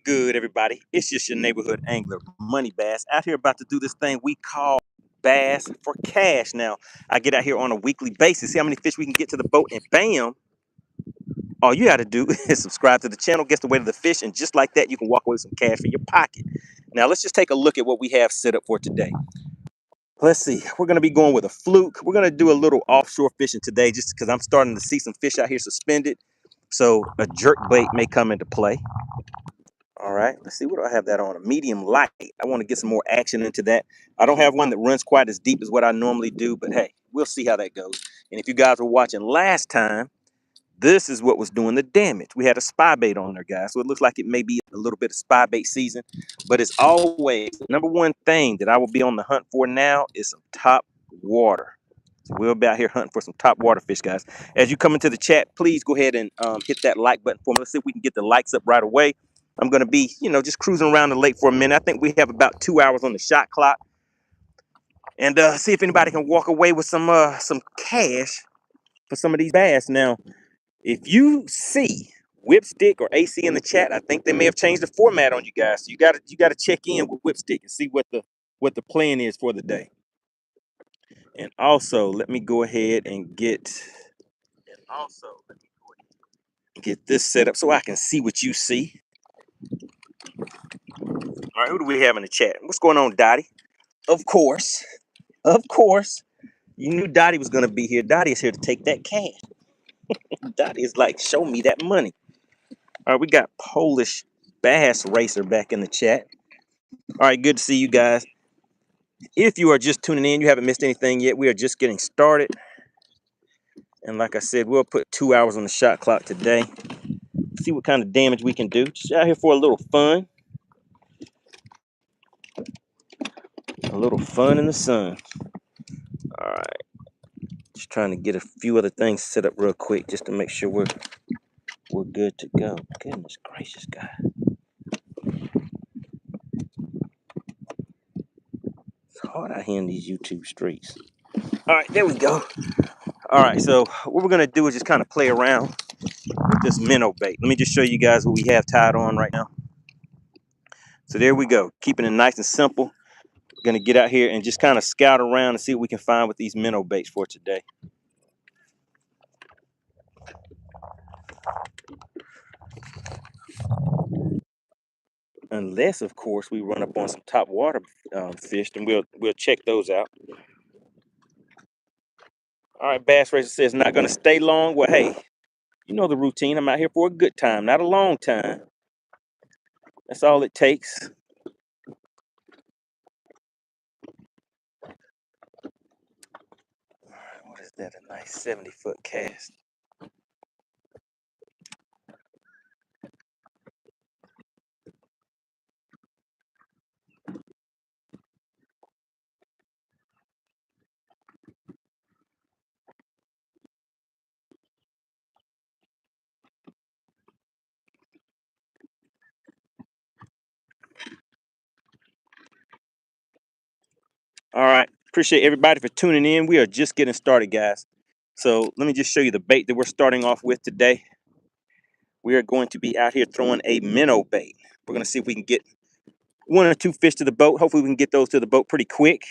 Good, everybody? It's just your neighborhood angler, Money Bass, out here about to do this thing we call bass for cash. Now, I get out here on a weekly basis, see how many fish we can get to the boat, and bam, all you got to do is subscribe to the channel, gets the weight of the fish, and just like that, you can walk away with some cash in your pocket. Now, let's just take a look at what we have set up for today. Let's see, we're going to be going with a fluke. We're going to do a little offshore fishing today just because I'm starting to see some fish out here suspended. So a jerk bait may come into play. All right, let's see, what do I have that on? A medium light. I want to get some more action into that. I don't have one that runs quite as deep as what I normally do, but hey, we'll see how that goes. And if you guys were watching last time, this is what was doing the damage. We had a spy bait on there, guys. So it looks like it may be a little bit of spy bait season, but it's always the number one thing that I will be on the hunt for now is some top water. So we'll be out here hunting for some top water fish, guys. As you come into the chat, please go ahead and hit that like button for me. Let's see if we can get the likes up right away. I'm going to be, just cruising around the lake for a minute. I think we have about 2 hours on the shot clock. And see if anybody can walk away with some cash for some of these bass. Now, if you see Whipstick or AC in the chat, I think they may have changed the format on you guys. So you gotta check in with Whipstick and see what the plan is for the day. And also, let me go ahead and get this set up so I can see what you see. All right, who do we have in the chat? What's going on, Dottie? Of course, you knew Dottie was gonna be here. Dottie is here to take that cash. Dottie is like, show me that money. All right, we got Polish Bass Racer back in the chat. All right, good to see you guys. If you are just tuning in, you haven't missed anything yet. We are just getting started. And like I said, we'll put 2 hours on the shot clock today. See what kind of damage we can do. Just out here for a little fun. A little fun in the sun. All right. Just trying to get a few other things set up real quick just to make sure we're good to go. Goodness gracious, guy. It's hard out here in these YouTube streets. All right, there we go. All right, so what we're gonna do is just kind of play around with this minnow bait. Let me just show you guys what we have tied on right now. So there we go, keeping it nice and simple. We're gonna get out here and just kind of scout around and see what we can find with these minnow baits for today. Unless, of course, we run up on some top water fish, then we'll check those out. All right, Bass Racer says not gonna stay long. Well, hey, you know the routine. I'm out here for a good time, not a long time. That's all it takes. All right, what is that? A nice 70-foot cast. All right, appreciate everybody for tuning in. We are just getting started, guys. So let me just show you the bait that we're starting off with today. We are going to be out here throwing a minnow bait. We're going to see if we can get 1 or 2 fish to the boat. Hopefully we can get those to the boat pretty quick.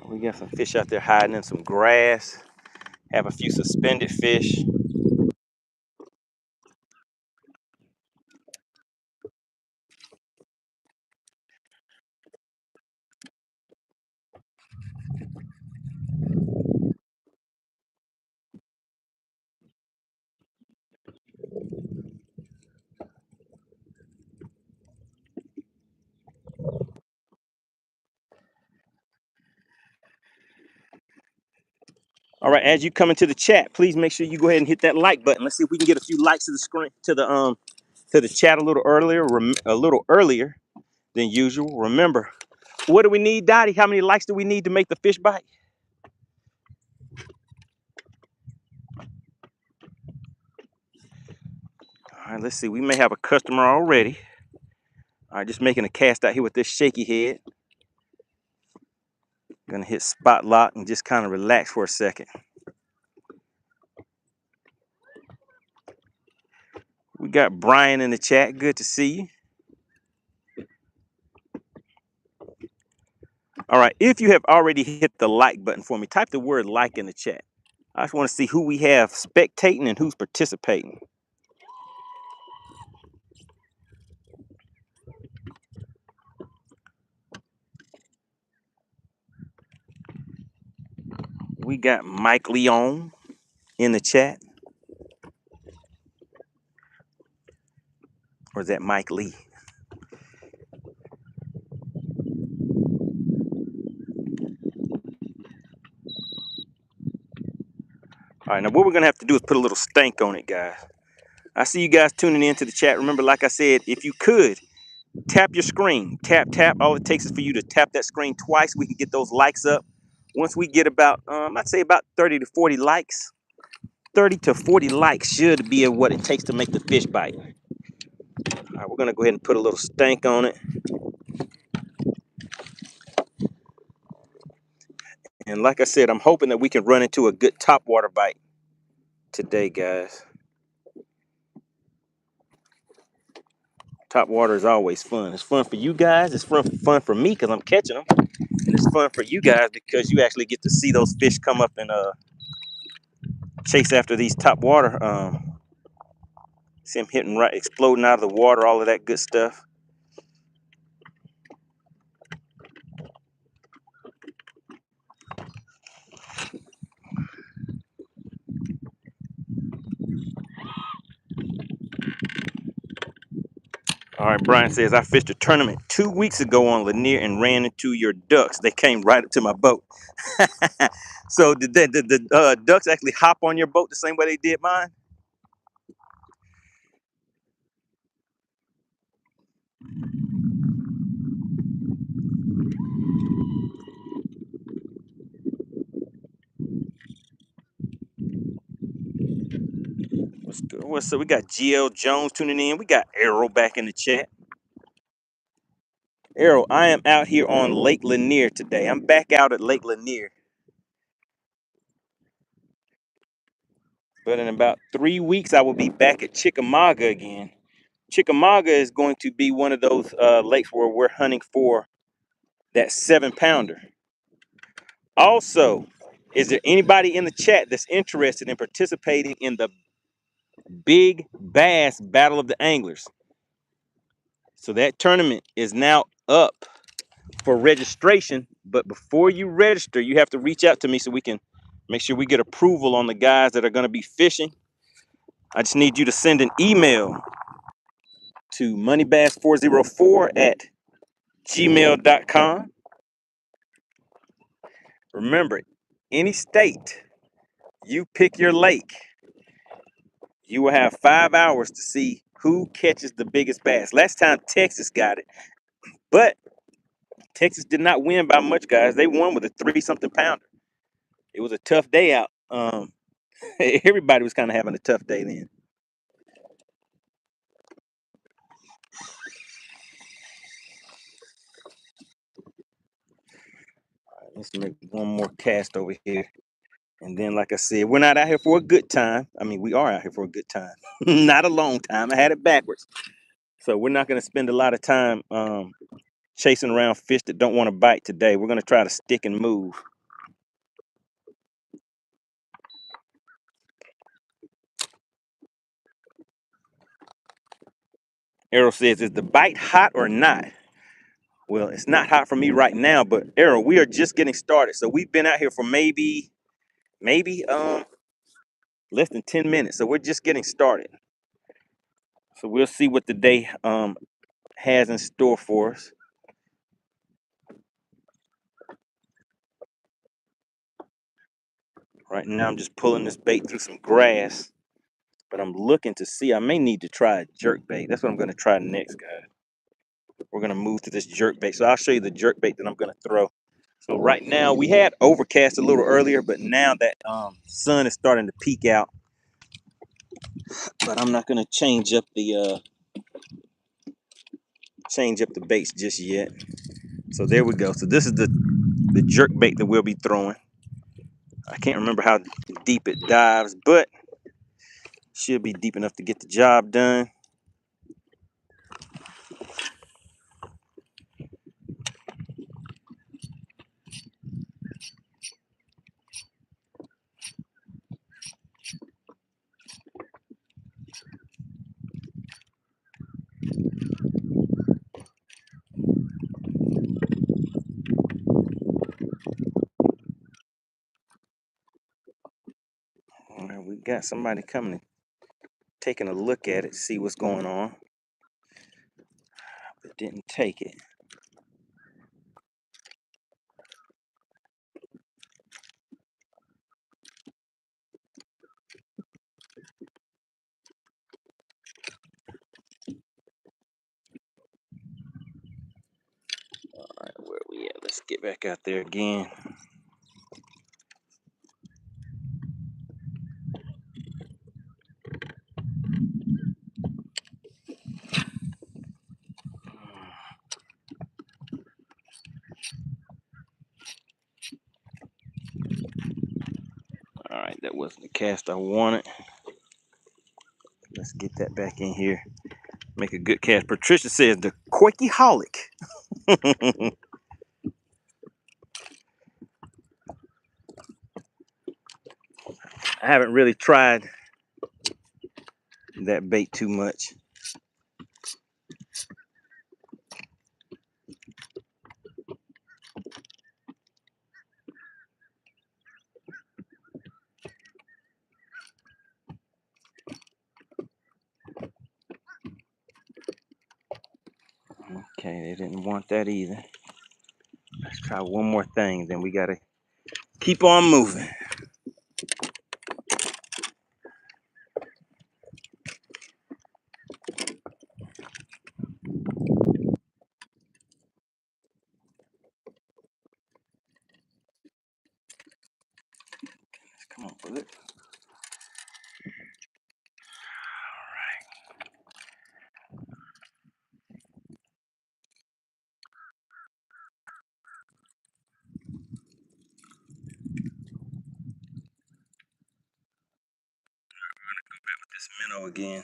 We got some fish out there hiding in some grass. Have a few suspended fish. All right, as you come into the chat, please make sure you go ahead and hit that like button. Let's see if we can get a few likes to the screen, to the chat a little earlier than usual. Remember, What do we need, Dottie? How many likes do we need to make the fish bite? All right, let's see. We may have a customer already. All right, just making a cast out here with this shaky head. Gonna hit spot lock and just kind of relax for a second. We got Brian in the chat. Good to see you. All right, if you have already hit the like button for me, type the word like in the chat. I just want to see who we have spectating and who's participating. We got Mike Leon in the chat. Or is that Mike Lee? All right, now what we're gonna have to do is put a little stank on it, guys. I see you guys tuning into the chat. Remember, like I said, if you could, tap your screen. Tap, tap. All it takes is for you to tap that screen twice. We can get those likes up. Once we get about, I'd say about 30 to 40 likes. 30 to 40 likes should be what it takes to make the fish bite. All right, we're gonna go ahead and put a little stank on it. And like I said, I'm hoping that we can run into a good top water bite today, guys. Top water is always fun. It's fun for you guys. It's fun for me because I'm catching them. And it's fun for you guys because you actually get to see those fish come up and chase after these top water. See them hitting right, exploding out of the water, all of that good stuff. All right, Brian says, I fished a tournament 2 weeks ago on Lanier and ran into your ducks. They came right up to my boat. So did the ducks actually hop on your boat the same way they did mine? What's good? What's up? We got GL Jones tuning in. We got Arrow back in the chat. Arrow, I am out here on Lake Lanier today. I'm back out at Lake Lanier. But in about 3 weeks, I will be back at Chickamauga again. Chickamauga is going to be one of those lakes where we're hunting for that 7-pounder. Also, is there anybody in the chat that's interested in participating in the Big Bass Battle of the Anglers? So that tournament is now up for registration, but before you register, you have to reach out to me so we can make sure we get approval on the guys that are going to be fishing. I just need you to send an email to moneybass404@gmail.com. Remember, any state you pick your lake, you will have 5 hours to see who catches the biggest bass. Last time Texas got it, but Texas did not win by much, guys. They won with a 3-something pounder. It was a tough day out. Everybody was kind of having a tough day then. All right, let's make one more cast over here. And then, like I said, we're not out here for a good time. I mean, we are out here for a good time. Not a long time. I had it backwards. So we're not going to spend a lot of time chasing around fish that don't want to bite today. We're going to try to stick and move. Arrow says, is the bite hot or not? Well, it's not hot for me right now, but Arrow, we are just getting started. So we've been out here for maybe less than 10 minutes. So we're just getting started. So we'll see what the day has in store for us. Right now, I'm just pulling this bait through some grass, but I'm looking to see. I may need to try a jerk bait. That's what I'm going to try next, guys. we're gonna move to this jerk bait. So I'll show you the jerk bait that I'm gonna throw. So right now we had overcast a little earlier, but now that sun is starting to peek out. But I'm not gonna change up the baits just yet. So there we go. So this is the jerk bait that we'll be throwing. I can't remember how deep it dives, but should be deep enough to get the job done. All right, we got somebody coming, taking a look at it, see what's going on. But didn't take it. All right, where we at? Let's get back out there again. All right, that wasn't the cast I wanted. Let's get that back in here. Make a good cast. Patricia says the Quakey Holic. I haven't really tried that bait too much. Okay, they didn't want that either. Let's try one more thing, then we gotta keep on moving. Come on, bullet. This minnow again.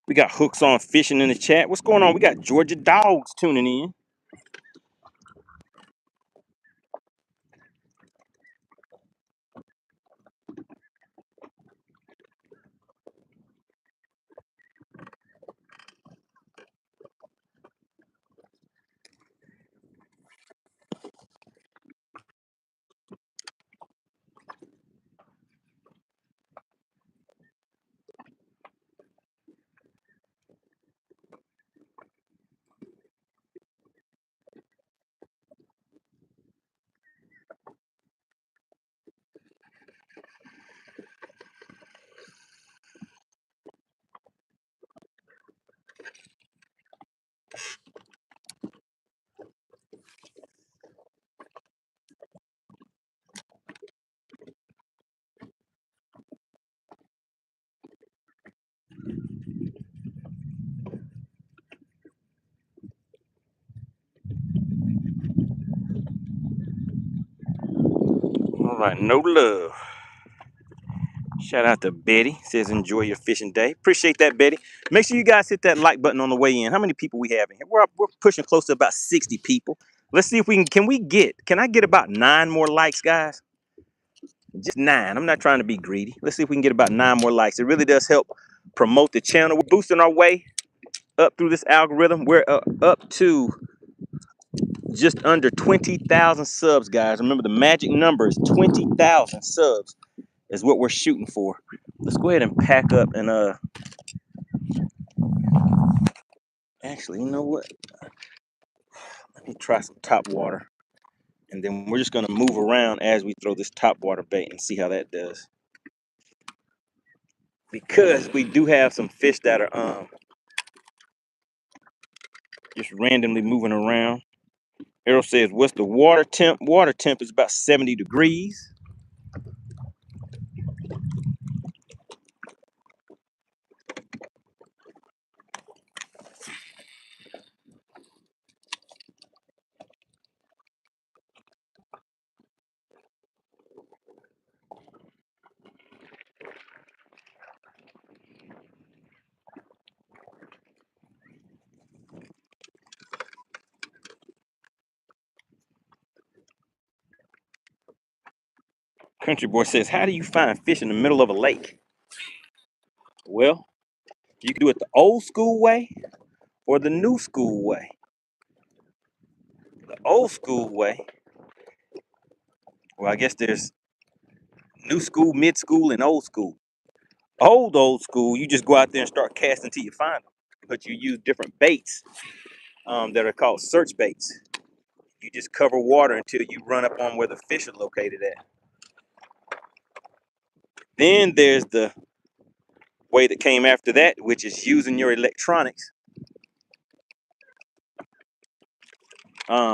We got Hooks on Fishing in the chat. What's going on? We got Georgia Dogs tuning in. All right, no love. Shout out to Betty. Says enjoy your fishing day. Appreciate that, Betty. Make sure you guys hit that like button on the way in. How many people we have in here? We're pushing close to about 60 people. Let's see if we can I get about 9 more likes, guys? Just 9. I'm not trying to be greedy. Let's see if we can get about 9 more likes. It really does help promote the channel. We're boosting our way up through this algorithm. We're up to just under 20,000 subs, guys. Remember, the magic number is 20,000 subs is what we're shooting for. Let's go ahead and pack up and actually, you know what? Let me try some top water. And then we're just gonna move around as we throw this top water bait and see how that does. Because we do have some fish that are just randomly moving around. Errol says, what's the water temp? Water temp is about 70 degrees. Country Boy says, how do you find fish in the middle of a lake? Well, you can do it the old school way or the new school way. The old school way, well, I guess there's new school, mid school, and old school. Old school, you just go out there and start casting until you find them. But you use different baits that are called search baits. You just cover water until you run up on where the fish are located at. Then there's the way that came after that, which is using your electronics.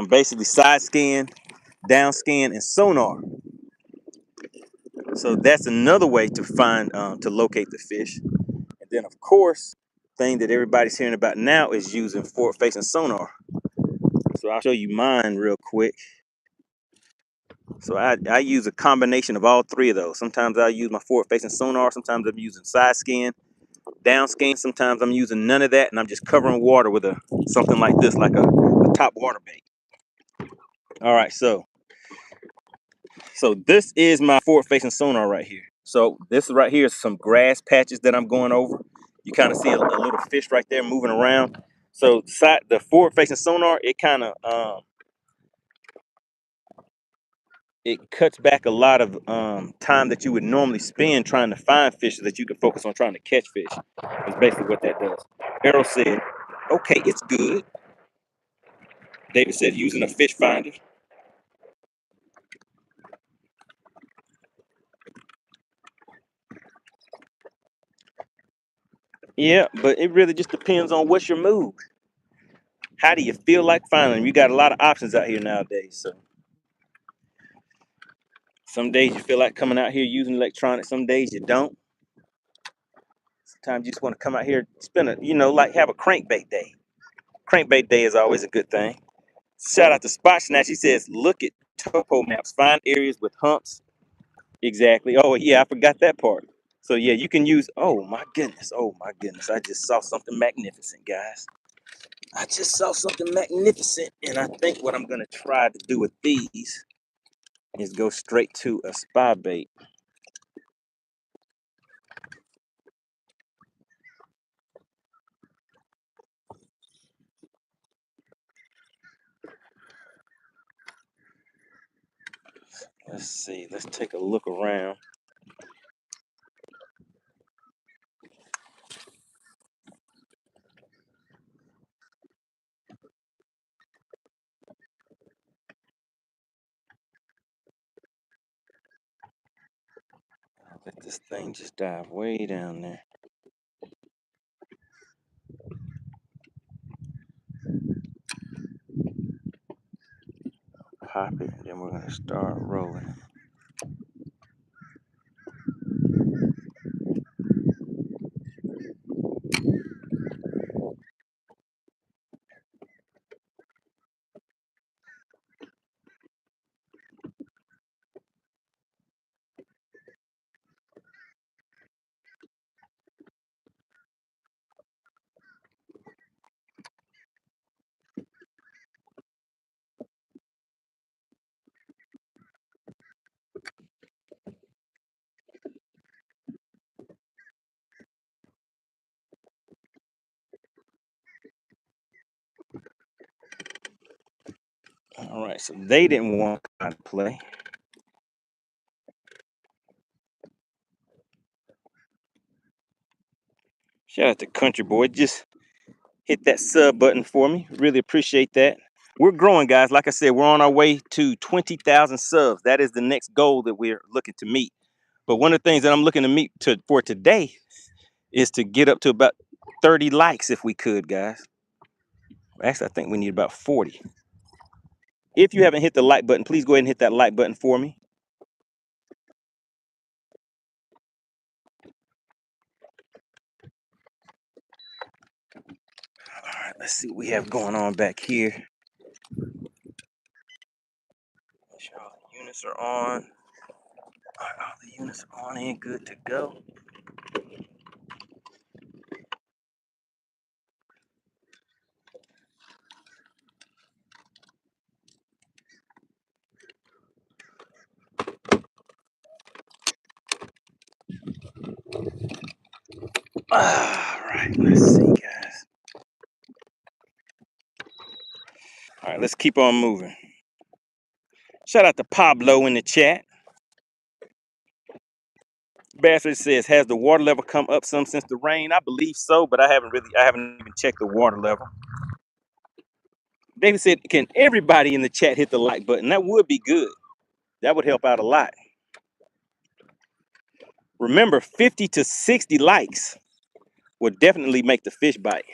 Basically side scan, down scan, and sonar. So that's another way to find, to locate the fish. And then of course, thing that everybody's hearing about now is using forward facing sonar. So I'll show you mine real quick. So I use a combination of all 3 of those. Sometimes I use my forward facing sonar. Sometimes I'm using side scan, down scan. Sometimes I'm using none of that, and I'm just covering water with something like this, like a top water bait. All right, so this is my forward facing sonar right here. So this right here is some grass patches that I'm going over. You kind of see a little fish right there moving around. So the forward facing sonar, it kind of it cuts back a lot of time that you would normally spend trying to find fish so that you can focus on trying to catch fish. That's basically what that does. Errol said, okay, it's good. David said using a fish finder. Yeah, but it really just depends on what's your mood. How do you feel like finding them? You got a lot of options out here nowadays. So some days you feel like coming out here using electronics. Some days you don't. Sometimes you just want to come out here, spend like have a crankbait day. Crankbait day is always a good thing. Shout out to Spot Snatch. He says, look at topo maps. Find areas with humps. Exactly. Oh, yeah, I forgot that part. So, yeah, you can use, oh, my goodness. Oh, my goodness. I just saw something magnificent, guys. I just saw something magnificent. And I think what I'm going to try to do with these is go straight to a spy bait. Let's see. Let's take a look around. Let this thing just dive way down there. Pop it, and then we're going to start rolling. All right, so they didn't want to play. Shout out to Country Boy. Just hit that sub button for me. Really appreciate that. We're growing, guys. Like I said, we're on our way to 20,000 subs. That is the next goal that we're looking to meet. But one of the things that I'm looking to meet for today is to get up to about 30 likes if we could, guys. Actually, I think we need about 40. If you haven't hit the like button, please go ahead and hit that like button for me. All right, let's see what we have going on back here. Make sure all the units are on. All right, all the units are on and good to go. All right, let's see, guys. All right, let's keep on moving. Shout out to Pablo in the chat. Bastard says, has the water level come up some since the rain? I believe so, but I haven't even checked the water level. David said, can everybody in the chat hit the like button? That would be good. That would help out a lot. Remember, 50 to 60 likes will definitely make the fish bite.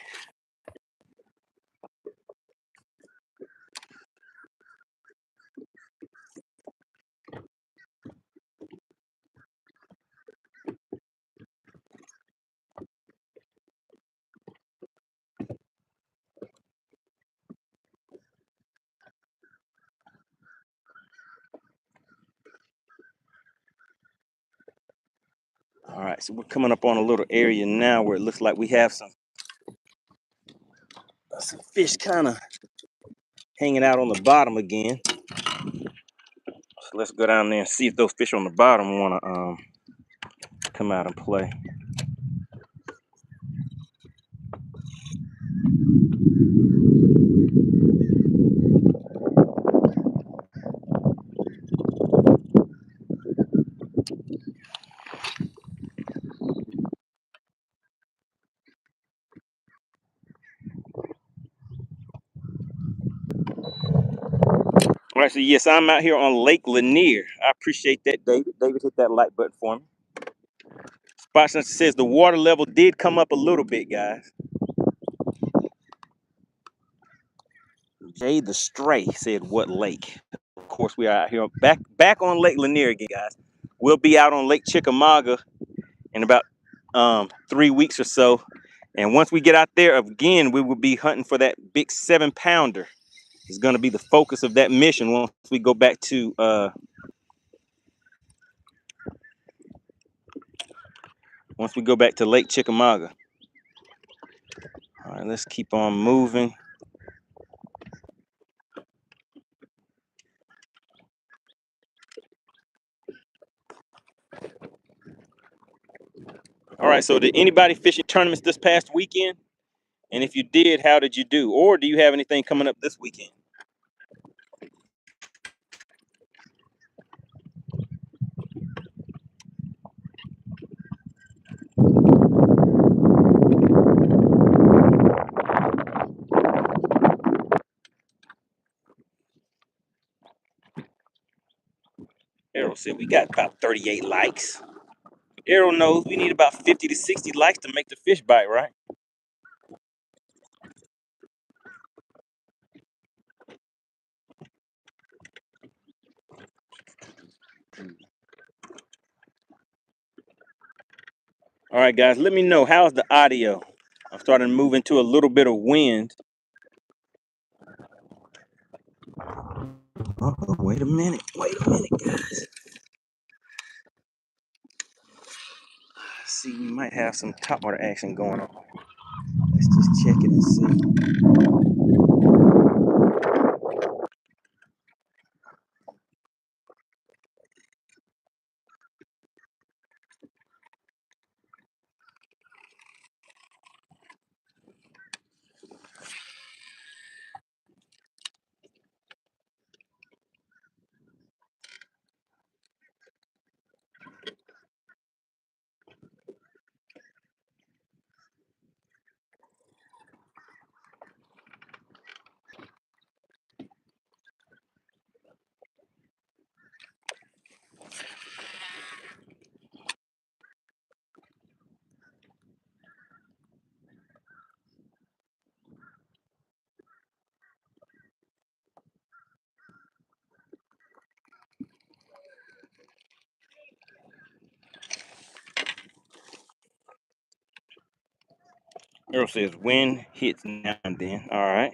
All right, so we're coming up on a little area now where it looks like we have some fish kind of hanging out on the bottom again. So let's go down there and see if those fish on the bottom want to come out and play. All right, so yes, I'm out here on Lake Lanier. I appreciate that, David. David, hit that like button for me. Spot Sensor says the water level did come up a little bit, guys. Jay the Stray said, what lake? Of course, we are out here back on Lake Lanier again, guys. We'll be out on Lake Chickamauga in about 3 weeks or so. And once we get out there again, we will be hunting for that big 7-pounder. It's going to be the focus of that mission once we go back to Lake Chickamauga. All right, let's keep on moving. All right, so did anybody fish at tournaments this past weekend? And if you did, how did you do? Or do you have anything coming up this weekend? Errol said we got about 38 likes. Errol knows we need about 50 to 60 likes to make the fish bite, right? All right, guys, let me know, how's the audio? I'm starting to move into a little bit of wind. Uh-oh, wait a minute, guys. See, we might have some topwater action going on. Let's just check it and see. Earl says wind hits now and then. All right.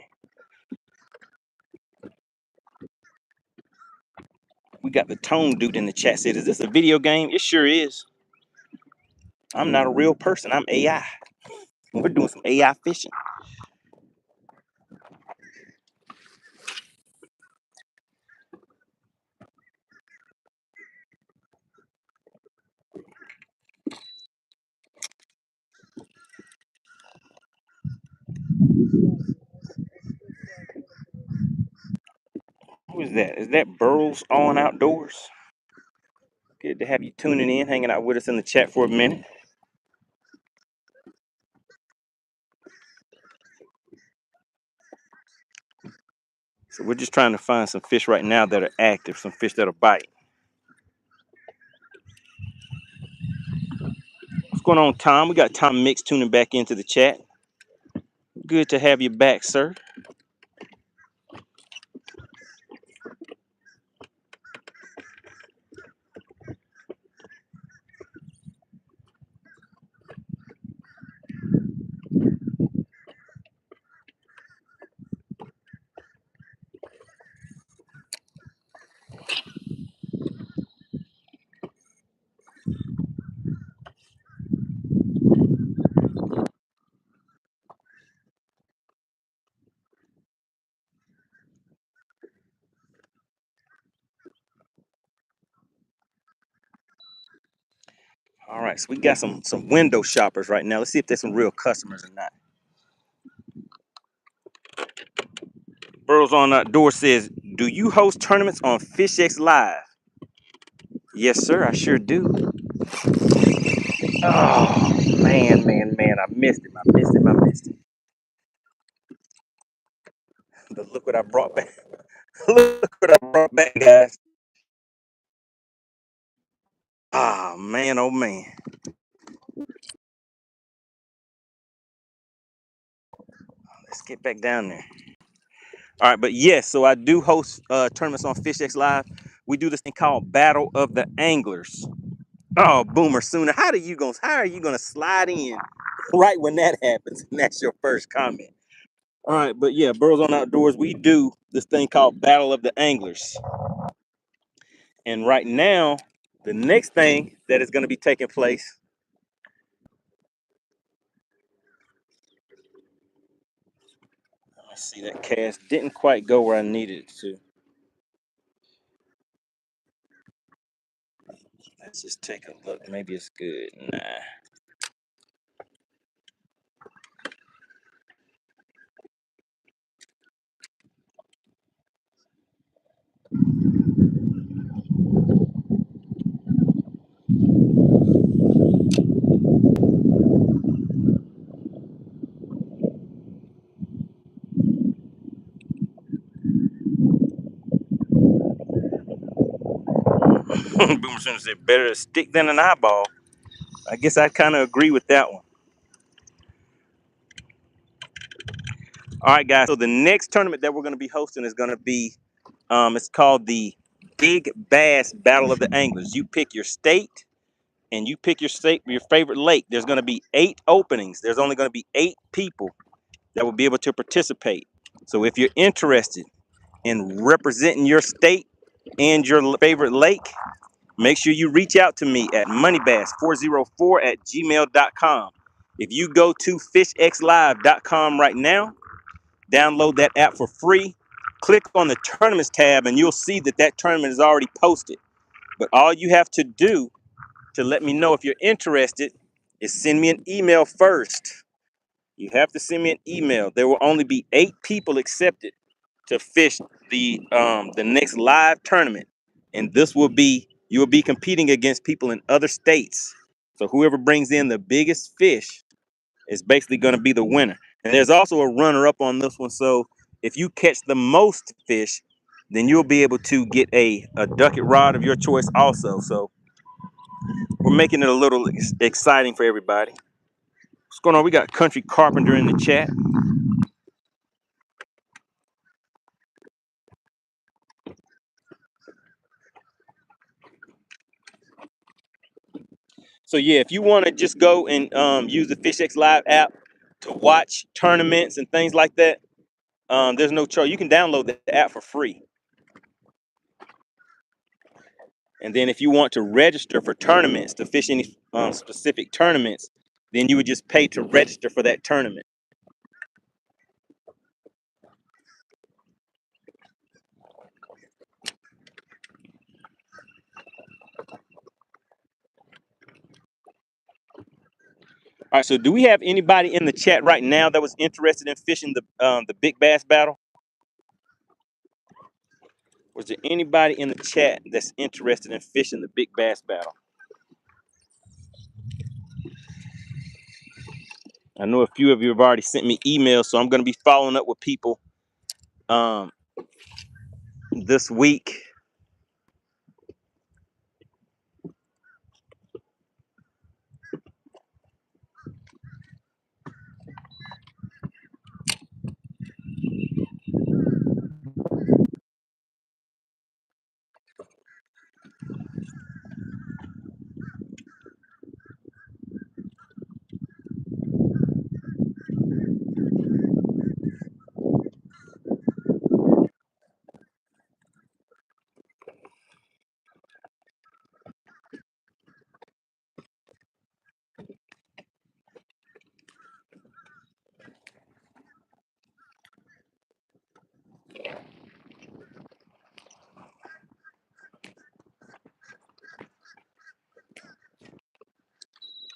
We got the Tone Dude in the chat. Said, is this a video game? It sure is. I'm not a real person. I'm AI. We're doing some AI fishing. Who is that? Is that Burrows On Outdoors? Good to have you tuning in, hanging out with us in the chat for a minute. So we're just trying to find some fish right now that are active, some fish that'll bite. What's going on, Tom? We got Tom Mix tuning back into the chat. Good to have you back, sir. All right, so we got some window shoppers right now. Let's see if there's some real customers or not. Burrows on Outdoor says, do you host tournaments on FishXLive? Yes, sir, I sure do. Oh, man, I missed him. But look what I brought back. Look what I brought back, guys. Oh, man, oh, man. Let's get back down there. All right, but yes, so I do host tournaments on FishXLive. We do this thing called Battle of the Anglers. Oh, Boomer Sooner, how are you gonna slide in right when that happens? And that's your first comment. All right, but yeah, Burrows on Outdoors, we do this thing called Battle of the Anglers. And right now, the next thing that is going to be taking place. Let's see, that cast didn't quite go where I needed it to. Let's just take a look. Maybe it's good. Nah. Boomer Sooner said, better a stick than an eyeball. I guess I kind of agree with that one. All right, guys. So the next tournament that we're going to be hosting is going to be, it's called the Big Bass Battle of the Anglers. You pick your state, and you pick your favorite lake. There's going to be 8 openings. There's only going to be 8 people that will be able to participate. So if you're interested in representing your state and your favorite lake, make sure you reach out to me at moneybass404@gmail.com. If you go to fishxlive.com right now, download that app for free, click on the tournaments tab, and you'll see that tournament is already posted. But all you have to do to let me know if you're interested is send me an email first. You have to send me an email. There will only be 8 people accepted to fish the next live tournament, and you will be competing against people in other states. So whoever brings in the biggest fish is basically going to be the winner. And there's also a runner-up on this one. So if you catch the most fish, then you'll be able to get a ducket rod of your choice also. So we're making it a little exciting for everybody. What's going on? We got Country Carpenter in the chat. So yeah, if you want to just go and use the FishXLive app, to watch tournaments and things like that, there's no charge. You can download the app for free. And then if you want to register for tournaments, to fish any specific tournaments, then you would just pay to register for that tournament. All right, so do we have anybody in the chat right now that was interested in fishing the big bass battle? Was there anybody in the chat that's interested in fishing the big bass battle? I know a few of you have already sent me emails, so I'm going to be following up with people this week.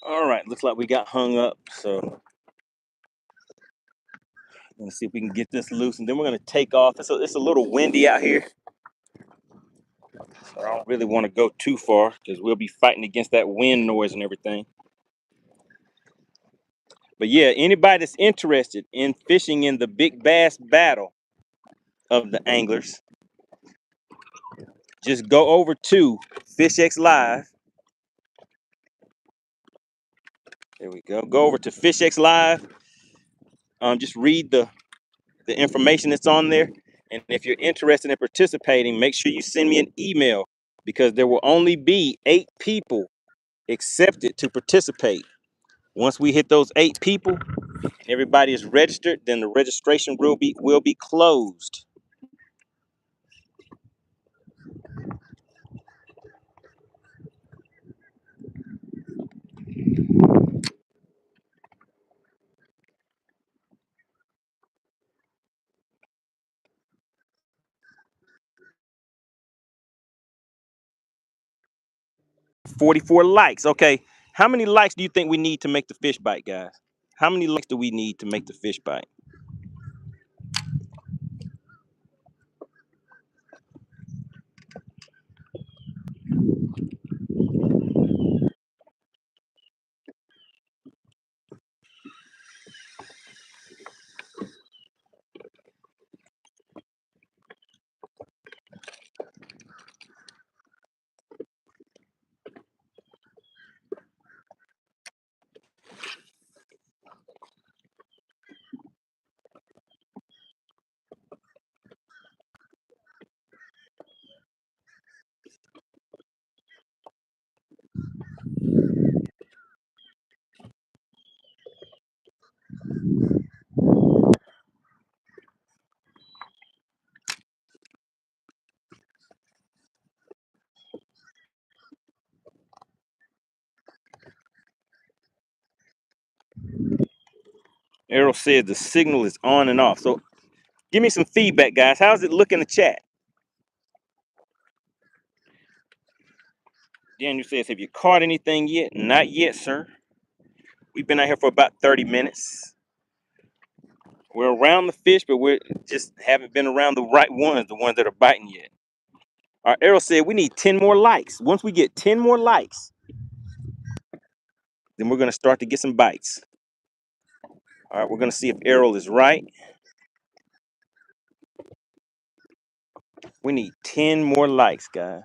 All right, looks like we got hung up, so let's see if we can get this loose, and then we're going to take off. It's a little windy out here, so I don't really want to go too far because we'll be fighting against that wind noise and everything. But yeah, anybody that's interested in fishing in the big bass battle of the anglers, just go over to FishXLive. There we go. Go over to FishXLive. Just read the information that's on there. And if you're interested in participating, make sure you send me an email because there will only be 8 people accepted to participate. Once we hit those 8 people, everybody is registered, then the registration will be closed. $44 likes. Okay, how many likes do you think we need to make the fish bite, guys? How many likes do we need to make the fish bite? Errol said the signal is on and off. So give me some feedback, guys. How's it look in the chat? Daniel says, have you caught anything yet? Not yet, sir. We've been out here for about 30 minutes. We're around the fish, but we just haven't been around the right ones, the ones that are biting yet. Our Errol said we need 10 more likes. Once we get 10 more likes, then we're going to start to get some bites. All right, we're going to see if Errol is right. We need 10 more likes, guys.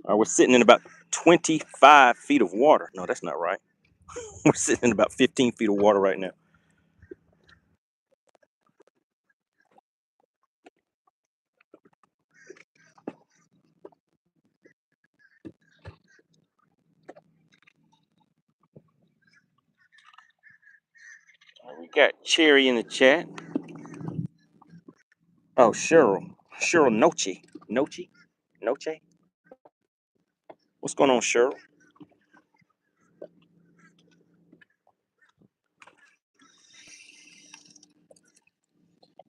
All right, we're sitting in about 25 feet of water. No, that's not right. We're sitting in about 15 feet of water right now. We got Cherry in the chat. Oh, Cheryl Noche. What's going on, Cheryl?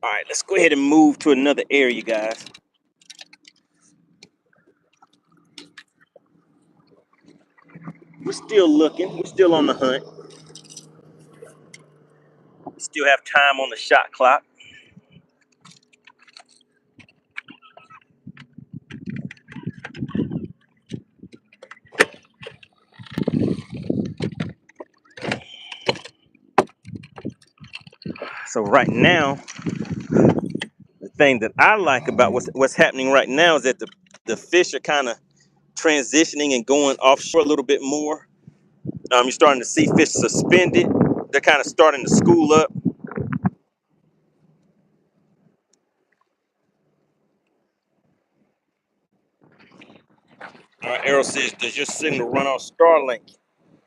All right, let's go ahead and move to another area, guys. We're still looking. We're still on the hunt. We still have time on the shot clock. So right now, the thing that I like about what's happening right now is that the fish are kind of transitioning and going offshore a little bit more. You're starting to see fish suspended. They're kind of starting to school up. All right, Errol says, does your signal run off Starlink?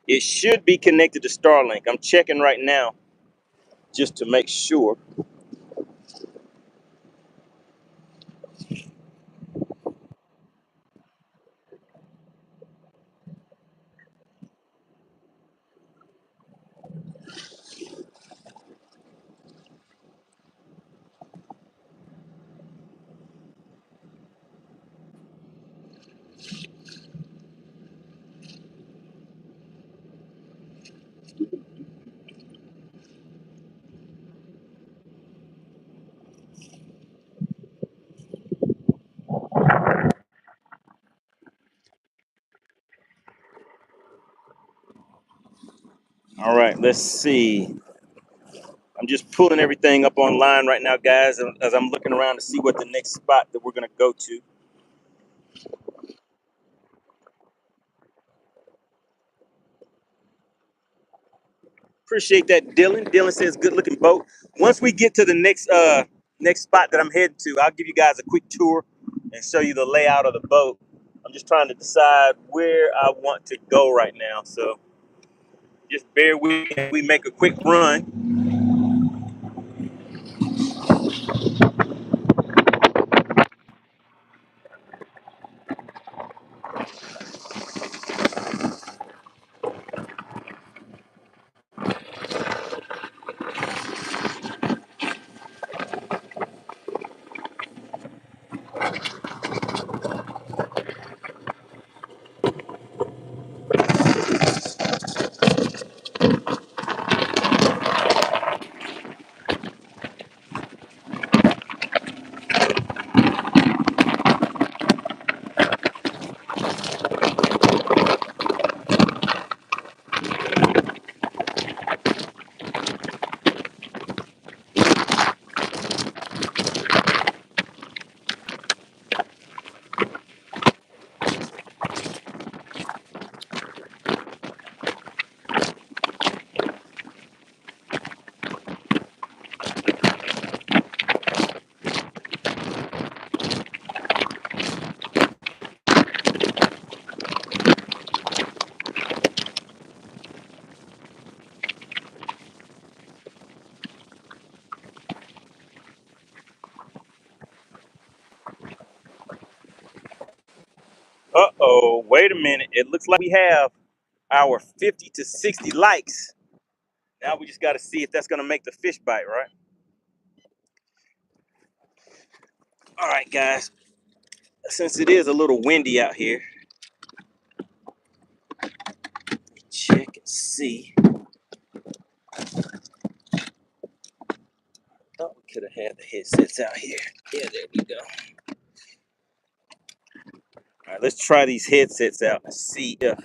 It should be connected to Starlink. I'm checking right now just to make sure. All right, let's see. I'm just pulling everything up online right now, guys, as I'm looking around to see what the next spot that we're going to go to. Appreciate that, Dylan. Dylan says, good looking boat. Once we get to the next spot that I'm heading to, I'll give you guys a quick tour and show you the layout of the boat. I'm just trying to decide where I want to go right now. So just bear with me as we make a quick run. Uh-oh, wait a minute. It looks like we have our 50 to 60 likes. Now we just got to see if that's going to make the fish bite, right? All right, guys. Since it is a little windy out here, check and see. Thought we could have had the headsets out here. Yeah, there we go. All right, let's try these headsets out and see if.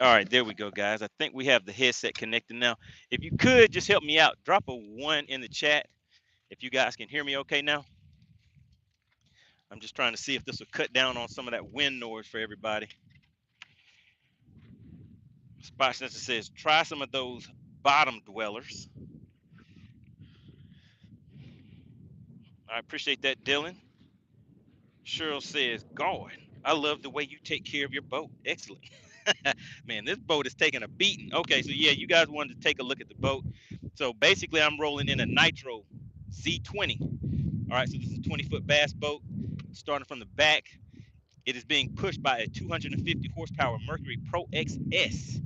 All right, there we go, guys. I think we have the headset connected now. If you could just help me out, drop a 1 in the chat if you guys can hear me okay now. I'm just trying to see if this will cut down on some of that wind noise for everybody. Spot Sensor says, try some of those bottom dwellers. I appreciate that, Dylan. Cheryl says, God, I love the way you take care of your boat. Excellent. Man, this boat is taking a beating. Okay, so yeah, you guys wanted to take a look at the boat. So basically, I'm rolling in a Nitro Z20. All right, so this is a 20-foot bass boat. Starting from the back, it is being pushed by a 250 horsepower Mercury Pro XS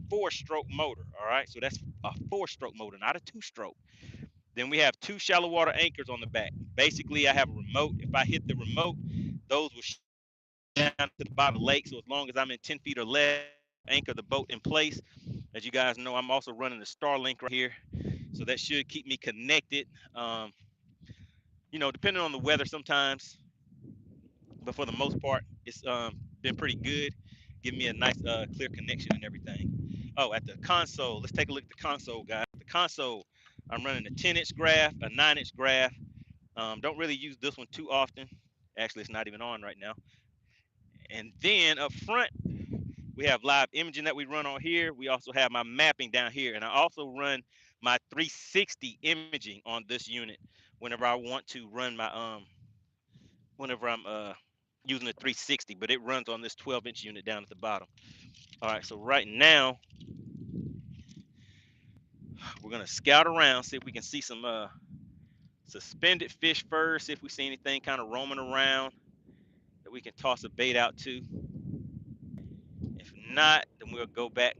4-stroke motor. All right, so that's a 4-stroke motor, not a 2-stroke. Then we have 2 shallow water anchors on the back. Basically, I have a remote. If I hit the remote, those will down to the bottom of the lake. So as long as I'm in 10 feet or less, anchor the boat in place. As you guys know, I'm also running the Starlink right here, so that should keep me connected. You know, depending on the weather sometimes, but for the most part, it's been pretty good, giving me a nice clear connection and everything. Oh, at the console, let's take a look at the console, guys. The console, I'm running a 10-inch graph, a 9-inch graph. Don't really use this one too often. Actually, it's not even on right now. And then up front, we have live imaging that we run on here. We also have my mapping down here. And I also run my 360 imaging on this unit whenever I want to run my whenever I'm using the 360, but it runs on this 12-inch unit down at the bottom. All right, so right now we're gonna scout around, see if we can see some suspended fish first, see if we see anything kind of roaming around that we can toss a bait out to. If not, then we'll go back.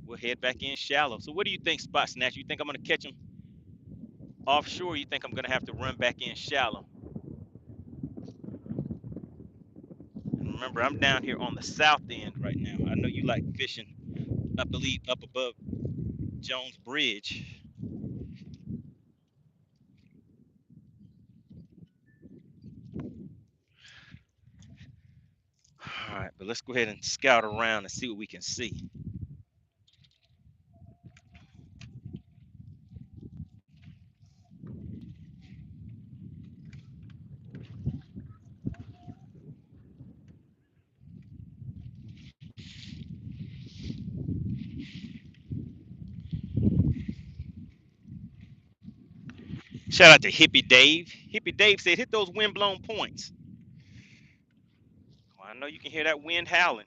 We'll head back in shallow. So what do you think, Spot Snatch? You think I'm gonna catch them offshore? You think I'm gonna have to run back in shallow? And remember, I'm down here on the south end right now. I know you like fishing, I believe, up above Jones Bridge. All right, but let's go ahead and scout around and see what we can see. Shout out to Hippie Dave. Hippie Dave said, hit those wind-blown points. Well, I know you can hear that wind howling.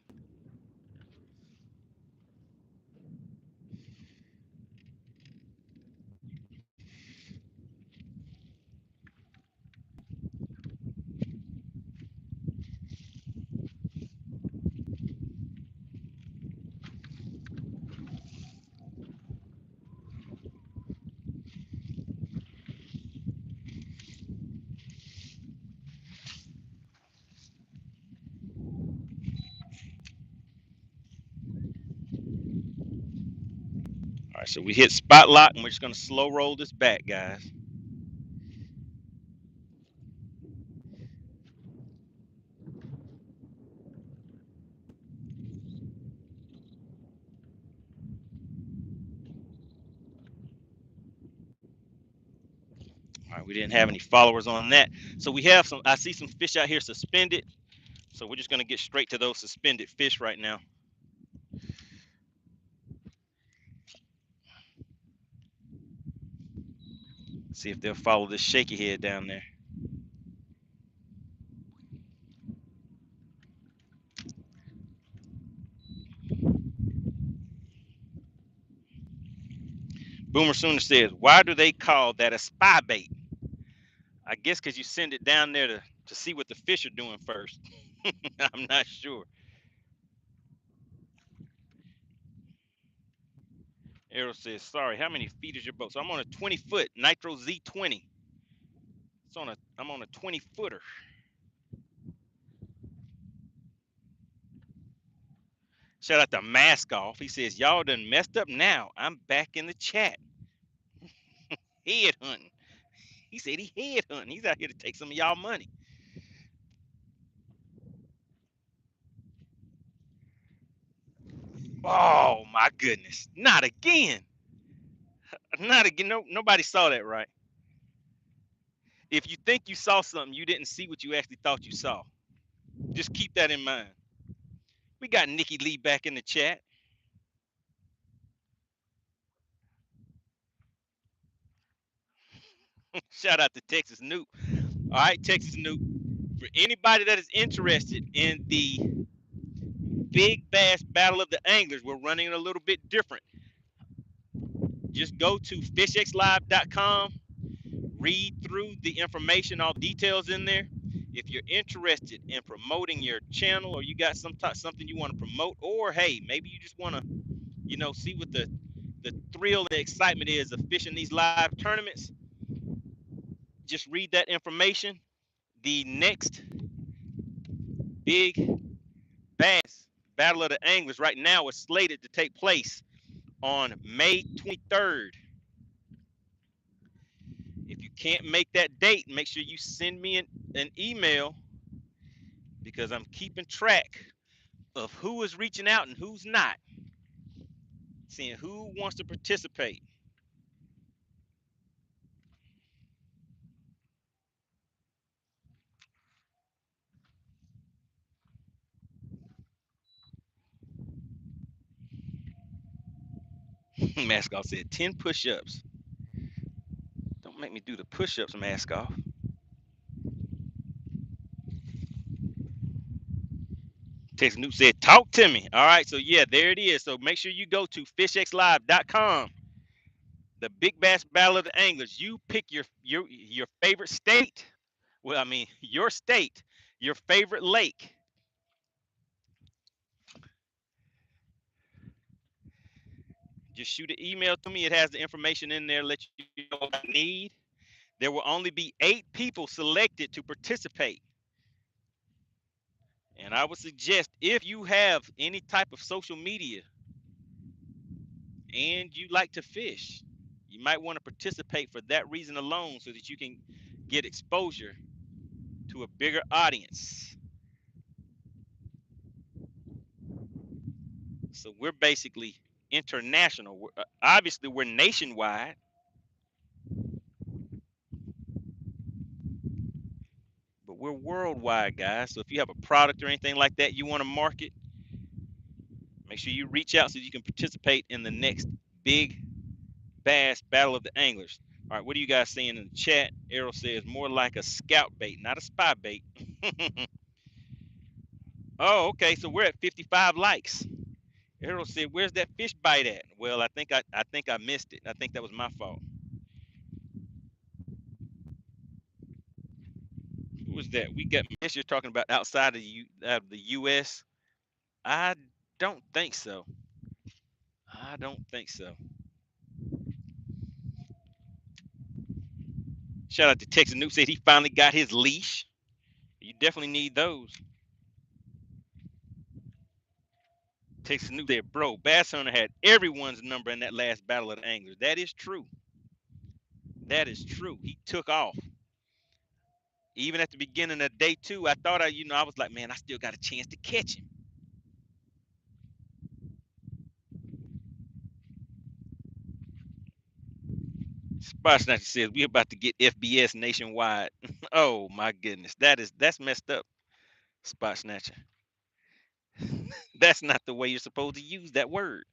All right, so we hit spot lock, and we're just gonna slow roll this back, guys. All right, we didn't have any followers on that. So we have some, I see some fish out here suspended. So we're just gonna get straight to those suspended fish right now. See if they'll follow this shaky head down there. Boomer Sooner says, why do they call that a spy bait? I guess because you send it down there to see what the fish are doing first. I'm not sure. Arrow says, sorry, how many feet is your boat? So I'm on a 20-foot Nitro Z20. I'm on a 20-footer. Shout out to Mask Off. He says, y'all done messed up now. I'm back in the chat. Head hunting. He said he head hunting. He's out here to take some of y'all money. Oh my goodness. Not again. Not again. No, nobody saw that, right? If you think you saw something, you didn't see what you actually thought you saw. Just keep that in mind. We got Nikki Lee back in the chat. Shout out to Texas Newt. All right, Texas Newt. For anybody that is interested in the Big Bass Battle of the Anglers, we're running it a little bit different. Just go to FishXLive.com, read through the information, all details in there. If you're interested in promoting your channel, or you got something you want to promote, or hey, maybe you just want to, see what the thrill and the excitement is of fishing these live tournaments, just read that information. The next Big Bass Battle of the Anglers right now is slated to take place on May 23rd. If you can't make that date, make sure you send me an email, because I'm keeping track of who is reaching out and who's not, seeing who wants to participate. Maskoff said 10 push-ups. Don't make me do the push-ups, Maskoff. Texas Newt said, talk to me. All right, so yeah, there it is. So make sure you go to fishxlive.com. The Big Bass Battle of the Anglers. You pick your favorite state. Well, I mean, your state, your favorite lake. Just shoot an email to me. It has the information in there. Let you know what I need. There will only be 8 people selected to participate. And I would suggest, if you have any type of social media and you like to fish, you might want to participate for that reason alone, so that you can get exposure to a bigger audience. So we're basically international. Obviously, we're nationwide, but we're worldwide, guys. So if you have a product or anything like that you want to market, make sure you reach out so you can participate in the next Big Bass Battle of the Anglers. All right, what are you guys saying in the chat? Errol says more like a scout bait, not a spy bait. Oh, okay. So we're at 55 likes. Errol said, "Where's that fish bite at?" Well, I think I missed it. I think that was my fault. Who was that? We got miss. You're talking about outside of the U.S. I don't think so. I don't think so. Shout out to Texas Newt, said he finally got his leash. You definitely need those. Texas Newt said, "Bro, Bass Hunter had everyone's number in that last Battle of the Anglers." That is true. That is true. He took off. Even at the beginning of day 2, I thought I was like, man, I still got a chance to catch him. Spot Snatcher says we about to get FBS nationwide. Oh my goodness, that's messed up, Spot Snatcher. That's not the way you're supposed to use that word.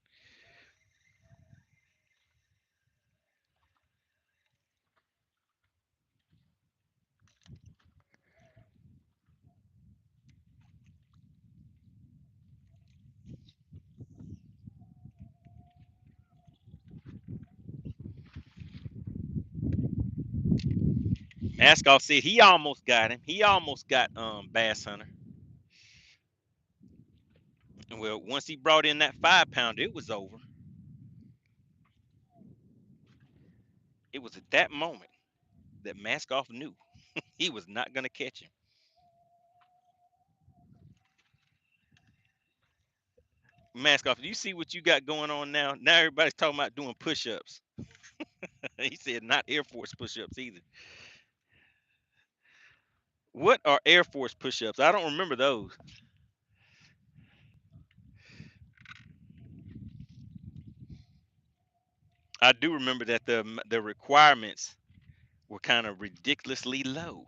Askoff said he almost got him. He almost got Bass Hunter. Well, once he brought in that 5-pounder, it was over. It was at that moment that Maskoff knew he was not going to catch him. Maskoff, do you see what you got going on now? Now everybody's talking about doing push-ups. He said not Air Force push-ups either. What are Air Force push-ups? I don't remember those. I do remember that the requirements were kind of ridiculously low.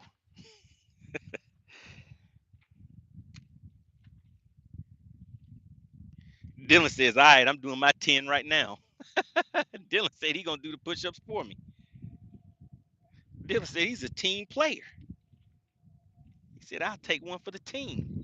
Dylan says, "All right, I'm doing my 10 right now." Dylan said he gonna do the push-ups for me. Dylan said he's a team player. He said, "I'll take one for the team."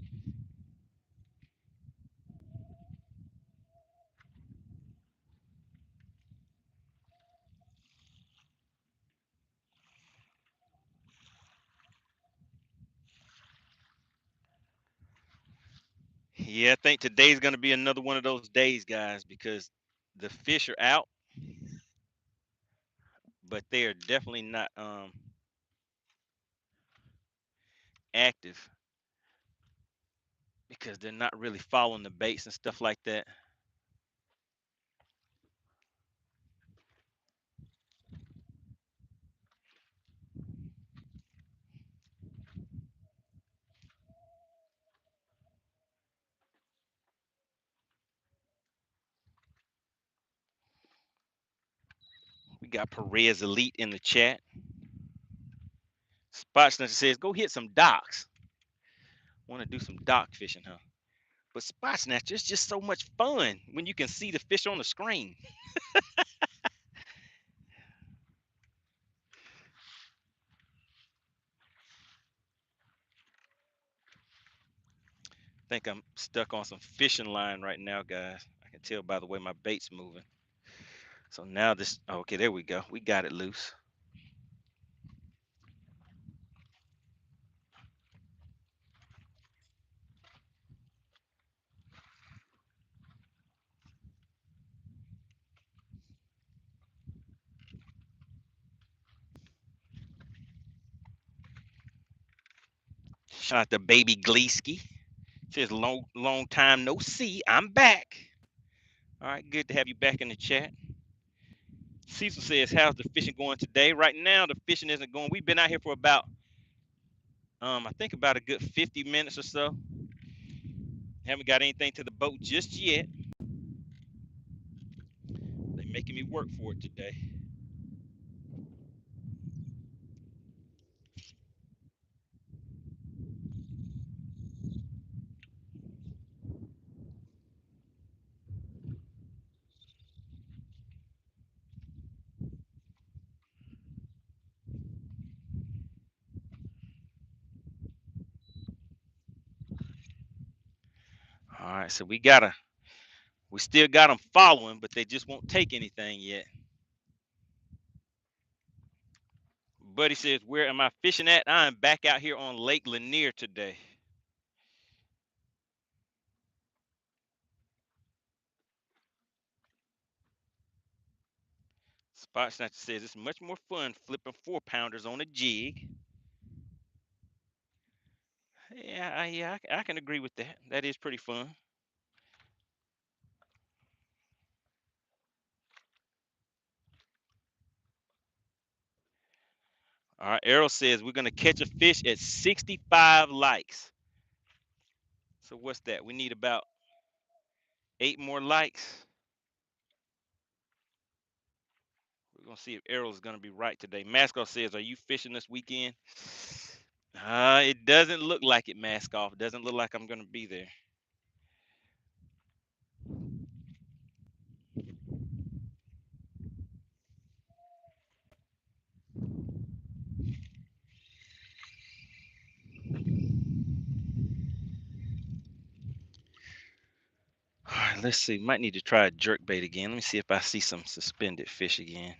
Yeah, I think today's gonna be another one of those days, guys, because the fish are out, but they are definitely not active because they're not really following the baits and stuff like that. We got Perez Elite in the chat. Spot Snatcher says, "Go hit some docks. Want to do some dock fishing, huh?" But Spot Snatcher, it's just so much fun when you can see the fish on the screen. I think I'm stuck on some fishing line right now, guys. I can tell by the way my bait's moving. So now this, okay, there we go. We got it loose. Shout out to Baby Gleesky. Says, long time no see. I'm back. All right, good to have you back in the chat. Cecil says, how's the fishing going today? Right now, the fishing isn't going. We've been out here for about, I think about a good 50 minutes or so. Haven't got anything to the boat just yet. They're making me work for it today. All right, so we still got them following, but they just won't take anything yet. Buddy says, where am I fishing at? I'm back out here on Lake Lanier today. Spot Snatcher says it's much more fun flipping 4-pounders on a jig. Yeah, I can agree with that. That is pretty fun. All right, Errol says we're gonna catch a fish at 65 likes. So what's that? We need about 8 more likes. We're gonna see if Errol's gonna be right today. Mascot says, "Are you fishing this weekend?" It doesn't look like it. Mask off. It doesn't look like I'm gonna be there. All right, let's see. Might need to try a jerk bait again. Let me see if I see some suspended fish again.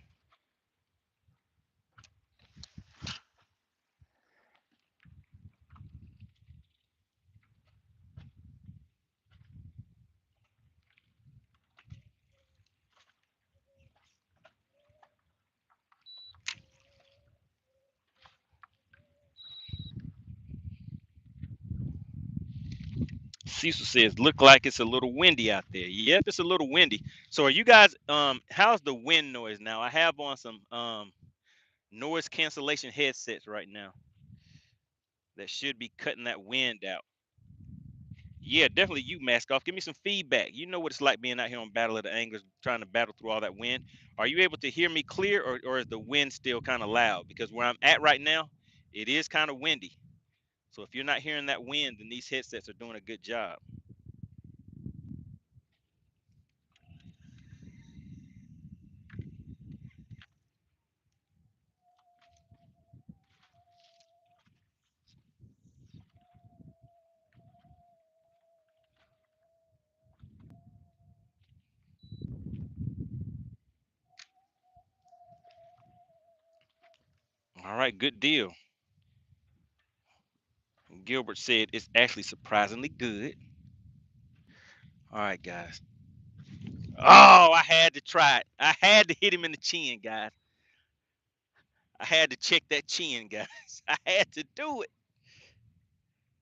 Cecil says, look like it's a little windy out there. Yep, it's a little windy. So are you guys how's the wind noise now? I have on some noise cancellation headsets right now that should be cutting that wind out. Yeah, definitely you, Mask Off. Give me some feedback. You know what it's like being out here on Battle of the Anglers, trying to battle through all that wind. Are you able to hear me clear, or is the wind still kind of loud? Because where I'm at right now, it is kind of windy. So if you're not hearing that wind, then these headsets are doing a good job. All right, good deal. Gilbert said it's actually surprisingly good. All right, guys. Oh, I had to try it. I had to hit him in the chin, guys. I had to check that chin, guys. I had to do it.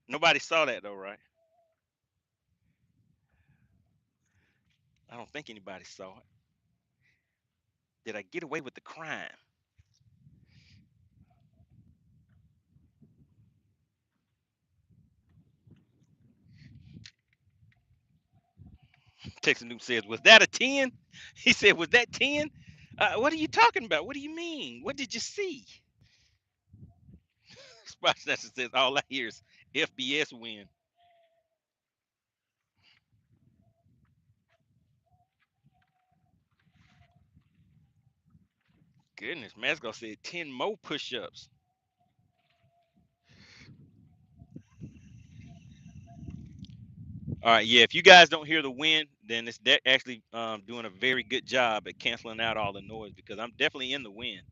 Nobody saw that though, right? I don't think anybody saw it. Did I get away with the crime? Texas Noob says, was that a 10? He said, was that 10? What are you talking about? What do you mean? What did you see? Spot Snatcher says, all I hear is FBS win. Goodness, Masco said 10 more push-ups. All right, yeah, if you guys don't hear the wind, then it's actually doing a very good job at canceling out all the noise, because I'm definitely in the wind.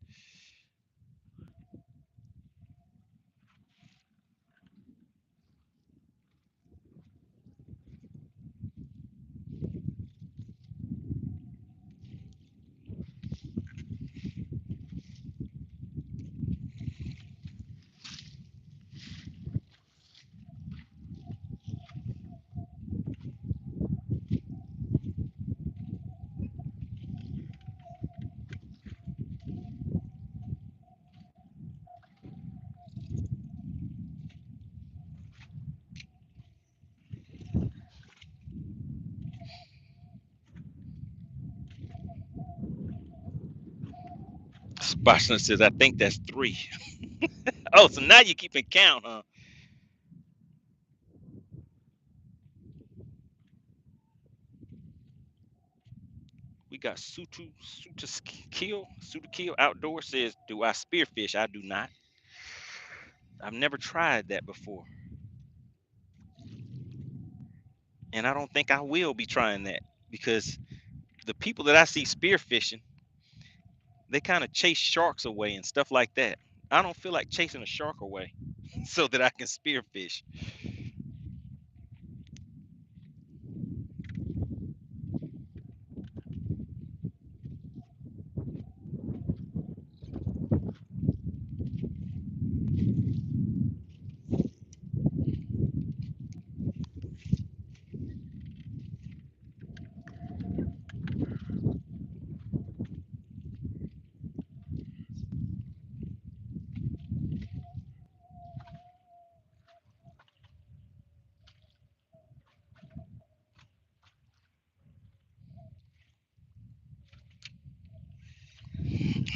Spotson says, I think that's 3. Oh, so now you're keeping count, huh? We got Sutu Kill Outdoor says, do I spearfish? I do not. I've never tried that before. And I don't think I will be trying that, because the people that I see spearfishing, they kind of chase sharks away and stuff like that. I don't feel like chasing a shark away so that I can spearfish.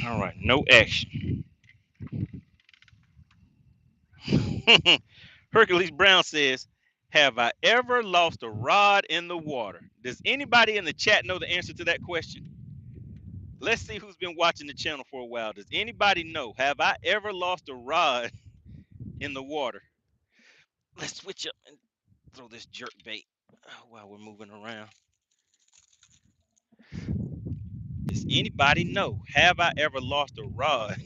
All right, no action. Hercules Brown says, have I ever lost a rod in the water? Does anybody in the chat know the answer to that question? Let's see who's been watching the channel for a while. Does anybody know? Have I ever lost a rod in the water? Let's switch up and throw this jerk bait while we're moving around. Does anybody know? Have I ever lost a rod?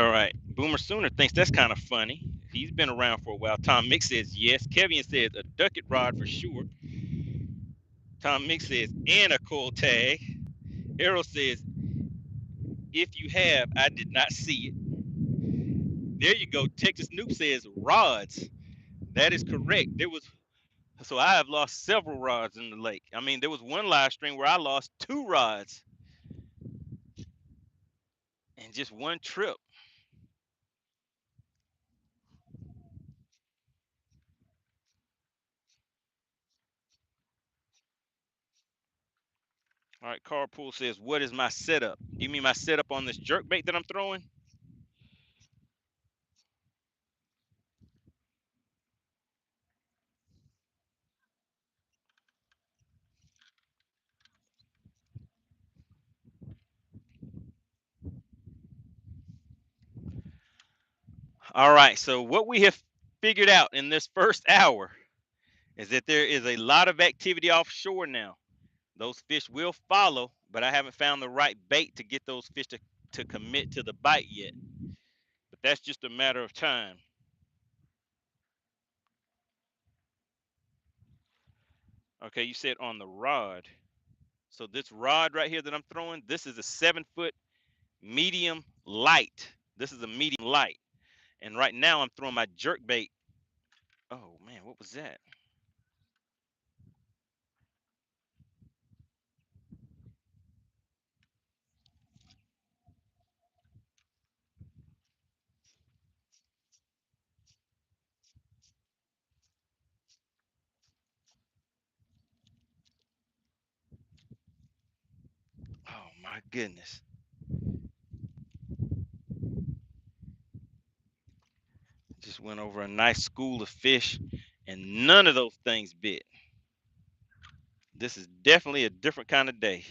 All right. Boomer Sooner thinks that's kind of funny. He's been around for a while. Tom Mix says yes. Kevin says a ducket rod for sure. Tom Mix says and a coil tag. Errol says if you have, I did not see it. There you go. Texas Noob says rods. That is correct. So I have lost several rods in the lake. I mean, there was one live stream where I lost 2 rods in just one trip. All right, Carpool says, what is my setup? You mean my setup on this jerk bait that I'm throwing? All right, so what we have figured out in this first hour is that there is a lot of activity offshore now. Those fish will follow, but I haven't found the right bait to get those fish to commit to the bite yet. But that's just a matter of time. Okay, you said on the rod. So this rod right here that I'm throwing, this is a 7-foot medium light. This is a medium light. And right now I'm throwing my jerk bait. Oh man, what was that? Oh my goodness. Just went over a nice school of fish and none of those things bit. This is definitely a different kind of day.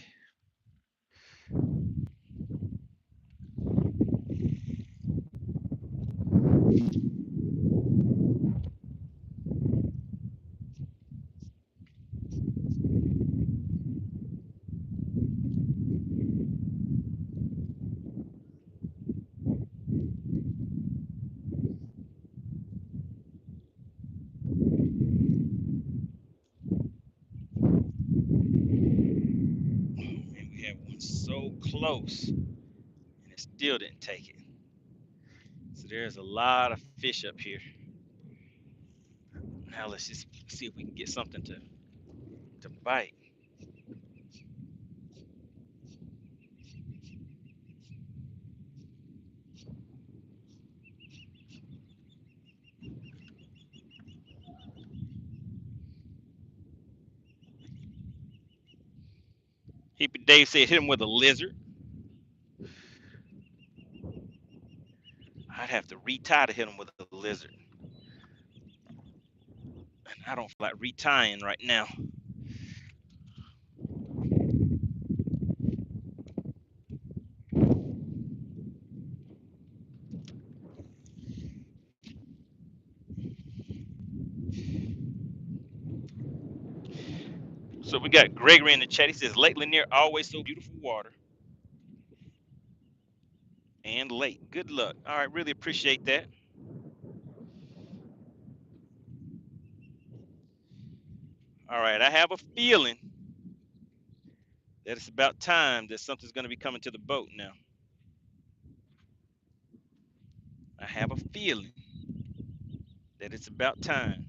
And we had one so close and it still didn't take it. So there's a lot of fish up here. Now let's just see if we can get something to bite. Hippie Dave said hit him with a lizard. I'd have to retie to hit him with a lizard. And I don't feel like retying right now. So we got Gregory in the chat. He says Lake Lanier always so beautiful water and lake. Good luck. All right, really appreciate that. All right, I have a feeling that it's about time that something's going to be coming to the boat now. I have a feeling that it's about time.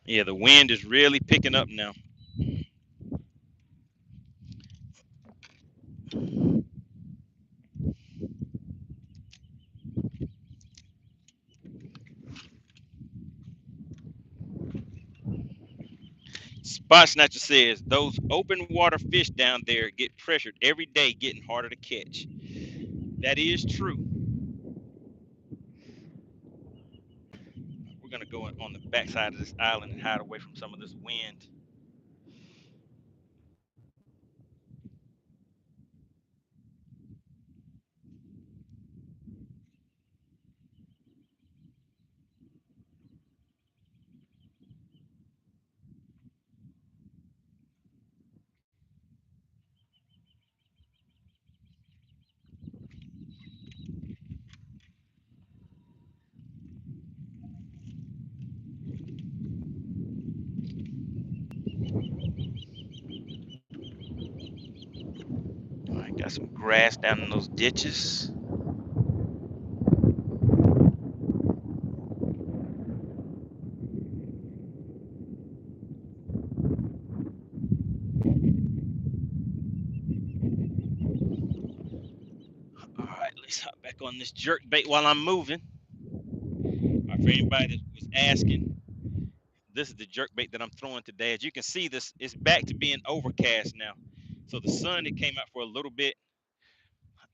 Yeah, the wind is really picking up now. Spot Snatcher says those open water fish down there get pressured every day, getting harder to catch. That is true. We're gonna go on the backside of this island and hide away from some of this wind. All right, got some grass down in those ditches. All right, let's hop back on this jerk bait while I'm moving. All right, for anybody that was asking, this is the jerk bait that I'm throwing today. As you can see, this is back to being overcast now. So the sun, it came out for a little bit,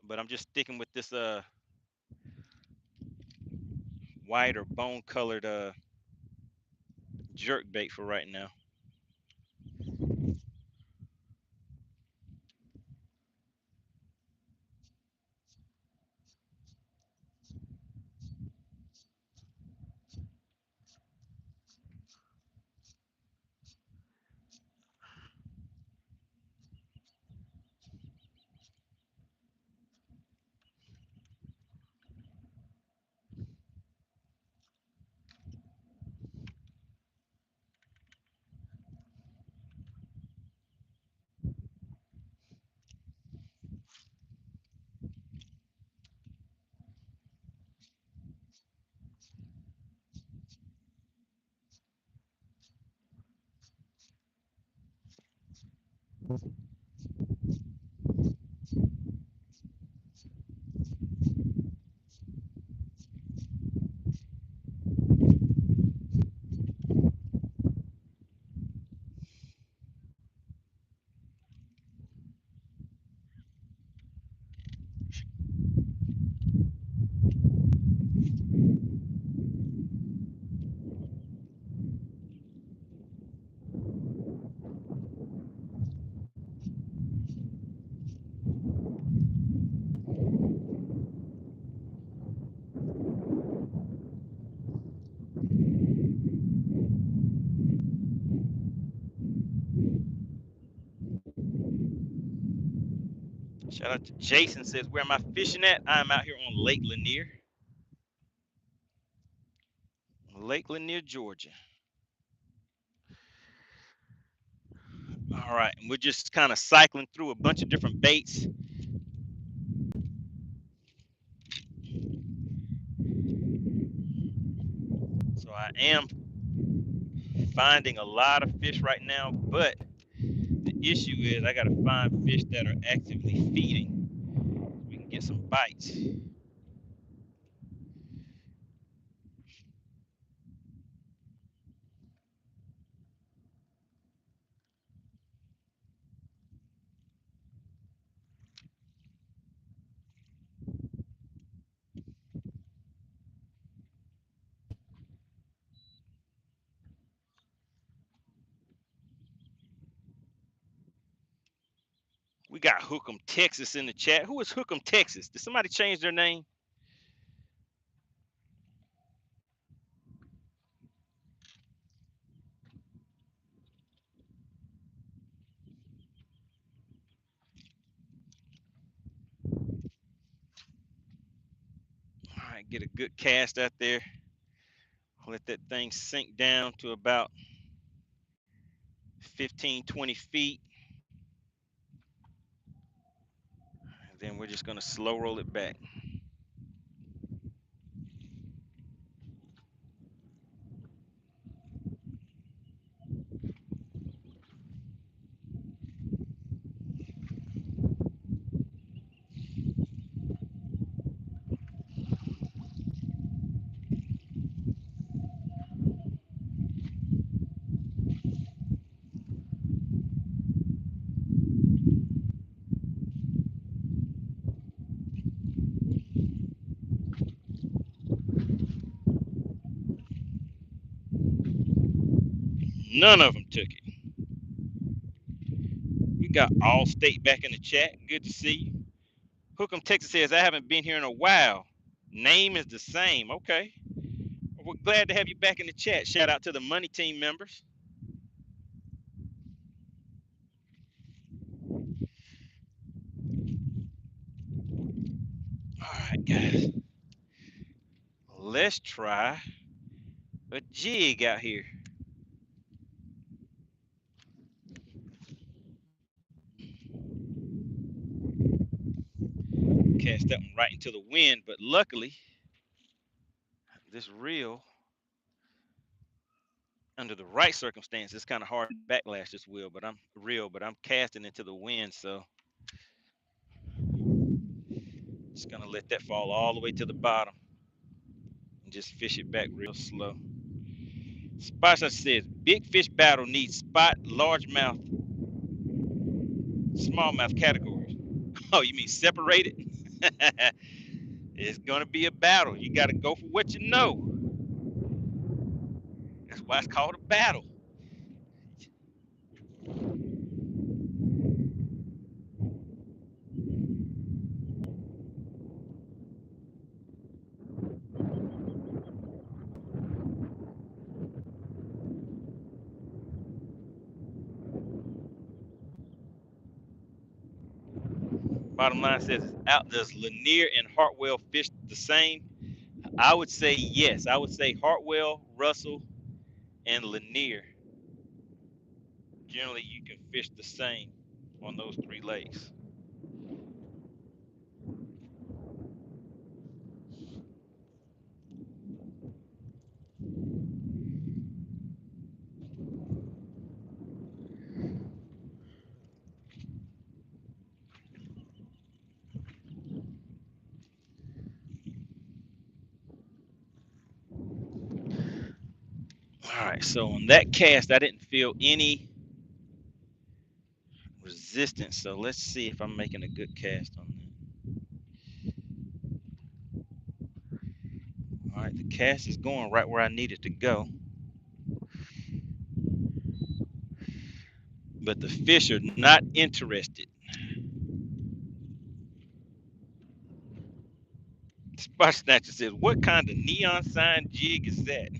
but I'm just sticking with this white or bone colored jerk bait for right now. Shout out to Jason, says, where am I fishing at? I'm out here on Lake Lanier. Lake Lanier, Georgia. All right, and we're just kind of cycling through a bunch of different baits. So I am finding a lot of fish right now, but the issue is I gotta find fish that are actively feeding so we can get some bites. We got Hook'em Texas in the chat. Who is Hook'em Texas? Did somebody change their name? All right, get a good cast out there. Let that thing sink down to about 15, 20 feet. And then we're just gonna slow roll it back. None of them took it. We got all state back in the chat. Good to see you. Hookem Texas says, I haven't been here in a while. Name is the same. Okay. We're glad to have you back in the chat. Shout out to the Money Team members. All right, guys. Let's try a jig out here. Cast that one right into the wind, but luckily, this reel, under the right circumstances, it's kind of hard to backlash this reel, but I'm casting into the wind, so just gonna let that fall all the way to the bottom and just fish it back real slow. Spot says, big fish battle needs spot, largemouth, smallmouth categories. Oh, you mean separated? It's gonna be a battle. You gotta go for what you know. That's why it's called a battle. Bottom line says, does Lanier and Hartwell fish the same? I would say yes. I would say Hartwell, Russell, and Lanier. Generally, you can fish the same on those 3 lakes. All right, so on that cast, I didn't feel any resistance. So let's see if I'm making a good cast on that. All right, the cast is going right where I need it to go. But the fish are not interested. Spot Snatcher says, what kind of neon sign jig is that?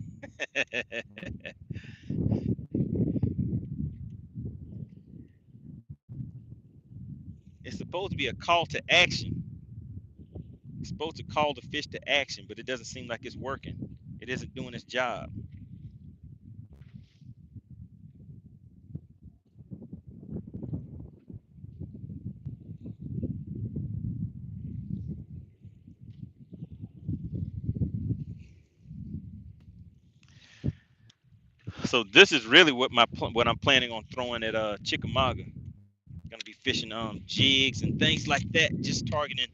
It's supposed to be a call to action. It's supposed to call the fish to action, but it doesn't seem like it's working. It isn't doing its job. So this is really what I'm planning on throwing at Chickamauga. Gonna be fishing jigs and things like that, just targeting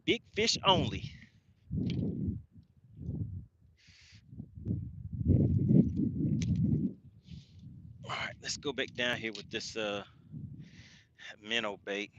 big fish only. All right, let's go back down here with this minnow bait.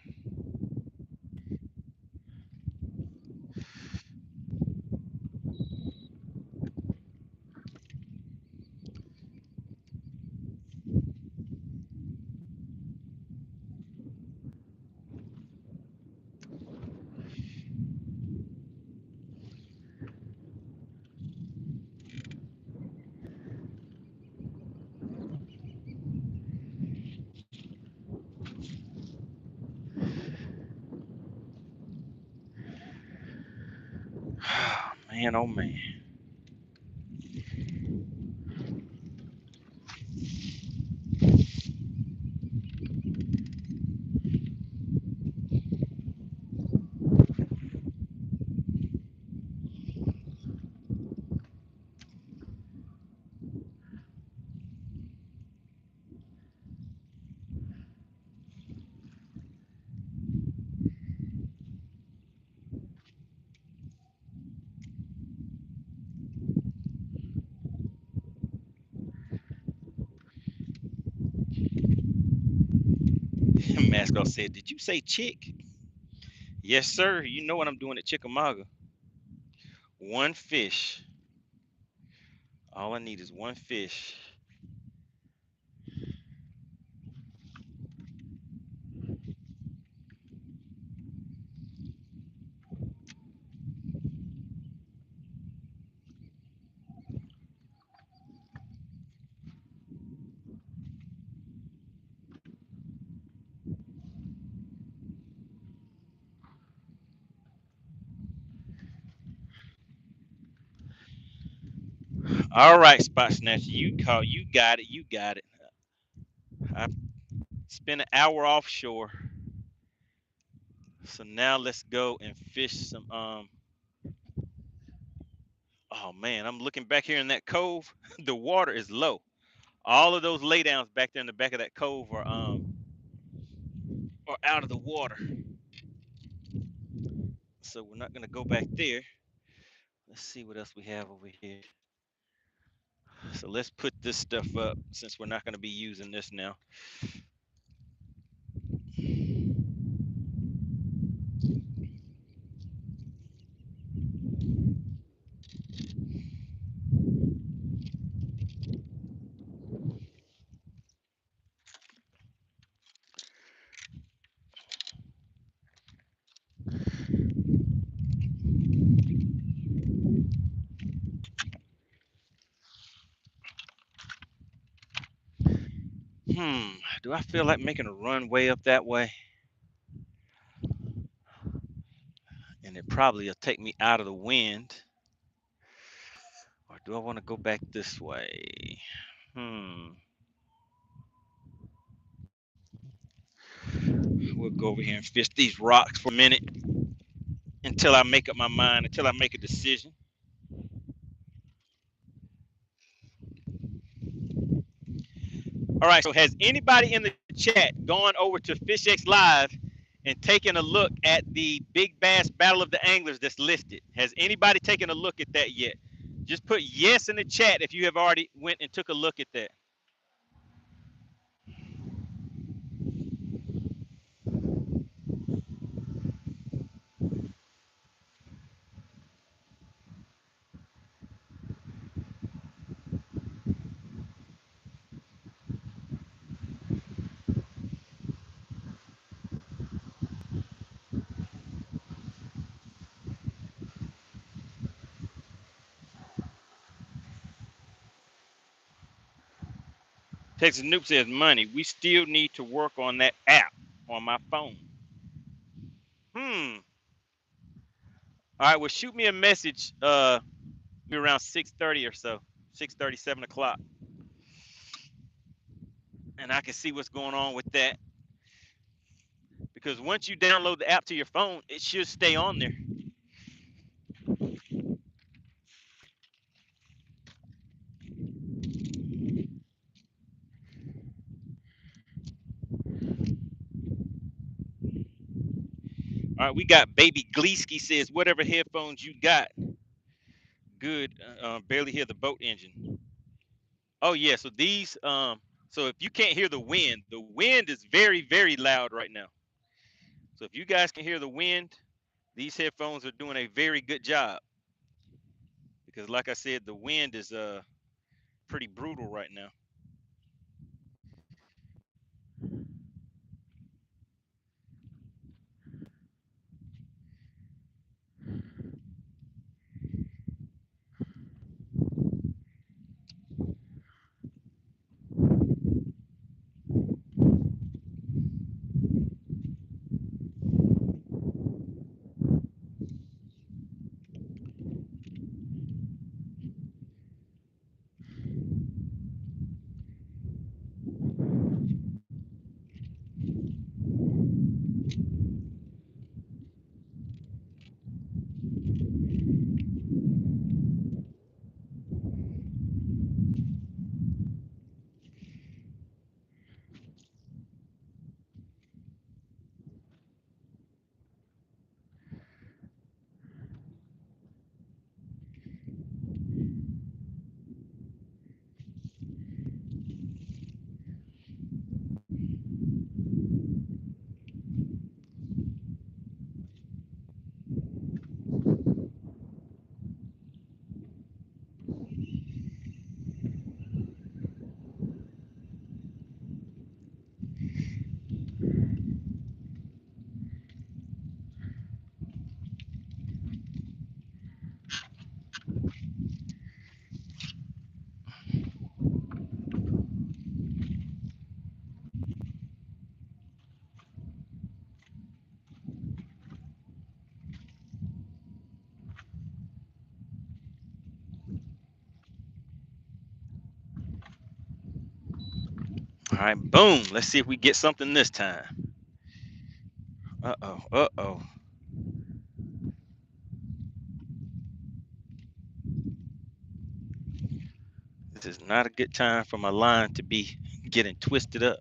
Man, oh man. Mascot said, did you say chick? Yes, sir. You know what I'm doing at Chickamauga. One fish. All I need is one fish. All right, Spot Snatcher, you call. You got it. You got it. I spent an hour offshore, so now let's go and fish some. Oh man, I'm looking back here in that cove. The water is low. All of those laydowns back there in the back of that cove are out of the water. So we're not gonna go back there. Let's see what else we have over here. So let's put this stuff up since we're not gonna be using this now. Do I feel like making a run way up that way? And it probably will take me out of the wind. Or do I want to go back this way? We'll go over here and fish these rocks for a minute until I make up my mind, until I make a decision. All right, so has anybody in the chat gone over to FishXLive and taken a look at the Big Bass Battle of the Anglers that's listed? Has anybody taken a look at that yet? Just put yes in the chat if you have already went and took a look at that. Texas Noob says, money, we still need to work on that app on my phone. All right, well, shoot me a message around 6:30 or so, 6:30, 7 o'clock. And I can see what's going on with that. Because once you download the app to your phone, it should stay on there. All right, we got Baby Gleesky says, whatever headphones you got, good. Barely hear the boat engine. Oh yeah, so these, so if you can't hear the wind is very, very loud right now. So if you guys can hear the wind, these headphones are doing a very good job. Because like I said, the wind is pretty brutal right now. right, boom. Let's see if we get something this time. Uh-oh. This is not a good time for my line to be getting twisted up.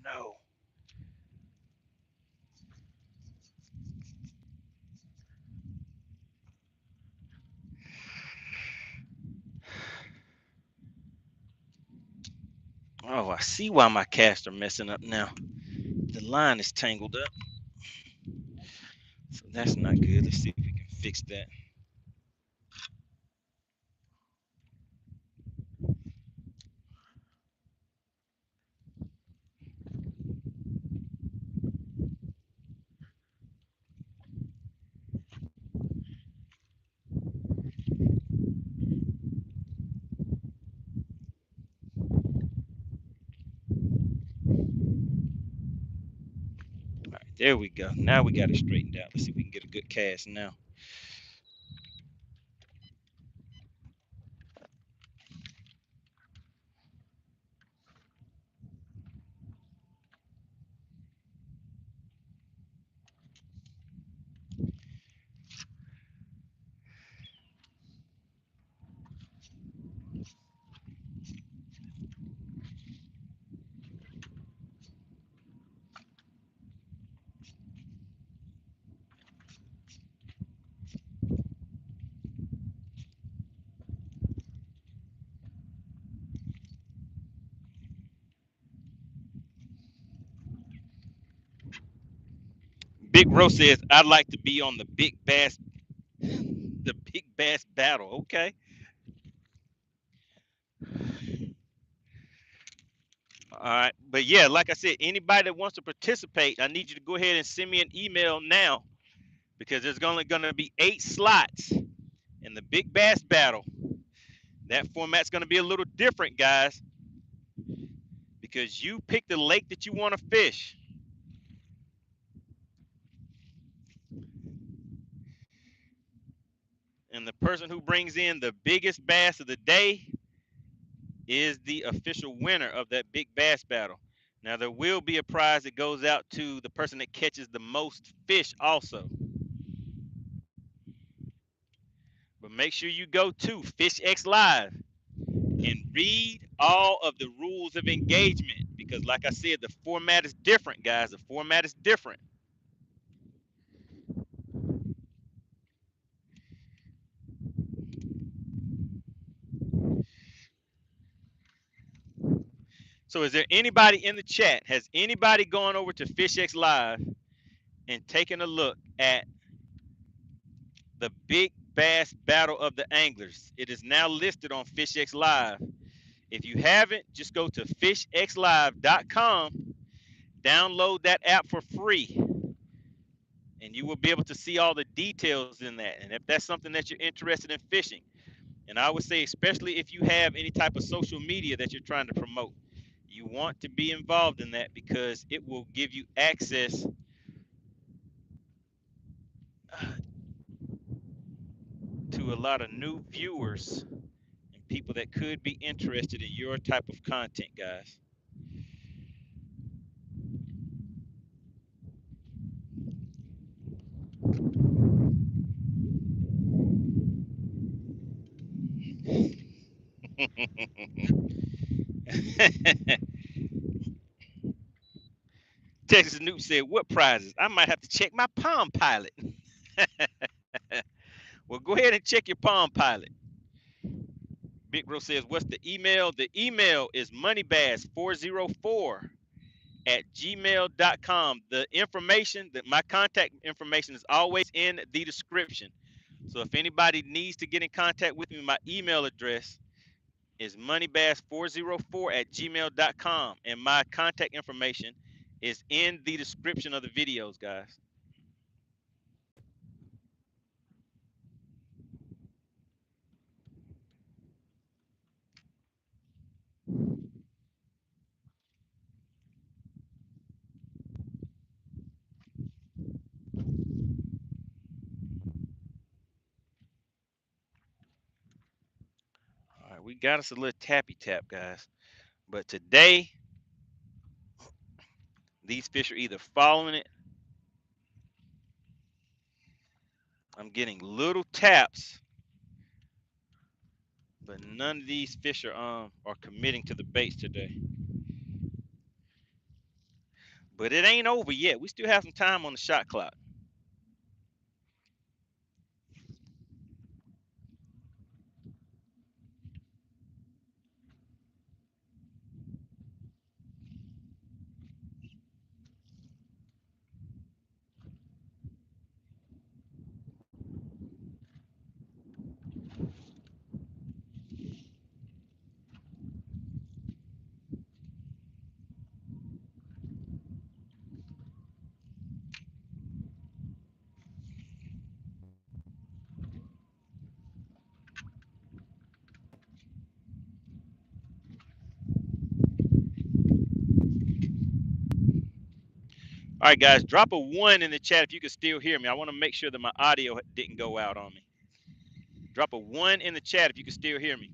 No. Oh, I see why my casts are messing up now. The line is tangled up. So that's not good. Let's see if we can fix that. All right, there we go. Now we got it straightened out. Let's see if we can get a good cast now. Big Rose says, I'd like to be on the big bass battle. Okay. All right. But yeah, like I said, anybody that wants to participate, I need you to go ahead and send me an email now because there's only going to be 8 slots in the big bass battle. That format's going to be a little different, guys, because you pick the lake that you want to fish. And the person who brings in the biggest bass of the day is the official winner of that big bass battle. Now, there will be a prize that goes out to the person that catches the most fish also. But make sure you go to FishXLive and read all of the rules of engagement because, like I said, the format is different, guys. The format is different. So is there anybody in the chat? Has anybody gone over to FishXLive and taken a look at the Big Bass Battle of the Anglers? It is now listed on FishXLive. If you haven't, just go to fishxlive.com, download that app for free, and you will be able to see all the details in that. And if that's something that you're interested in fishing, and I would say, especially if you have any type of social media that you're trying to promote, you want to be involved in that because it will give you access to a lot of new viewers and people that could be interested in your type of content, guys. Texas Newt said, "What prizes? I might have to check my Palm Pilot." Well, go ahead and check your Palm Pilot. Big Bro says, what's the email? The email is moneybass404@gmail.com. The information, my contact information is always in the description. So if anybody needs to get in contact with me, my email address is moneybass404@gmail.com. And my contact information is in the description of the videos, guys. All right, we got us a little tappy tap, guys. But today, these fish are either following it. I'm getting little taps, but none of these fish are committing to the baits today. But it ain't over yet. We still have some time on the shot clock. All right, guys, drop a 1 in the chat if you can still hear me. I want to make sure that my audio didn't go out on me. Drop a 1 in the chat if you can still hear me.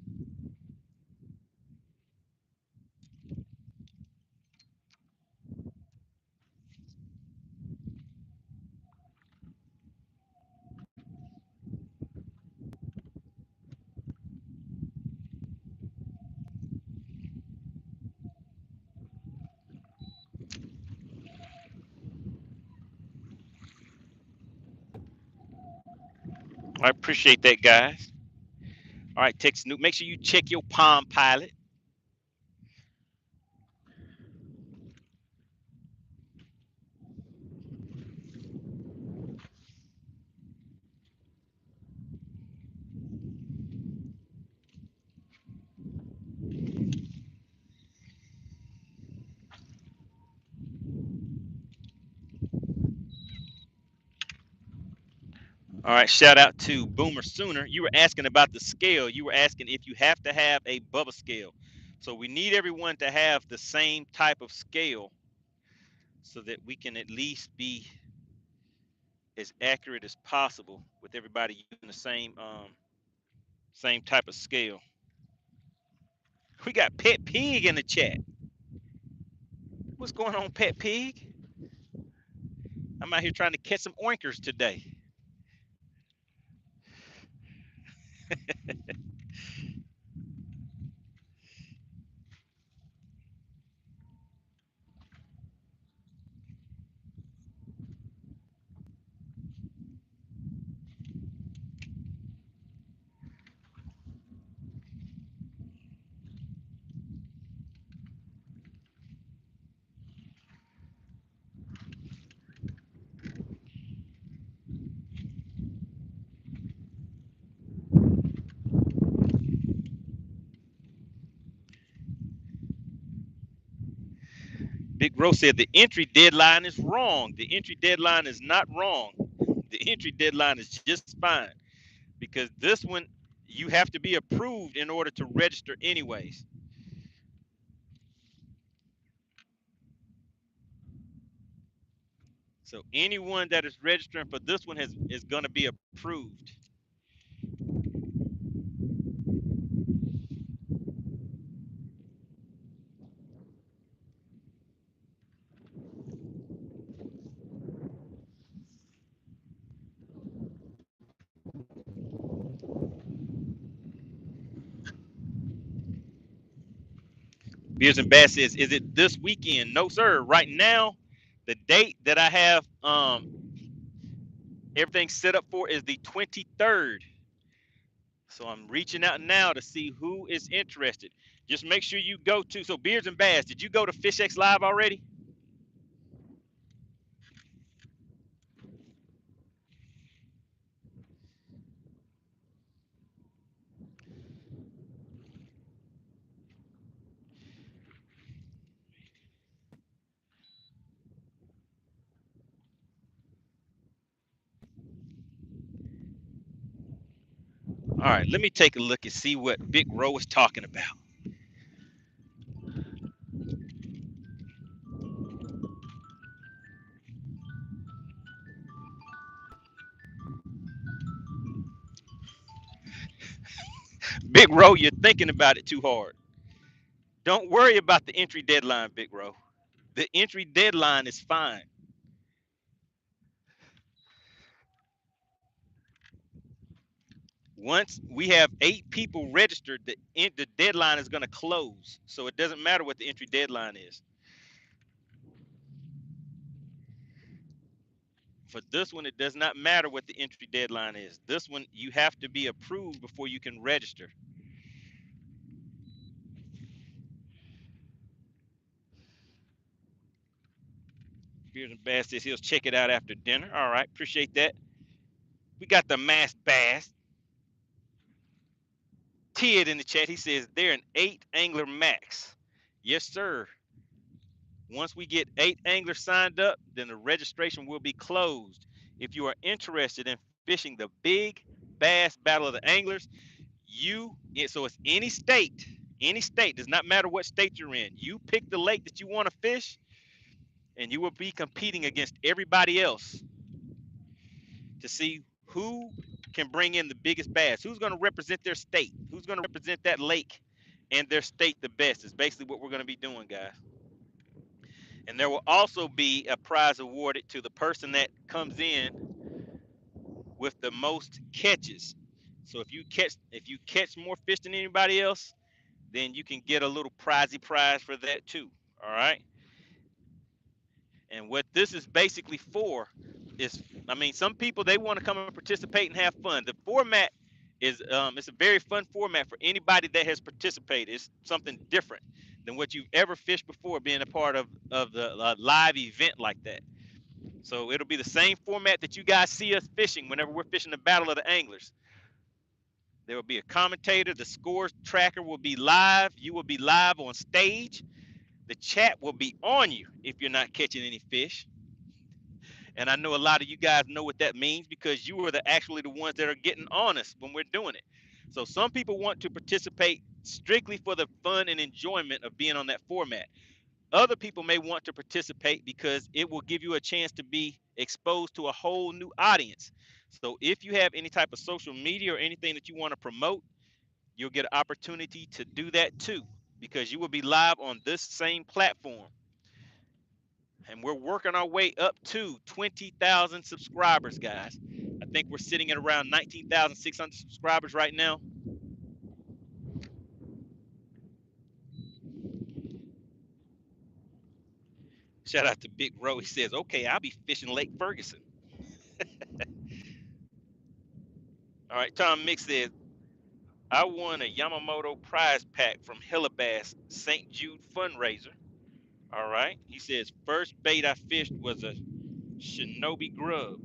I appreciate that, guys. All right, Texas Snoop, make sure you check your Palm Pilot. All right, shout out to Boomer Sooner. You were asking about the scale. You were asking if you have to have a Bubba scale. So we need everyone to have the same type of scale so that we can at least be as accurate as possible with everybody using the same type of scale. We got Pet Pig in the chat. What's going on, Pet Pig? I'm out here trying to catch some oinkers today. Big Bro said the entry deadline is wrong. The entry deadline is not wrong. The entry deadline is just fine because this one you have to be approved in order to register anyways. So anyone that is registering for this one is going to be approved. Beers and Bass says, is it this weekend? No, sir. Right now, the date that I have Everything set up for is the 23rd. So I'm reaching out now to see who is interested. Just make sure you go to, so Beards and Bass, did you go to FishXLive already? All right, let me take a look and see what Big Ro is talking about. Big Ro, you're thinking about it too hard. Don't worry about the entry deadline, Big Ro. The entry deadline is fine. Once we have 8 people registered, the deadline is going to close. So it doesn't matter what the entry deadline is. For this one, it does not matter what the entry deadline is. This one, you have to be approved before you can register. Beers and Bass says he'll check it out after dinner. All right, appreciate that. We got the masked bass. Tid in the chat, he says they're an 8 angler max. Yes, sir. Once we get 8 anglers signed up, then the registration will be closed. If you are interested in fishing the big bass battle of the anglers, so it's any state, does not matter what state you're in. You pick the lake that you want to fish, and you will be competing against everybody else to see who can bring in the biggest bass, who's going to represent their state, who's going to represent that lake and their state the best, is basically what we're going to be doing, guys. And there will also be a prize awarded to the person that comes in with the most catches. So if you catch more fish than anybody else, then you can get a little prize for that too. All right. And what this is basically for is, I mean, some people, they want to come and participate and have fun. The format is it's a very fun format for anybody that has participated. It's something different than what you've ever fished before, being a part of the live event like that. So it'll be the same format that you guys see us fishing whenever we're fishing the Battle of the Anglers. There will be a commentator. The scores tracker will be live. You will be live on stage. The chat will be on you if you're not catching any fish. And I know a lot of you guys know what that means because you are actually the ones that are getting on us when we're doing it. So some people want to participate strictly for the fun and enjoyment of being on that format. Other people may want to participate because it will give you a chance to be exposed to a whole new audience. So if you have any type of social media or anything that you want to promote, you'll get an opportunity to do that too, because you will be live on this same platform. And we're working our way up to 20,000 subscribers, guys. I think we're sitting at around 19,600 subscribers right now. Shout out to Big Ro. He says, okay, I'll be fishing Lake Ferguson. All right, Tom Mix says, I won a Yamamoto prize pack from Hellabass St. Jude fundraiser. All right. He says, first bait I fished was a Shinobi grub.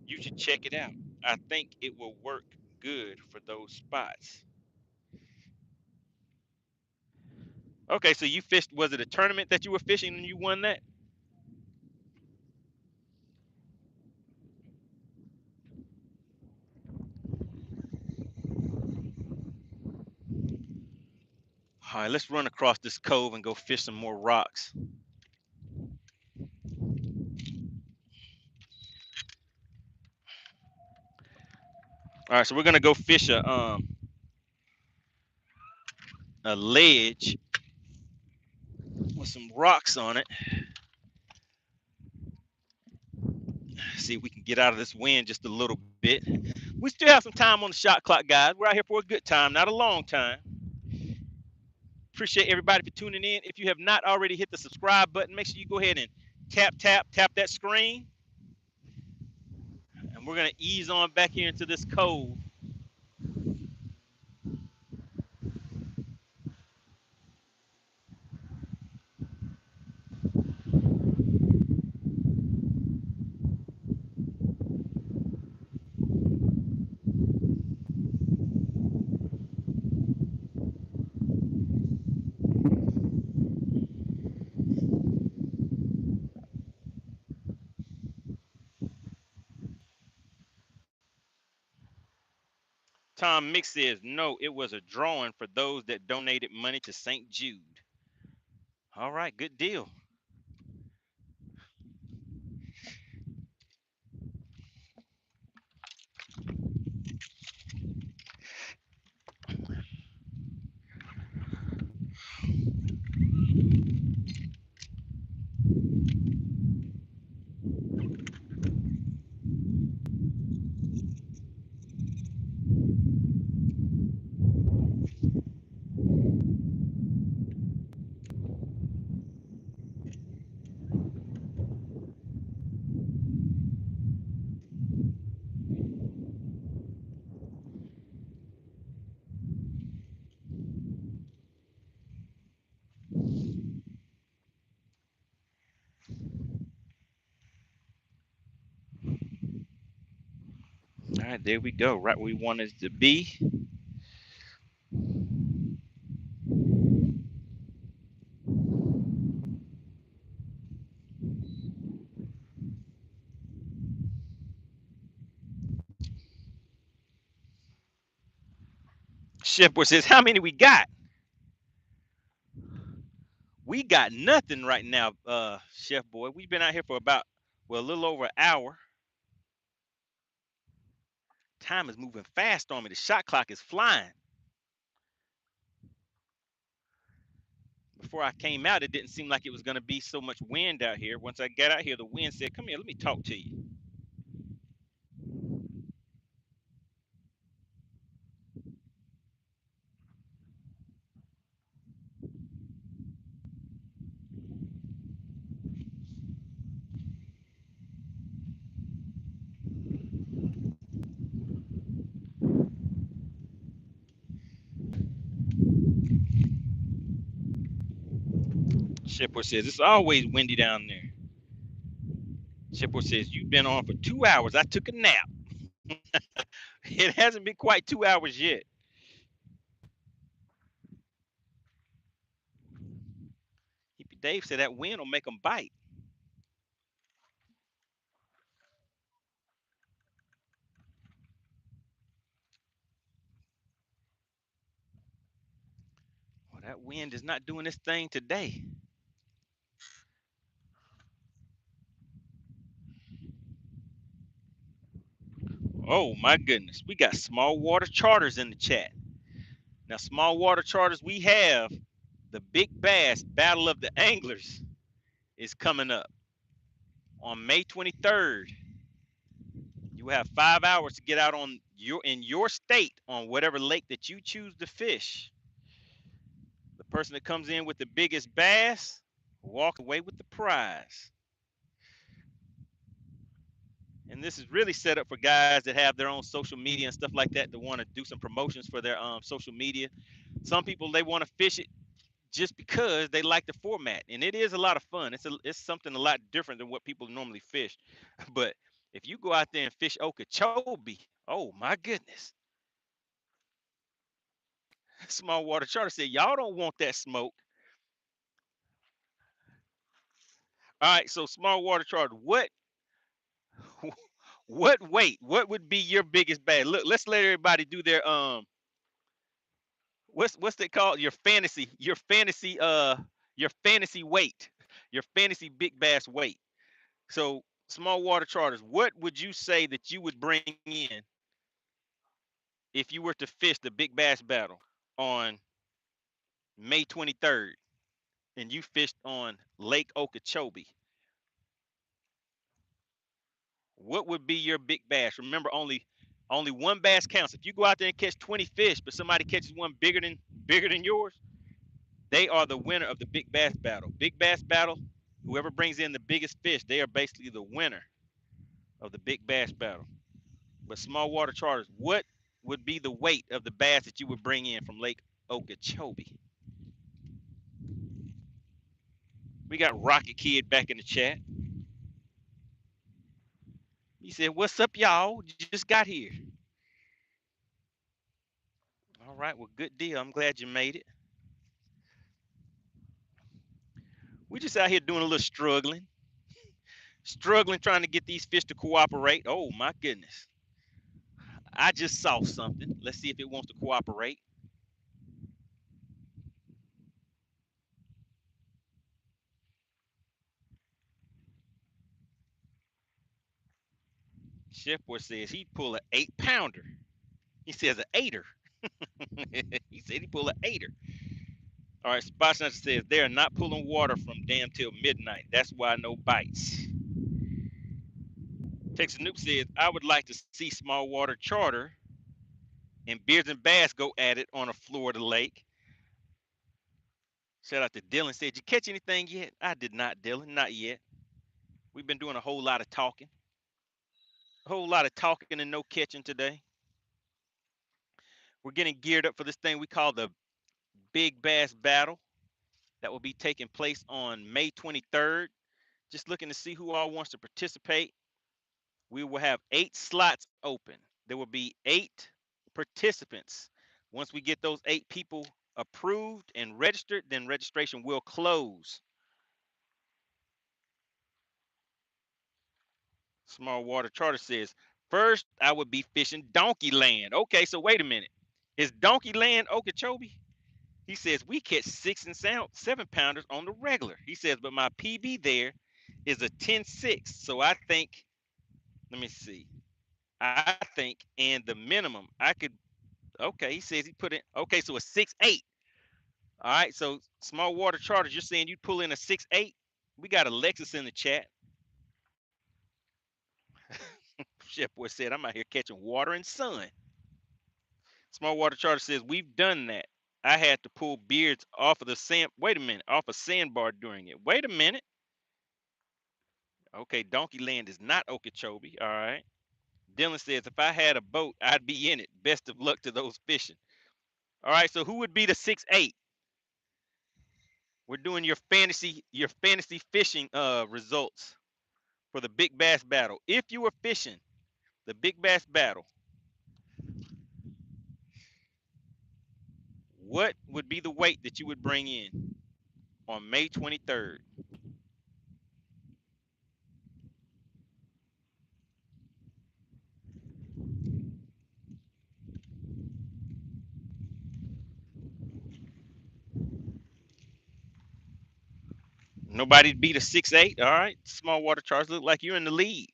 You should check it out. I think it will work good for those spots. Okay, so you fished, was it a tournament that you were fishing and you won that? All right, let's run across this cove and go fish some more rocks. All right, so we're gonna go fish a ledge with some rocks on it. See if we can get out of this wind just a little bit. We still have some time on the shot clock, guys. We're out here for a good time, not a long time. Appreciate everybody for tuning in. If you have not already hit the subscribe button, make sure you go ahead and tap that screen. And And we're gonna ease on back here into this cove. Tom Mix says, no, it was a drawing for those that donated money to St. Jude. All right, good deal. All right, there we go. Right where we wanted it to be. Chef Boy says, how many we got? We got nothing right now, Chef Boy. We've been out here for about, well, a little over an hour. Time is moving fast on me. The shot clock is flying. Before I came out, it didn't seem like it was going to be so much wind out here. Once I got out here, the wind said, come here, let me talk to you. Shipper says, it's always windy down there. Shipper says, you've been on for 2 hours. I took a nap. It hasn't been quite 2 hours yet. Hippie Dave said that wind will make them bite. Well, that wind is not doing this thing today. Oh my goodness. We got small water charters in the chat. Now, small water charters, we have the Big Bass Battle of the Anglers is coming up on May 23rd. You have 5 hours to get out on in your state on whatever lake that you choose to fish. The person that comes in with the biggest bass walk away with the prize. And this is really set up for guys that have their own social media and stuff like that that want to do some promotions for their social media. Some people, they want to fish it just because they like the format, and it is a lot of fun. It's something a lot different than what people normally fish. But if you go out there and fish Okeechobee, oh my goodness. Small water charter said, y'all don't want that smoke. All right, so small water charter, what weight? What would be your biggest bass? Look, let's let everybody do their what's they called? Your fantasy weight. Your fantasy big bass weight. So small water charters, what would you say that you would bring in if you were to fish the big bass battle on May 23rd and you fished on Lake Okeechobee? What would be your big bass? Remember, only one bass counts. If you go out there and catch 20 fish, but somebody catches one bigger than yours, they are the winner of the big bass battle. Big bass battle, whoever brings in the biggest fish, they are basically the winner of the big bass battle. But small water charters, what would be the weight of the bass that you would bring in from Lake Okeechobee? We got Rocket Kid back in the chat. He said, "What's up, y'all? Just got here." All right, well, good deal. I'm glad you made it. We just out here doing a little struggling, trying to get these fish to cooperate. Oh my goodness! I just saw something. Let's see if it wants to cooperate. Chef Boy says he'd pull an 8-pounder. He says an 8er. He said he pull an 8er. All right, Spot Snatcher says they are not pulling water from damn till midnight. That's why no bites. Texas Noob says I would like to see small water charter and Beards and Bass go at it on a Florida lake. Shout out to Dylan. Said, "Did you catch anything yet?" I did not, Dylan. Not yet. We've been doing a whole lot of talking. A whole lot of talking and no catching today. We're getting geared up for this thing we call the Big Bass Battle that will be taking place on May 23rd. Just looking to see who all wants to participate. We will have 8 slots open. There will be 8 participants. Once we get those 8 people approved and registered, then registration will close. Small Water Charter says, first I would be fishing Donkey Land. Okay, so wait a minute. Is Donkey Land Okeechobee? He says, we catch 6 and 7-pounders on the regular. He says, but my PB there is a 10.6. So I think, let me see. I think, and the minimum, I could, okay, he says he put in, okay, so a 6.8. All right, so Small Water Charters, you're saying you'd pull in a 6.8? We got Alexis in the chat. Chef Boy said, I'm out here catching water and sun. Small Water Charter says, we've done that. I had to pull beards off of the sand. Wait a minute, off a sandbar during it. Wait a minute. Okay, Donkey Land is not Okeechobee. All right. Dylan says, if I had a boat, I'd be in it. Best of luck to those fishing. All right, so who would be the 6.8? We're doing your fantasy fishing results for the Big Bass Battle. If you were fishing the Big Bass Battle, what would be the weight that you would bring in on May 23rd? Nobody beat a 6.8. All right. Small Water Charters look like you're in the lead.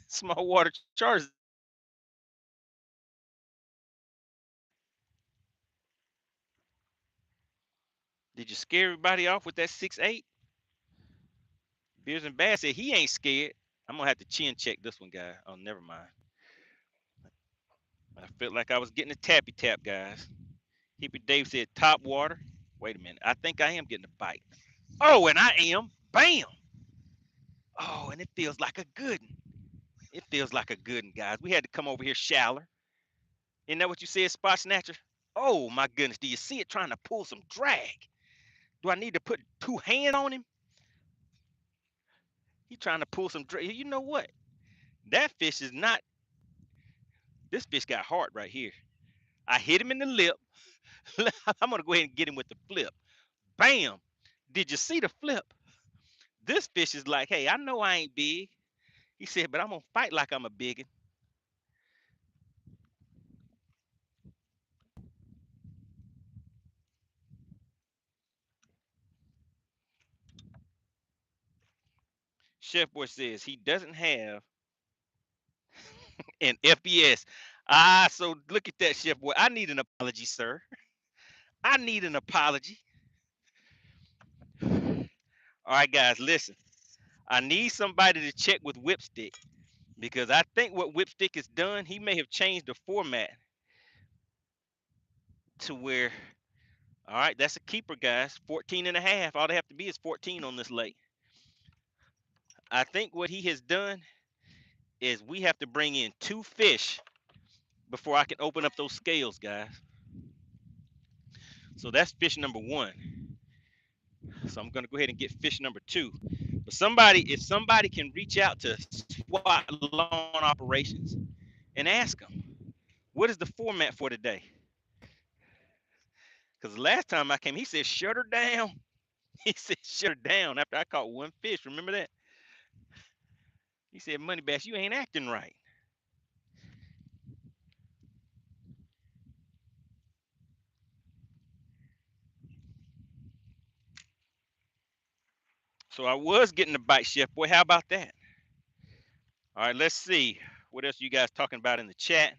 Small Water Charters. Did you scare everybody off with that 6.8? Beers and Bass said he ain't scared. I'm gonna have to chin check this one, guy. Oh, never mind. I felt like I was getting a tappy tap, guys. Hippie Dave said top water. Wait a minute. I think I am getting a bite. Oh, and I am. Bam. Oh, and it feels like a good one. It feels like a good one, guys. We had to come over here shallower. Isn't that what you said, Spot Snatcher? Oh my goodness. Do you see it trying to pull some drag? Do I need to put 2 hands on him? He trying to pull some drag. You know what? That fish is not. This fish got heart right here. I hit him in the lip. I'm gonna go ahead and get him with the flip. Bam! Did you see the flip? This fish is like, hey, I know I ain't big. He said, but I'm gonna fight like I'm a biggin. Chef Boy says he doesn't have an FBS. Ah, so look at that, Chef Boy. I need an apology, sir. I need an apology. All right, guys, listen. I need somebody to check with Whipstick because I think what Whipstick has done, he may have changed the format to where, all right, that's a keeper, guys. 14 and a half. All they have to be is 14 on this lake. I think what he has done is we have to bring in 2 fish before I can open up those scales, guys. So that's fish number 1. So I'm gonna go ahead and get fish number 2. But if somebody can reach out to SWAT loan operations and ask them, what is the format for today? Because the last time I came, he said, shut her down. He said, shut her down after I caught 1 fish. Remember that? He said, Money Bass, you ain't acting right. So I was getting the bite, Chef Boy. How about that? All right, let's see. What else you guys talking about in the chat?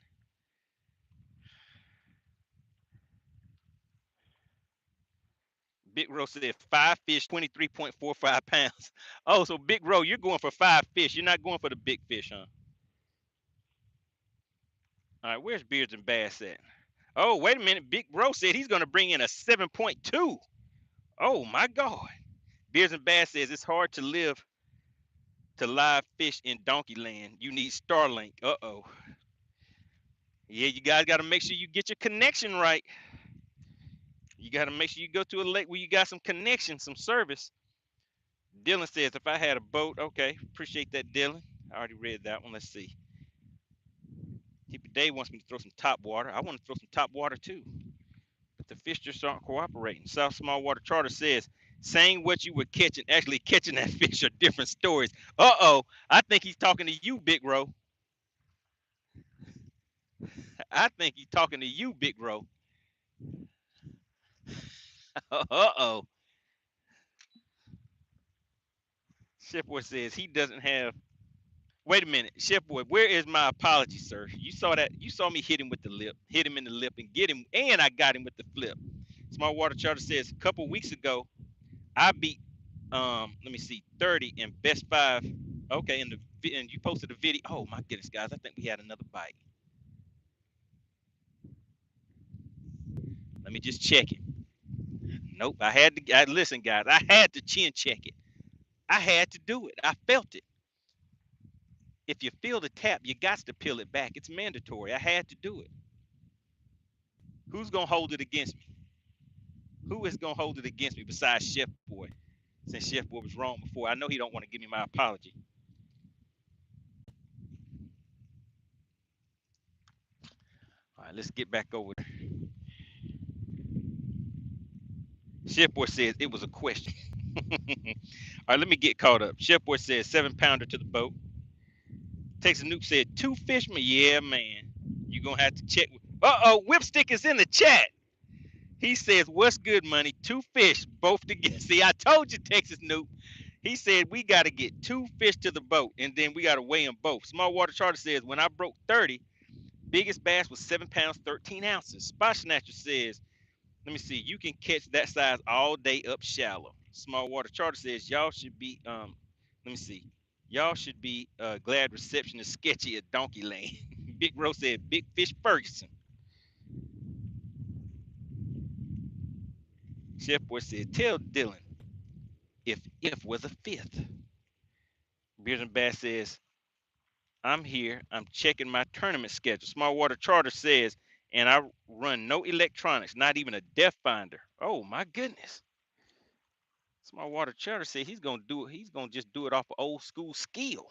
Big Ro said 5 fish, 23.45 pounds. Oh, so Big Ro, you're going for 5 fish. You're not going for the big fish, huh? All right, where's Beards and Bass at? Oh, wait a minute. Big Ro said he's going to bring in a 7.2. Oh, my God. Beards and Bass says it's hard to live fish in Donkey Land. You need Starlink. Uh-oh. Yeah, you guys got to make sure you get your connection right. You got to make sure you go to a lake where you got some connection, some service. Dylan says, if I had a boat, okay. Appreciate that, Dylan. I already read that one. Let's see. Keeper Dave wants me to throw some top water. I want to throw some top water too. But the fish just aren't cooperating. South Small Water Charter says, saying what you were catching, actually catching that fish are different stories. Uh-oh. I think he's talking to you, Big Ro. I think he's talking to you, Big Ro. Uh-oh. Chef Boy says he doesn't have. Wait a minute, Chef Boy, where is my apology, sir? You saw that. You saw me hit him with the lip, hit him in the lip, and get him, and I got him with the flip. Small Water Charter says a couple weeks ago, I beat let me see, 30 and best 5. Okay, and you posted a video. Oh my goodness, guys, I think we had another bite. Let me just check it. Nope, I had to. Listen, guys, I had to chin check it. I had to do it. I felt it. If you feel the tap, you got to peel it back. It's mandatory. I had to do it. Who's gonna hold it against me? Who is gonna hold it against me besides Chef Boy? Since Chef Boy was wrong before, I know he don't want to give me my apology. All right, let's get back over there. Chef Boy says it was a question. All right, let me get caught up. Chef Boy says 7-pounder to the boat. Texas Noob said 2 fishermen. Yeah, man. You're gonna have to check. Uh-oh, Whipstick is in the chat. He says, what's good, money? 2 fish, both together. See, I told you, Texas Noob. He said we gotta get 2 fish to the boat, and then we gotta weigh them both. Small Water Charter says when I broke 30, biggest bass was 7 pounds, 13 ounces. Spot Snatcher says, let me see, you can catch that size all day up shallow. Small Water Charter says y'all should be let me see. Y'all should be glad reception is sketchy at Donkey Lane. Big Rose said Big Fish Ferguson. Chef Boy said, tell Dylan if was a 5th. Beers and Bass says, I'm here. I'm checking my tournament schedule. Small Water Charter says, and I run no electronics, not even a depth finder. Oh my goodness. Small Water Charter said he's gonna do it. He's gonna just do it off of old school skill.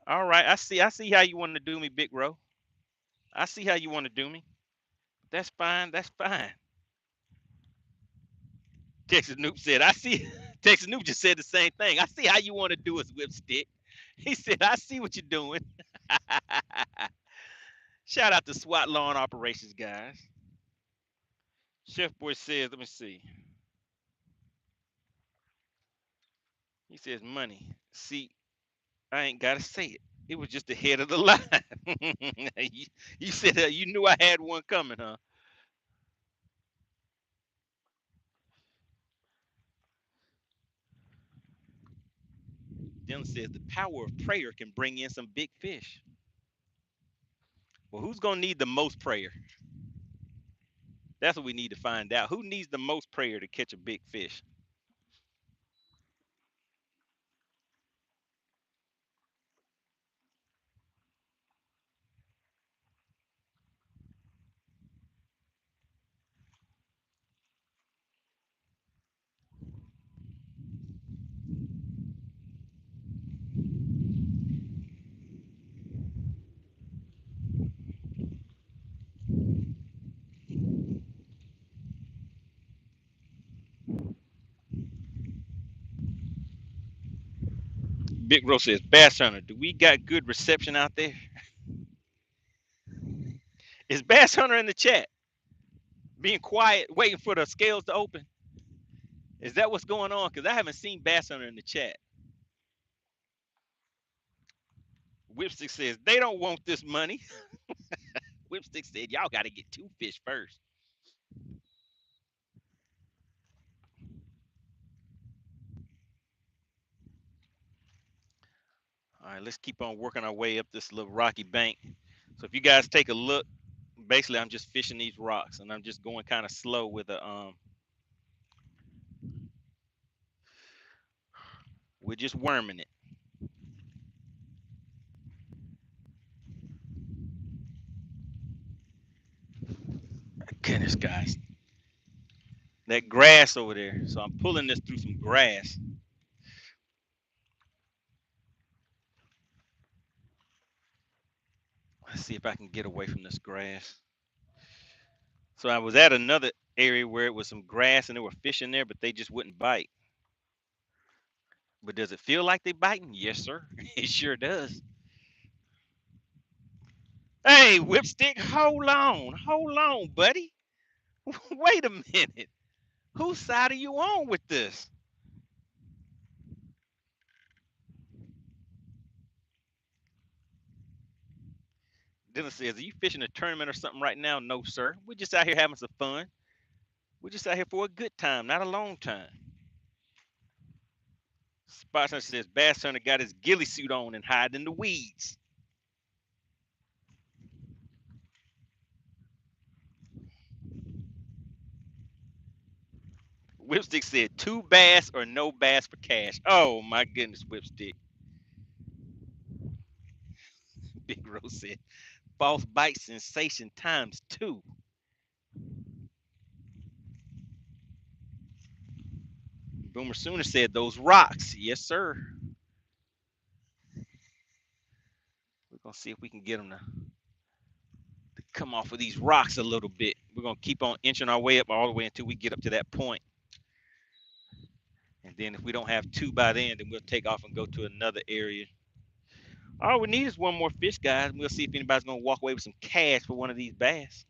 All right, I see. I see how you want to do me, Big Ro. I see how you want to do me. That's fine. That's fine. Texas Noob said, I see. Texas Noob just said the same thing. I see how you want to do us, Whipstick. He said, I see what you're doing. Shout out to SWAT Lawn Operations, guys. Chef Boy says, let me see. He says, money. See, I ain't got to say it. It was just the head of the line. you said you knew I had one coming, huh? Dylan says the power of prayer can bring in some big fish. Well, who's going to need the most prayer? That's what we need to find out. Who needs the most prayer to catch a big fish? Big Rose says, Bass Hunter, do we got good reception out there? Is Bass Hunter in the chat? Being quiet, waiting for the scales to open? Is that what's going on? Because I haven't seen Bass Hunter in the chat. Whipstick says, they don't want this money. Whipstick said, y'all got to get 2 fish first. All right, let's keep on working our way up this little rocky bank. So if you guys take a look, basically I'm just fishing these rocks and I'm just going kind of slow with a we're just worming it. Goodness, guys, that grass over there. So I'm pulling this through some grass. Let's see if I can get away from this grass. So I was at another area where it was some grass and there were fish in there, but they just wouldn't bite. But does it feel like they biting? Yes, sir. It sure does. Hey, Whipstick, hold on, buddy. Wait a minute. Whose side are you on with this? Dylan says, are you fishing a tournament or something right now? No, sir. We're just out here having some fun. We're just out here for a good time, not a long time. Spot Hunter says, Bass Hunter got his ghillie suit on and hiding in the weeds. Whipstick said, 2 bass or no bass for cash. Oh, my goodness, Whipstick. Big Rose said, false bite sensation times 2. Boomer Sooner said, those rocks. Yes, sir. We're going to see if we can get them to come off of these rocks a little bit. We're going to keep on inching our way up all the way until we get up to that point. And then if we don't have 2 by then we'll take off and go to another area. All we need is one more fish, guys. We'll see if anybody's going to walk away with some cash for one of these bass.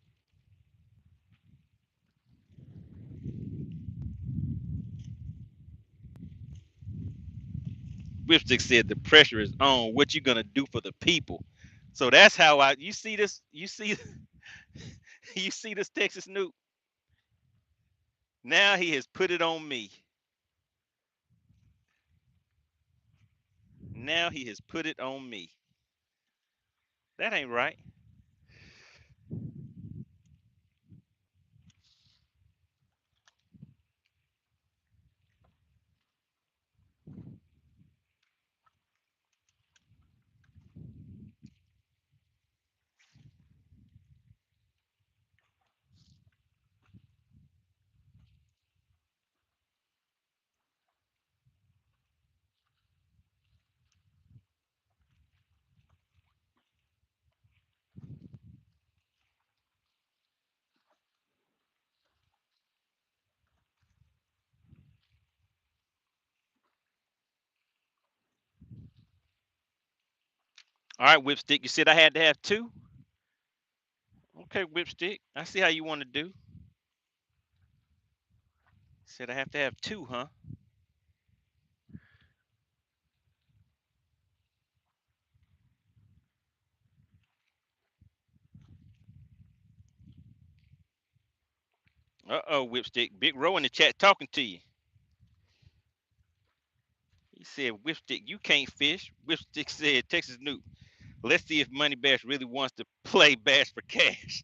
Whipstick said the pressure is on. What you going to do for the people? So that's how you see this, you see this Texas Snoop. Now he has put it on me. Now he has put it on me. That ain't right. All right, Whipstick, you said I had to have 2? Okay, Whipstick, I see how you want to do. Said I have to have 2, huh? Uh-oh, Whipstick. Big Row in the chat talking to you. He said, Whipstick, you can't fish. Whipstick said, Texas Newt, let's see if Money Bass really wants to play Bass for cash.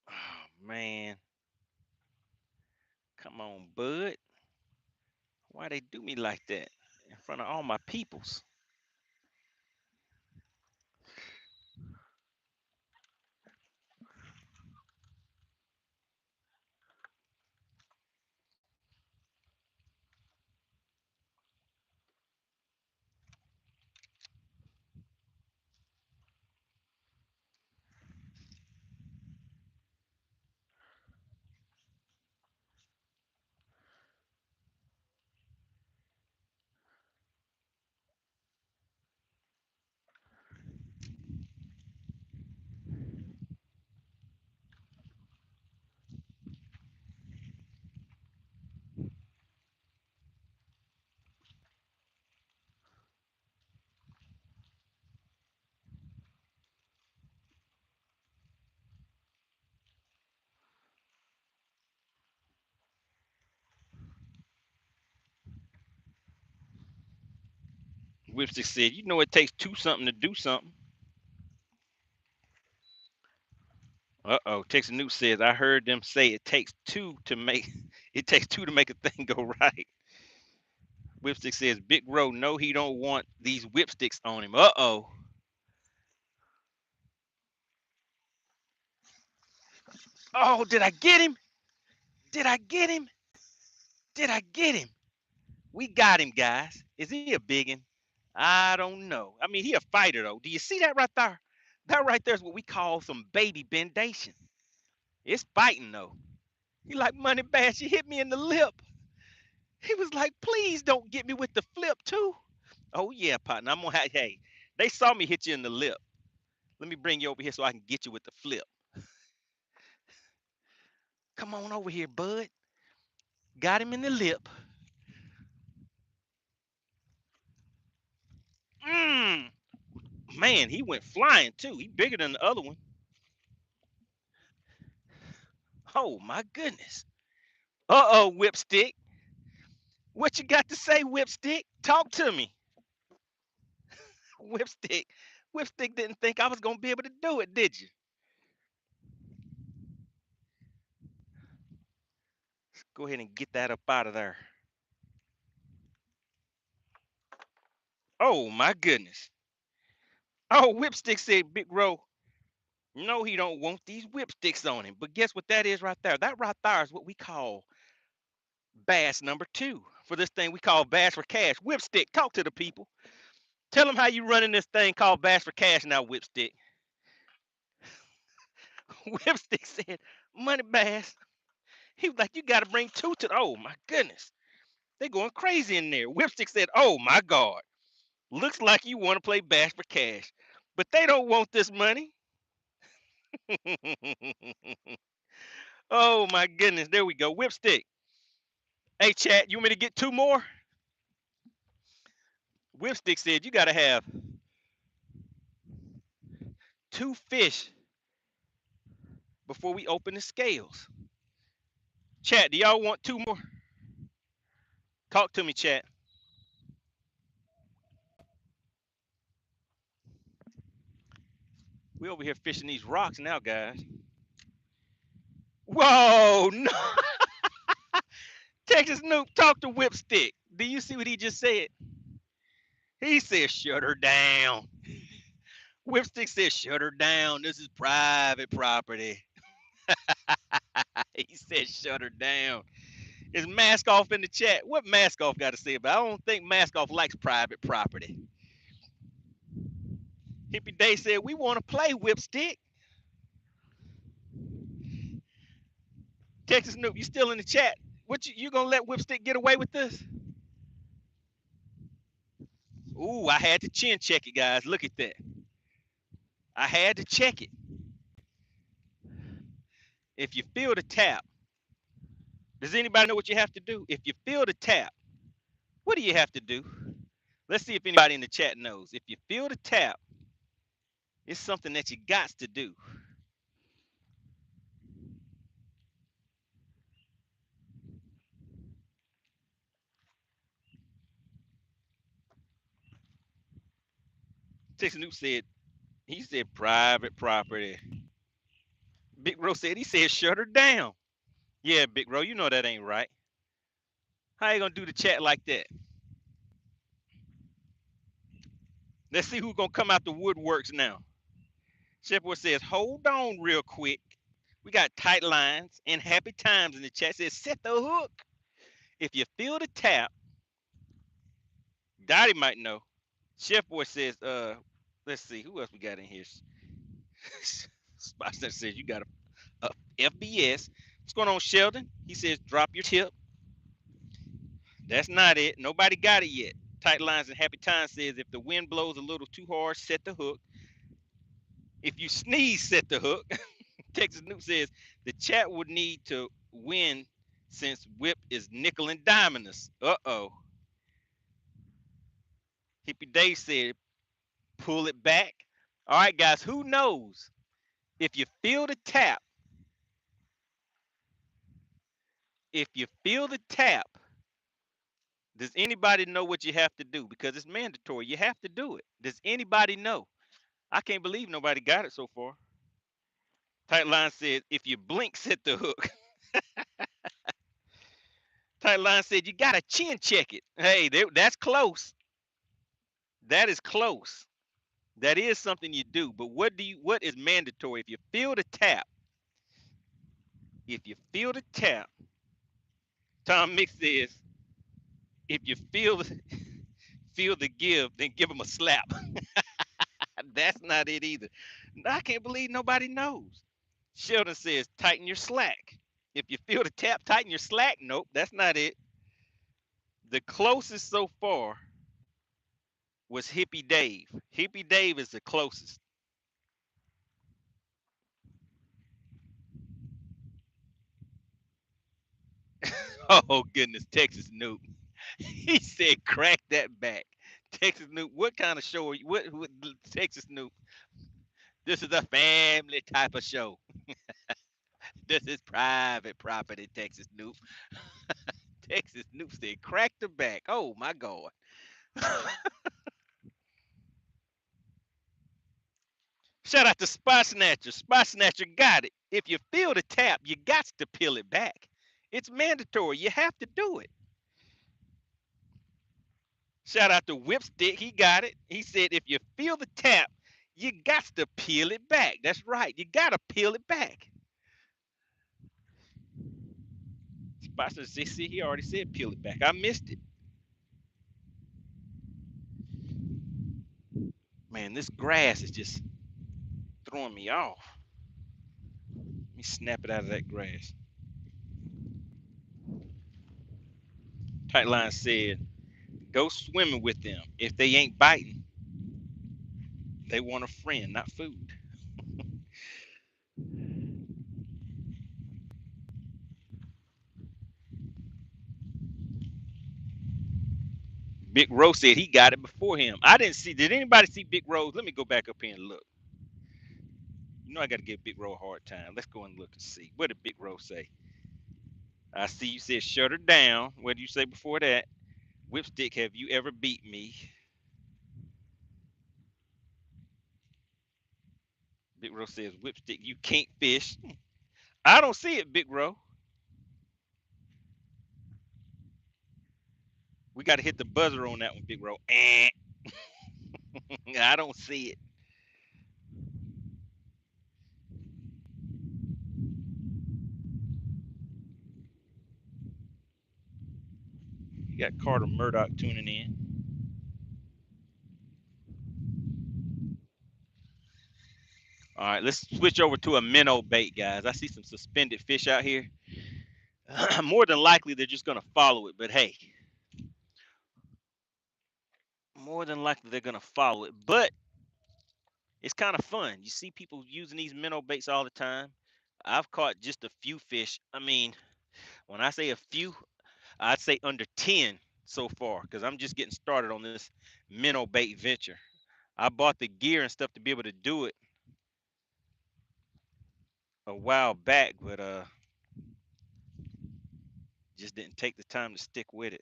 Oh, man. Come on, bud. Why they do me like that in front of all my peoples? Whipstick said, you know it takes two something to do something. Uh-oh. Texas News says, I heard them say it takes two to make a thing go right. Whipstick says, Big Row, no, he don't want these whipsticks on him. Uh-oh. Oh, did I get him? Did I get him? Did I get him? We got him, guys. Is he a biggin? I don't know. I mean, he a fighter, though. Do you see that right there? That right there is what we call some baby bendation. It's fighting, though. He like, Money Bass, you hit me in the lip. He was like, please don't get me with the flip, too. Oh, yeah, partner. I'm going to have, hey, they saw me hit you in the lip. Let me bring you over here so I can get you with the flip. Come on over here, bud. Got him in the lip. Mmm. Man, he went flying, too. He bigger than the other one. Oh, my goodness. Uh-oh, Whipstick. What you got to say, Whipstick? Talk to me. Whipstick. Whipstick didn't think I was going to be able to do it, did you? Let's go ahead and get that up out of there. Oh, my goodness. Oh, Whipstick said, Big Row, no, he don't want these whipsticks on him. But guess what that is right there? That right there is what we call bass number 2 for this thing we call Bass for Cash. Whipstick, talk to the people. Tell them how you running this thing called Bass for Cash now, Whipstick. Whipstick said, Money Bass. He was like, you got to bring 2 to. Oh, my goodness. They going crazy in there. Whipstick said, oh, my God. Looks like you want to play Bass for Cash. But they don't want this money. Oh, my goodness. There we go. Whipstick. Hey, chat, you want me to get 2 more? Whipstick said you got to have 2 fish before we open the scales. Chat, do y'all want 2 more? Talk to me, chat. We over here fishing these rocks now, guys. Whoa, no. Texas Noob, talk to Whipstick. Do you see what he just said? He said, shut her down. Whipstick said, shut her down. This is private property. He said, shut her down. Is Mask Off in the chat? What Mask Off got to say about it? I don't think Mask Off likes private property. Hippie Day said, we want to play Whipstick. Texas Noob, you still in the chat? What you gonna let Whipstick get away with this? Ooh, I had to chin check it, guys. Look at that. I had to check it. If you feel the tap, does anybody know what you have to do? If you feel the tap, what do you have to do? Let's see if anybody in the chat knows. If you feel the tap, it's something that you got to do. Texas Noob said, he said private property. Big Bro said, he said shut her down. Yeah, Big Bro, you know that ain't right. How you gonna do the chat like that? Let's see who's gonna come out the woodworks now. Shepherd says, hold on real quick. We got tight lines and happy times in the chat. Says, set the hook. If you feel the tap, Dottie might know. Chef Boy says, let's see, who else we got in here? Spots that says you got a FBS. What's going on, Sheldon? He says, drop your tip. That's not it. Nobody got it yet. Tight lines and happy times says, if the wind blows a little too hard, set the hook. If you sneeze, set the hook. Texas Noob says, the chat would need to win since Whip is nickel and diming us. Uh-oh. Hippie Dave said, pull it back. All right, guys, who knows? If you feel the tap, Does anybody know what you have to do? Because it's mandatory. You have to do it. Does anybody know? I can't believe nobody got it so far. Tightline says, if you blink, set the hook. Tightline said, you got to chin check it. Hey, that's close. That is close. That is something you do. But what is mandatory? If you feel the tap, Tom Mix says, if you feel the give, then give him a slap. That's not it either. I can't believe nobody knows. Sheldon says, tighten your slack. If you feel the tap, tighten your slack. Nope, that's not it. The closest so far was Hippie Dave. Hippie Dave is the closest. Oh goodness, Texas Noob. He said, crack that back. Texas Noob, what kind of show are you? What Texas Noob? This is a family type of show. This is private property, Texas Noob. Texas Noob said, crack the back. Oh my God. Shout out to Spot Snatcher. Spot Snatcher got it. If you feel the tap, you got to peel it back. It's mandatory. You have to do it. Shout out to Whipstick. He got it. He said, if you feel the tap, you got to peel it back. That's right. You got to peel it back. Spot Snatcher, see, he already said peel it back. I missed it. Man, this grass is just throwing me off. Let me snap it out of that grass. Tightline said, go swimming with them. If they ain't biting, they want a friend, not food. Big Rose said he got it before him. I didn't see. Did anybody see Big Rose? Let me go back up here and look. You know I got to give Big Rose a hard time. Let's go and look and see. What did Big Rose say? I see you said shut her down. What did you say before that? Whipstick, have you ever beat me? Big Rose says, Whipstick, you can't fish. I don't see it, Big Rose. We got to hit the buzzer on that one, Big Rose. I don't see it. You got Carter Murdoch tuning in. All right, let's switch over to a minnow bait, guys. I see some suspended fish out here. More than likely, they're just going to follow it. But hey, more than likely, they're going to follow it. But it's kind of fun. You see people using these minnow baits all the time. I've caught just a few fish. I mean, when I say a few, I'd say under 10 so far because I'm just getting started on this minnow bait venture. I bought the gear and stuff to be able to do it a while back, but just didn't take the time to stick with it.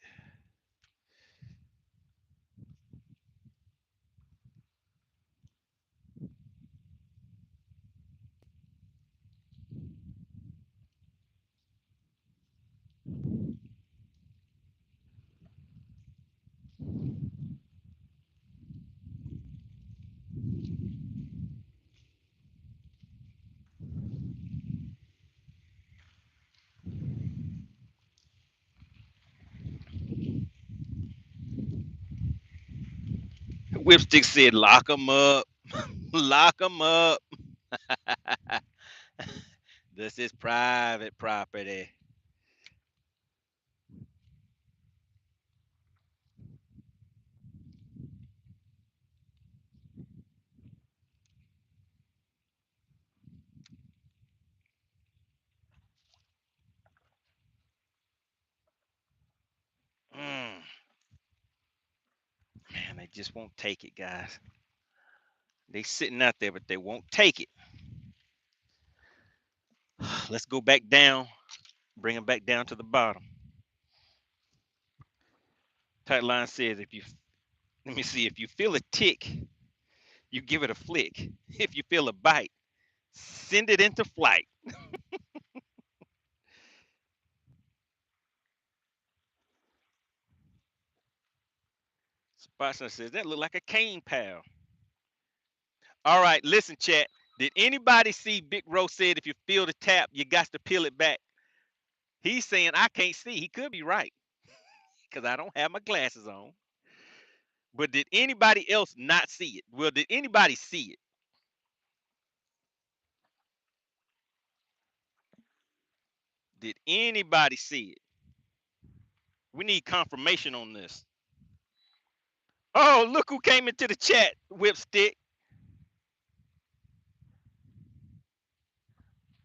Whipstick said, "Lock them up, lock them up." This is private property. Mm, man, they just won't take it, guys. They sitting out there, but they won't take it. Let's go back down, bring them back down to the bottom. Tight line says if you let me see, if you feel a tick, you give it a flick. If you feel a bite, send it into flight. Spotster says that look like a cane pal. All right, listen, chat. Did anybody see Big Rose said if you feel the tap, you got to peel it back? He's saying I can't see. He could be right because I don't have my glasses on. But did anybody else not see it? Well, did anybody see it? Did anybody see it? We need confirmation on this. Oh, look who came into the chat, Whipstick.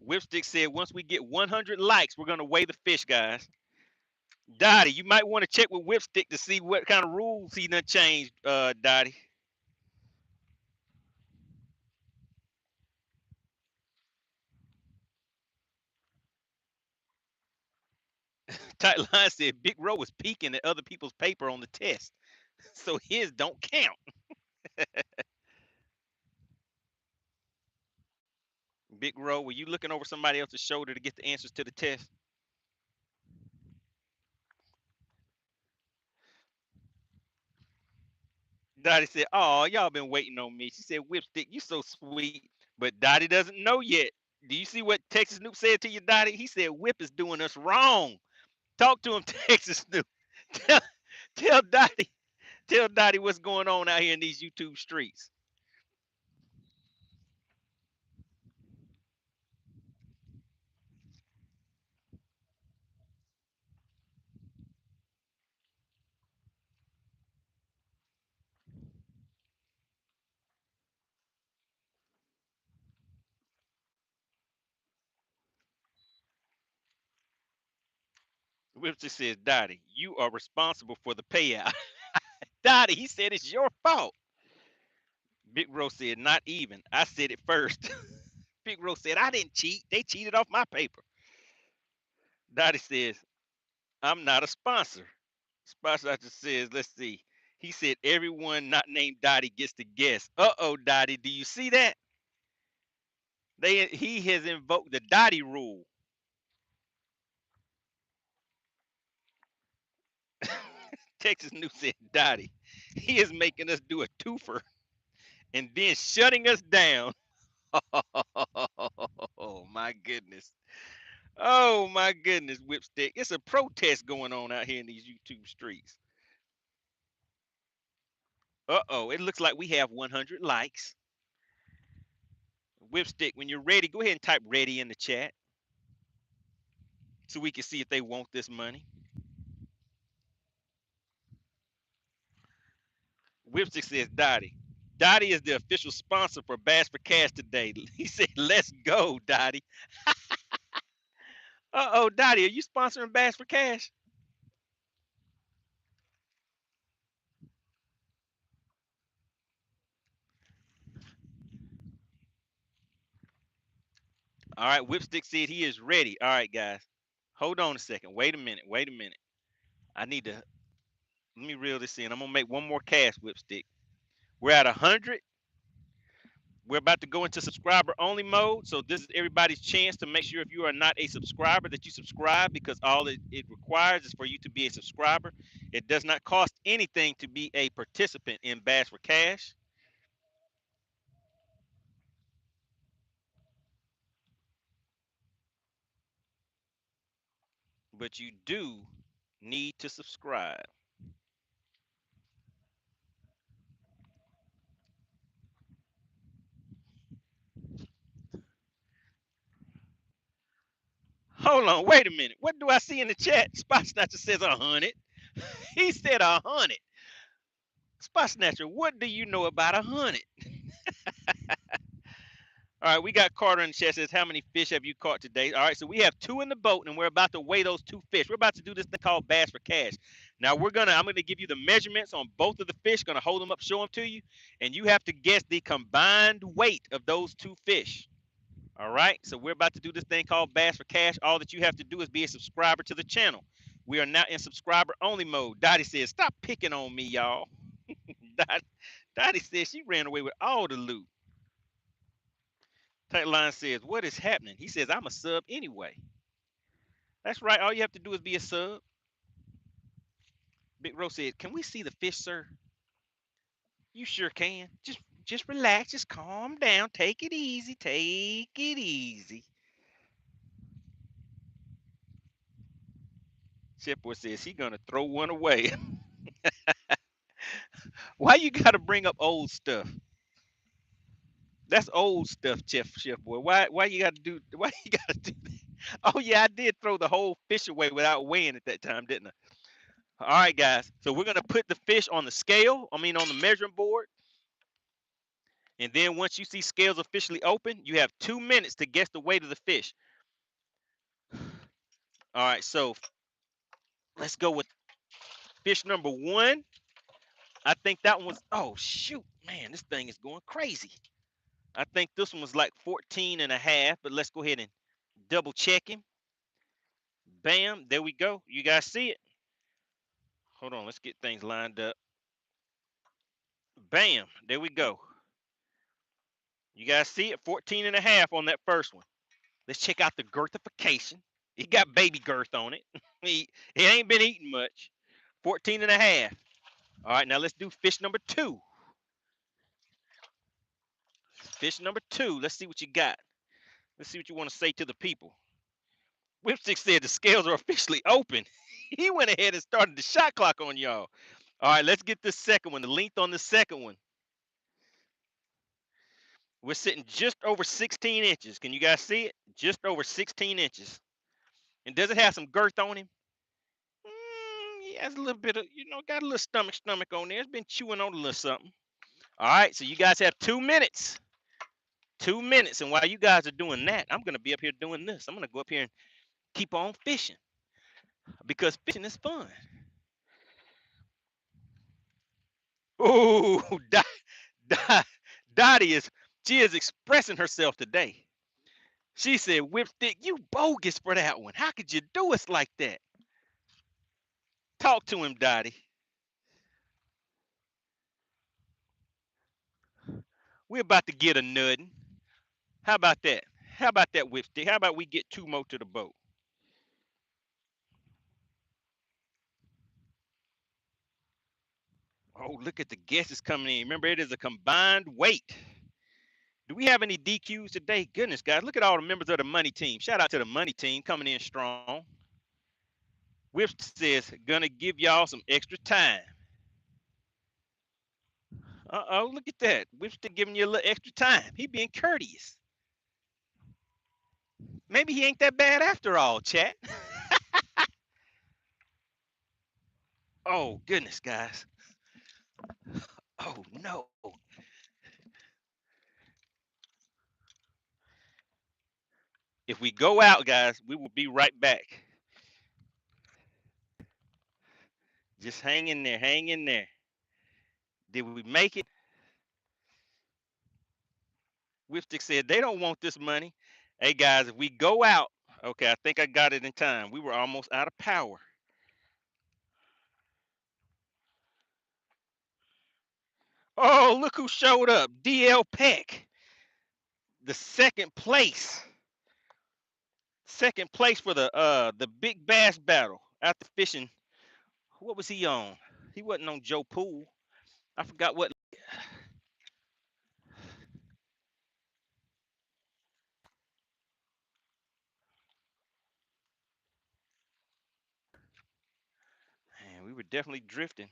Whipstick said once we get 100 likes, we're going to weigh the fish, guys. Dottie, you might want to check with Whipstick to see what kind of rules he done changed, Dottie. Tightline said Big Ro was peeking at other people's paper on the test, so his don't count. Big Ro, were you looking over somebody else's shoulder to get the answers to the test? Dottie said, "Oh, y'all been waiting on me." She said, "Whipstick, you so sweet," but Dottie doesn't know yet. Do you see what Texas Snoop said to you, Dottie? He said, "Whip is doing us wrong." Talk to him, Texas Snoop. Tell, tell Dottie, tell Dottie what's going on out here in these YouTube streets. Whipster says, "Dottie, you are responsible for the payout." Dottie, he said it's your fault. Big Rose said, "Not even. I said it first." Big Rose said, "I didn't cheat. They cheated off my paper." Dottie says, "I'm not a sponsor." Sponsor just says, let's see. He said, "Everyone not named Dottie gets to guess." Uh-oh, Dottie, do you see that? He has invoked the Dottie rule. Texas News said, "Dottie, he is making us do a twofer and then shutting us down." Oh my goodness. Oh my goodness, Whipstick. It's a protest going on out here in these YouTube streets. Uh-oh, it looks like we have 100 likes. Whipstick, when you're ready, go ahead and type ready in the chat so we can see if they want this money. Whipstick says, Dottie. Dottie is the official sponsor for Bass for Cash today. He said, "Let's go, Dottie." Uh-oh, Dottie, are you sponsoring Bass for Cash? All right, Whipstick said he is ready. All right, guys. Hold on a second. Wait a minute. Wait a minute. I need to let me reel this in. I'm gonna make one more cast, Whipstick. We're at 100. We're about to go into subscriber only mode. So this is everybody's chance to make sure if you are not a subscriber that you subscribe, because all it requires is for you to be a subscriber. It does not cost anything to be a participant in Bass for Cash, but you do need to subscribe. Hold on, wait a minute. What do I see in the chat? Spot Snatcher says 100. He said 100. Spot Snatcher, what do you know about 100? All right, we got Carter in the chat says, "How many fish have you caught today?" All right, so we have 2 in the boat, and we're about to weigh those 2 fish. We're about to do this thing called Bass for Cash. Now I'm gonna give you the measurements on both of the fish. Gonna hold them up, show them to you, and you have to guess the combined weight of those 2 fish. All right, so we're about to do this thing called Bass for Cash. All that you have to do is be a subscriber to the channel. We are now in subscriber only mode. Dottie says, stop picking on me, y'all. Dottie says she ran away with all the loot. Tightline says, what is happening? He says, I'm a sub anyway. That's right. All you have to do is be a sub. Big Rose said, can we see the fish, sir? You sure can. Just relax. Just calm down. Take it easy. Take it easy. Chef Boy says he gonna throw one away. Why you gotta bring up old stuff? That's old stuff, Chef Boy. Why you gotta do why you gotta do that? Oh yeah, I did throw the whole fish away without weighing at that time, didn't I? All right, guys. So we're gonna put the fish on the scale, on the measuring board. And then once you see scales officially open, you have 2 minutes to guess the weight of the fish. All right, so let's go with fish number 1. I think that one was, oh shoot, man, this thing is going crazy. I think this one was like 14 and a half, but let's go ahead and double check him. Bam, there we go. You guys see it? Hold on, let's get things lined up. Bam, there we go. You guys see it? 14 and a half on that first one. Let's check out the girthification. He got baby girth on it. he ain't been eating much. 14 and a half. All right, now let's do fish number 2. Fish number 2. Let's see what you got. Let's see what you want to say to the people. Whipstick said the scales are officially open. He went ahead and started the shot clock on y'all. All right, let's get this second one. The length on the second one. We're sitting just over 16 inches. Can you guys see it? Just over 16 inches. And does it have some girth on him? He has a little bit of, got a little stomach on there. It's been chewing on a little something. All right, so you guys have 2 minutes. 2 minutes. And while you guys are doing that, I'm going to be up here doing this. I'm going to go up here and keep on fishing because fishing is fun. Ooh, Dottie she is expressing herself today. She said, Whipstick, you bogus for that one. How could you do us like that? Talk to him, Dottie. We're about to get a nutting. How about that? How about that, Whipstick? How about we get 2 more to the boat? Oh, look at the guesses coming in. Remember, it is a combined weight. Do we have any DQs today? Goodness, guys, look at all the members of the money team. Shout out to the money team coming in strong. Whip says, gonna give y'all some extra time. Uh-oh, look at that. Whipstick giving you a little extra time. He being courteous. Maybe he ain't that bad after all, chat. Oh, goodness, guys. Oh, no. If we go out, guys, we will be right back. Just hang in there. Hang in there. Did we make it? Whipstick said they don't want this money. Hey, guys, if we go out, okay, I think I got it in time. We were almost out of power. Oh, look who showed up. DL Peck. The second place. Second place for the big bass battle after fishing. What was he on? He wasn't on Joe Pool. I forgot what. Man, we were definitely drifting.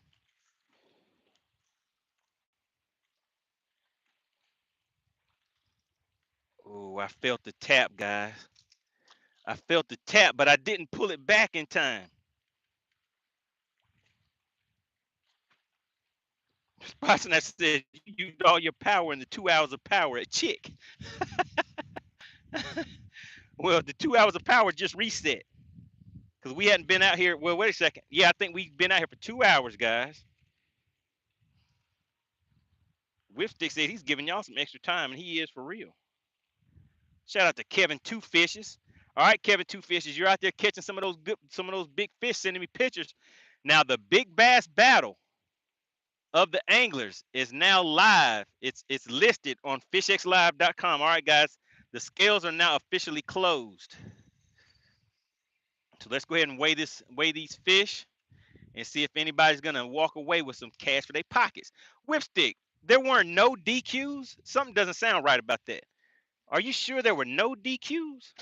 Oh, I felt the tap, guys. I felt the tap, but I didn't pull it back in time. Boston, I said you used all your power in the 2 hours of power at Chick. Well, the 2 hours of power just reset because we hadn't been out here. Well, wait a second. Yeah, I think we've been out here for 2 hours, guys. Whipstick said he's giving y'all some extra time, and he is for real. Shout out to Kevin Two Fishes. All right, Kevin Two Fishes, you're out there catching some of those big fish, sending me pictures. Now the big bass battle of the anglers is now live. It's listed on FishXLive.com. All right, guys, the scales are now officially closed. So let's go ahead and weigh these fish and see if anybody's gonna walk away with some cash for their pockets. Whipstick, there weren't no DQs. Something doesn't sound right about that. Are you sure there were no DQs?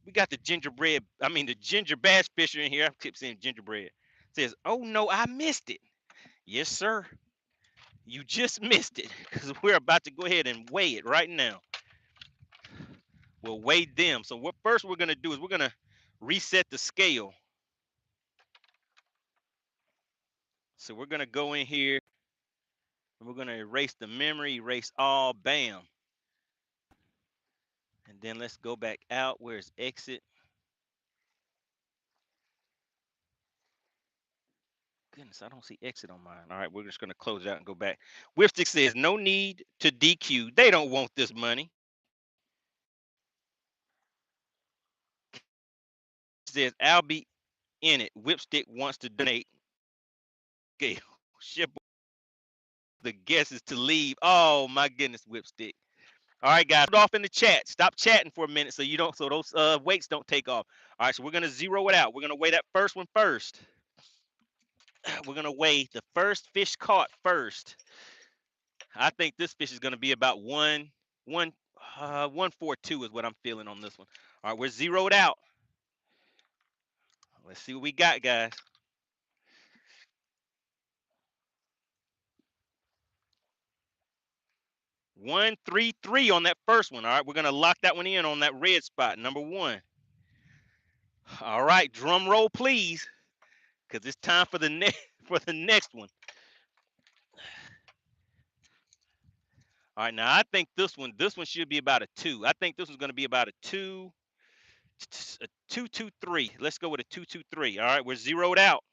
We got the the ginger bass fisher in here. I keep saying gingerbread. Says, oh no, I missed it. Yes, sir. You just missed it because we're about to go ahead and weigh it right now. We'll weigh them. So what first we're gonna do is we're gonna reset the scale. So we're gonna go in here and we're gonna erase the memory, erase all, bam. And then let's go back out. Where's exit? Goodness, I don't see exit on mine. All right, we're just gonna close it out and go back. Whipstick says no need to DQ. They don't want this money. Says I'll be in it. Whipstick wants to donate. Okay, ship the guesses to leave. Oh my goodness, Whipstick. All right, guys, put off in the chat. Stop chatting for a minute so those weights don't take off. All right, so we're gonna zero it out. We're gonna weigh that first one first. We're gonna weigh the first fish caught first. I think this fish is gonna be about 142 is what I'm feeling on this one. All right, we're zeroed out. Let's see what we got, guys. 133 on that first one. All right, we're gonna lock that one in on that red spot, number 1. All right, drum roll, please, because it's time for the next one. All right, now I think this one should be about a 2. I think this one's gonna be about a 223. Let's go with a 223. All right, we're zeroed out.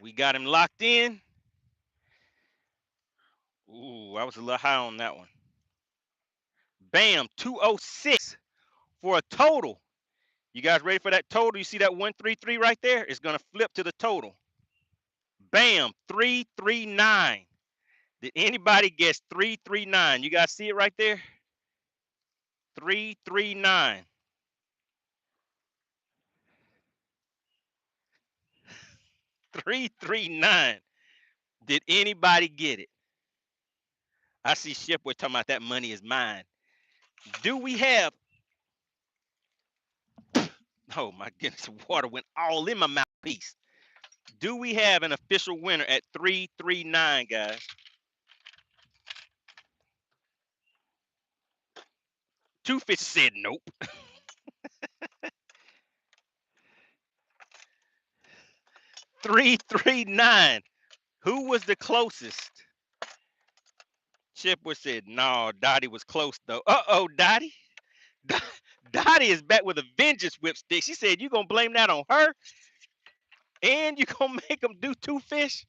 We got him locked in. Ooh, I was a little high on that one. Bam, 206 for a total. You guys ready for that total? You see that 133 right there? It's gonna flip to the total. Bam, 339. Did anybody guess 339? You guys see it right there? 339. 339. Did anybody get it? I see Shipboy talking about that money is mine. Do we have? Oh my goodness, water went all in my mouthpiece. Do we have an official winner at 339, guys? Two Fish said nope. 339. Who was the closest? Chipwood said, no, Dottie was close though. Uh-oh, Dottie. Dottie is back with a vengeance, Whipstick. She said, you gonna blame that on her? And you gonna make them do Two Fish?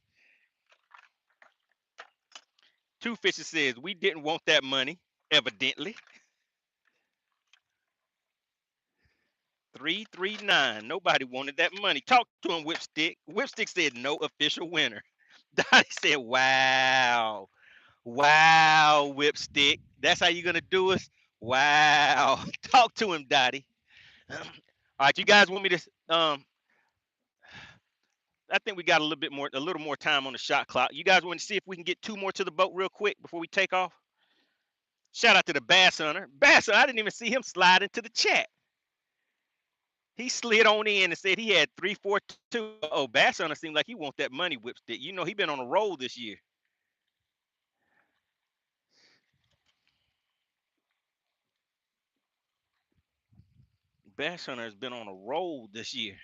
Two Fishes says, we didn't want that money, evidently. 339. Nobody wanted that money. Talk to him, Whipstick. Whipstick said, no official winner. Dottie said, wow. Wow, Whipstick. That's how you're gonna do us? Wow. Talk to him, Dottie. All right, you guys want me to I think we got a little more time on the shot clock. You guys want to see if we can get 2 more to the boat real quick before we take off? Shout out to the Bass Hunter. Bass Hunter, I didn't even see him slide into the chat. He slid on in and said he had 342. Oh, Bass Hunter seemed like he want that money, Whipstick. You know he been on a roll this year. Bass Hunter has been on a roll this year.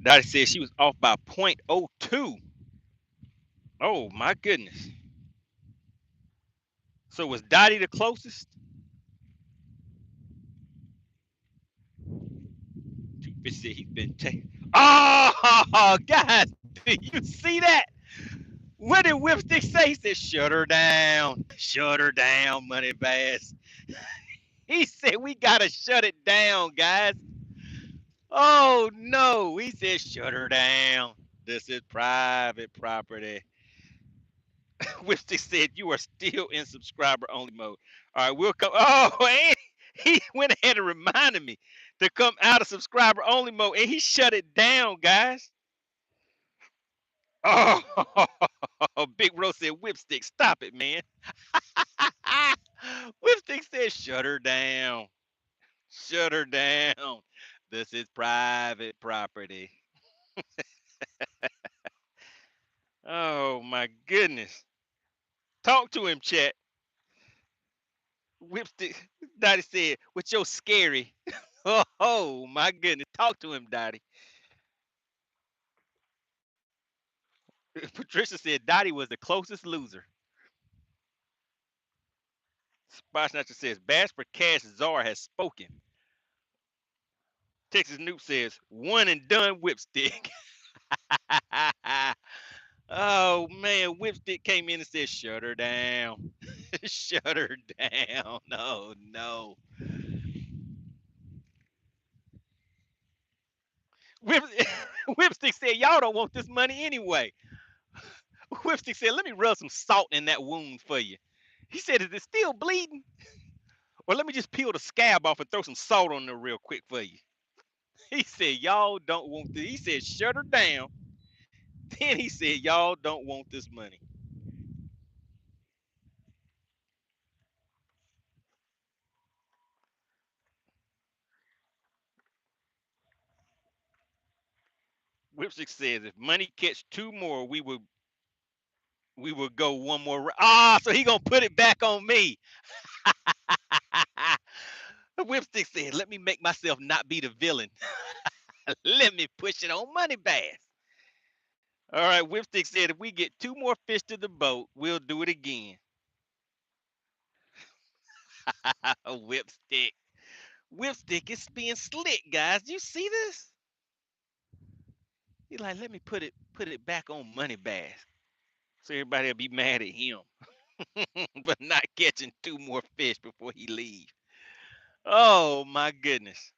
Dottie said she was off by 0.02. Oh my goodness. So was Dottie the closest? Fish said he's been taken. Oh, guys, did you see that? What did Whipstick say? He said, shut her down. Shut her down, Money Bass. He said, we got to shut it down, guys. Oh, no. He said, shut her down. This is private property. Whipstick said, you are still in subscriber only mode. All right, we'll come. Oh, and he went ahead and reminded me to come out of subscriber only mode, and he shut it down, guys. Oh, Big Rose said, Whipstick, stop it, man. Whipstick said, shut her down. Shut her down. This is private property. Oh, my goodness. Talk to him, chat. Whipstick, Dottie said, with your scary. Oh, my goodness. Talk to him, Dottie. Patricia said Dottie was the closest loser. Spot Snatcher says, Bass for Cash Czar has spoken. Texas Noob says, one and done Whipstick. Oh, man. Whipstick came in and said, shut her down. Shut her down. No, no. Whipstick said, y'all don't want this money anyway. Whipstick said, let me rub some salt in that wound for you. He said, is it still bleeding? Or let me just peel the scab off and throw some salt on there real quick for you. He said, y'all don't want this. He said, shut her down. Then he said, y'all don't want this money. Whipstick says, if money catch two more, we will go one more. So he gonna put it back on me. Whipstick said, let me make myself not be the villain. Let me push it on Money Bass. All right, Whipstick said, if we get two more fish to the boat, we'll do it again. Whipstick. Whipstick is being slick, guys. Do you see this? He's like, let me put it back on Money Bass. So everybody will be mad at him. But not catching two more fish before he leaves. Oh my goodness.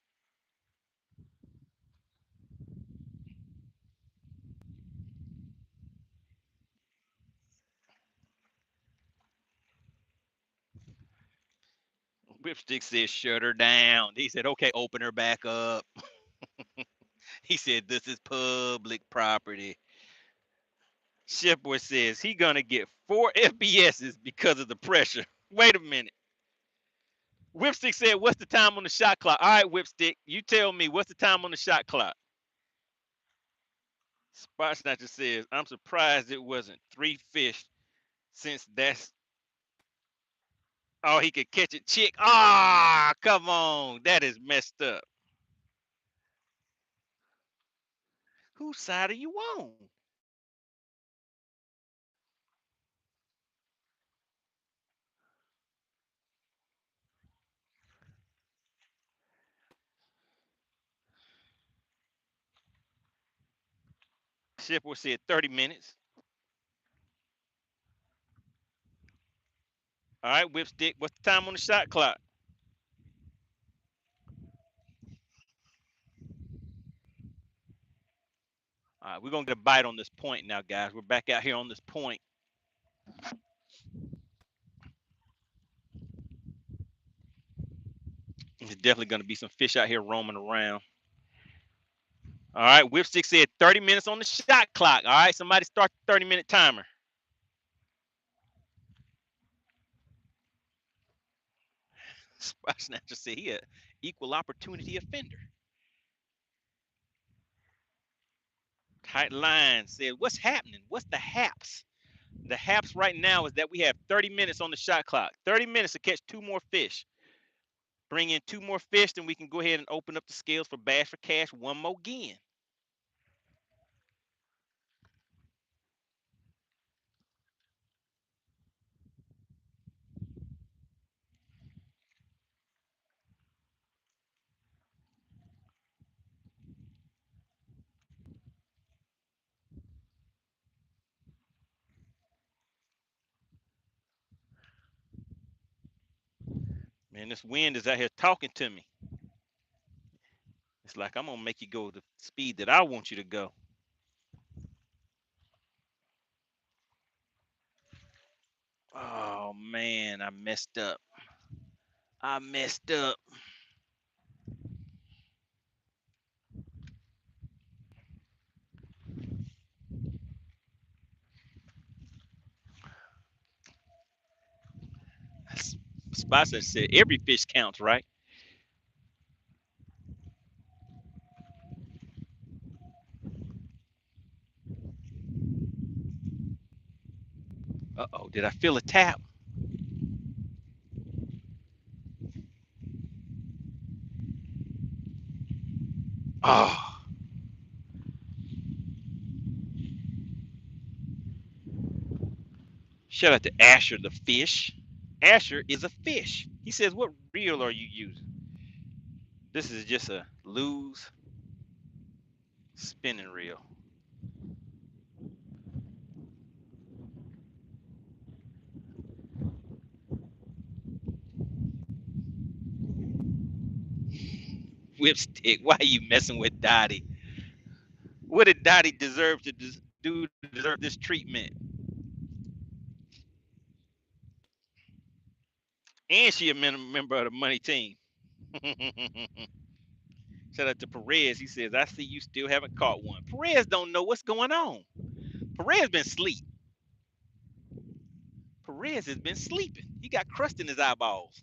Whipstick said, shut her down. He said, okay, open her back up. He said, this is public property. Chef Boy says he gonna get 4 FBSs because of the pressure. Wait a minute. Whipstick said, what's the time on the shot clock? All right, Whipstick, you tell me what's the time on the shot clock. Spot Snatcher says, I'm surprised it wasn't 3 fish since that's all he could catch it. Chick. Come on. That is messed up. Whose side are you on? Shipper said 30 minutes. All right, Whipstick, what's the time on the shot clock? All right, we're going to get a bite on this point now, guys. We're back out here on this point. There's definitely going to be some fish out here roaming around. All right, Whipstick said 30 minutes on the shot clock. All right, somebody start the 30-minute timer. Spot Snatcher said he an equal opportunity offender. Tight Line said, what's happening? What's the haps? The haps right now is that we have 30 minutes on the shot clock. 30 minutes to catch 2 more fish. Bring in 2 more fish, then we can go ahead and open up the scales for Bass for Cash one more again. Man, this wind is out here talking to me. It's like I'm gonna make you go the speed that I want you to go. Oh man, I messed up. I messed up. Spicer said every fish counts, right? Uh-oh, did I feel a tap? Oh, shout out to Asher the fish. Asher is a fish. He says, what reel are you using? This is just a loose spinning reel. Whipstick, why are you messing with Dottie? What did Dottie deserve to do to deserve this treatment? And she a member of the money team. Shout out to Perez. He says, I see you still haven't caught one. Perez don't know what's going on. Perez been asleep. Perez has been sleeping. He got crust in his eyeballs.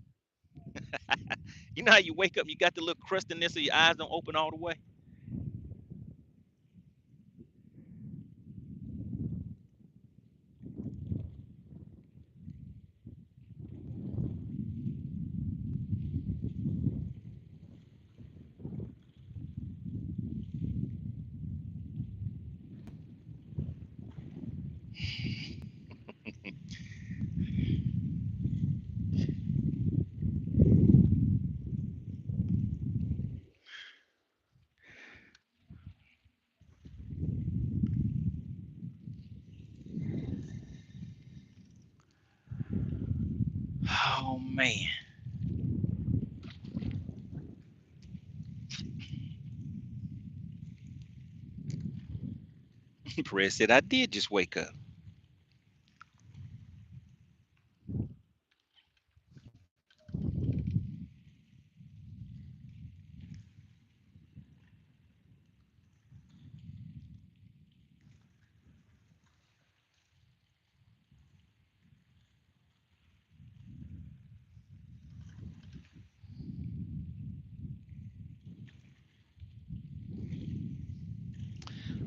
You know how you wake up, you got the little crust in there so your eyes don't open all the way? Oh, man. Perez said, I did just wake up.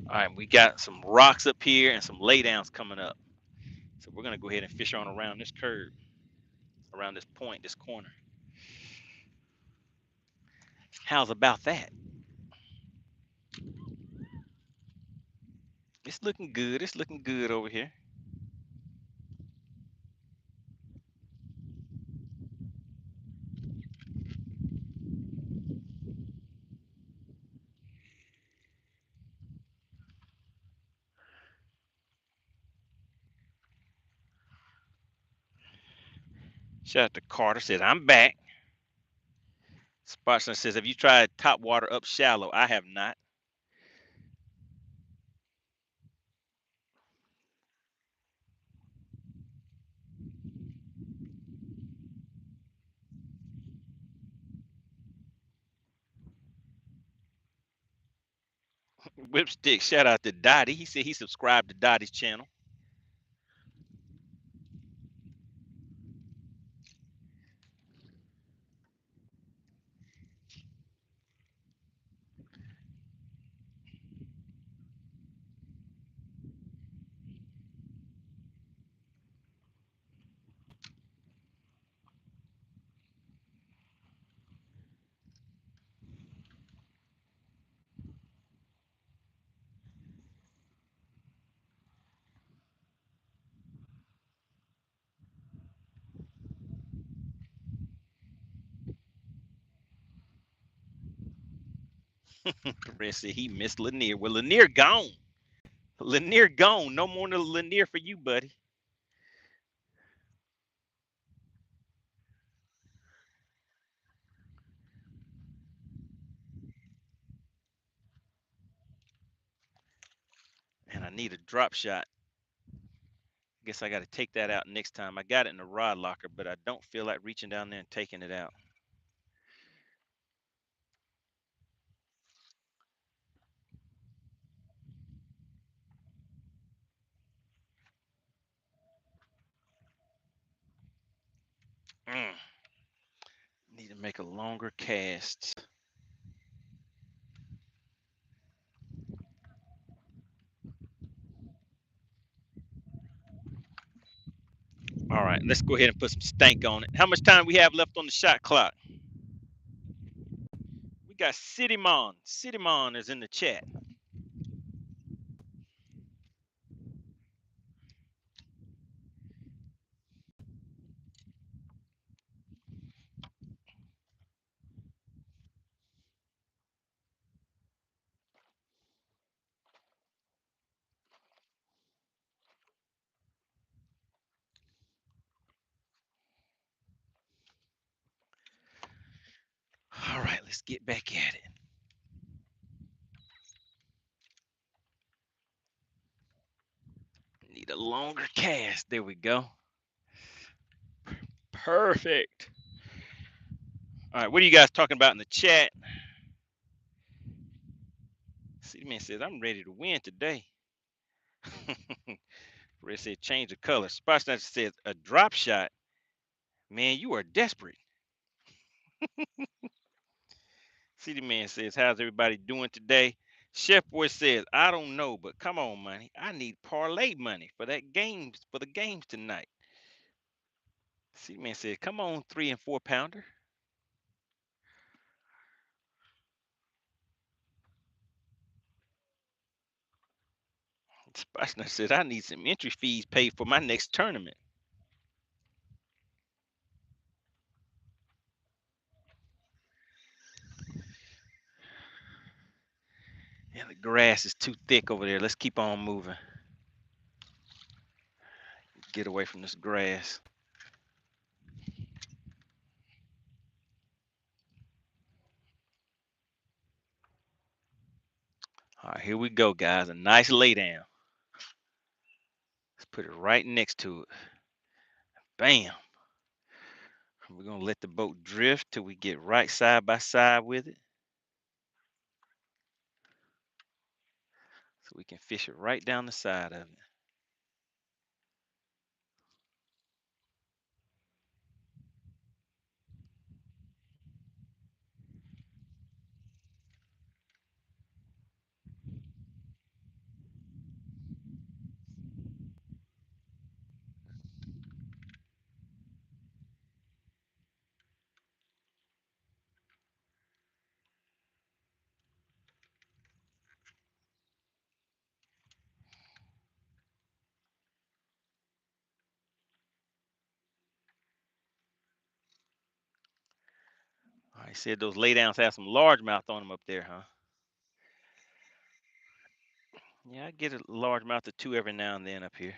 All right, we got some rocks up here and some laydowns coming up. So we're going to go ahead and fish on around this curve, around this point, this corner. How's about that? It's looking good. It's looking good over here. Shout out to Carter. Says, I'm back. Sparson says, have you tried top water up shallow? I have not. Whipstick, shout out to Dottie. He said he subscribed to Dottie's channel. Red said he missed Lanier. Well, Lanier gone. Lanier gone. No more Lanier for you, buddy. need a drop shot. Guess I got to take that out next time. I got it in the rod locker, but I don't feel like reaching down there and taking it out. Need to make a longer cast. All right, let's go ahead and put some stank on it. How much time we have left on the shot clock? We got Citymon. Citymon is in the chat. All right, let's get back at it. Need a longer cast. There we go. Perfect. All right, what are you guys talking about in the chat? City-Man says, I'm ready to win today. Red said, change the color. Spot Snatcher says, a drop shot. Man, you are desperate. City-Man says, how's everybody doing today? Chef Boy says, I don't know, but come on, money. I need parlay money for the games tonight. City-Man says, come on, 3 and 4 pounder. Spot Snatcher says, I need some entry fees paid for my next tournament. Yeah, the grass is too thick over there. Let's keep on moving. Get away from this grass. All right, here we go, guys. A nice lay down. Let's put it right next to it. Bam. We're going to let the boat drift till we get right side by side with it. So we can fish it right down the side of it. All right, said those laydowns have some largemouth on them up there, huh? Yeah, I get a largemouth or two every now and then up here.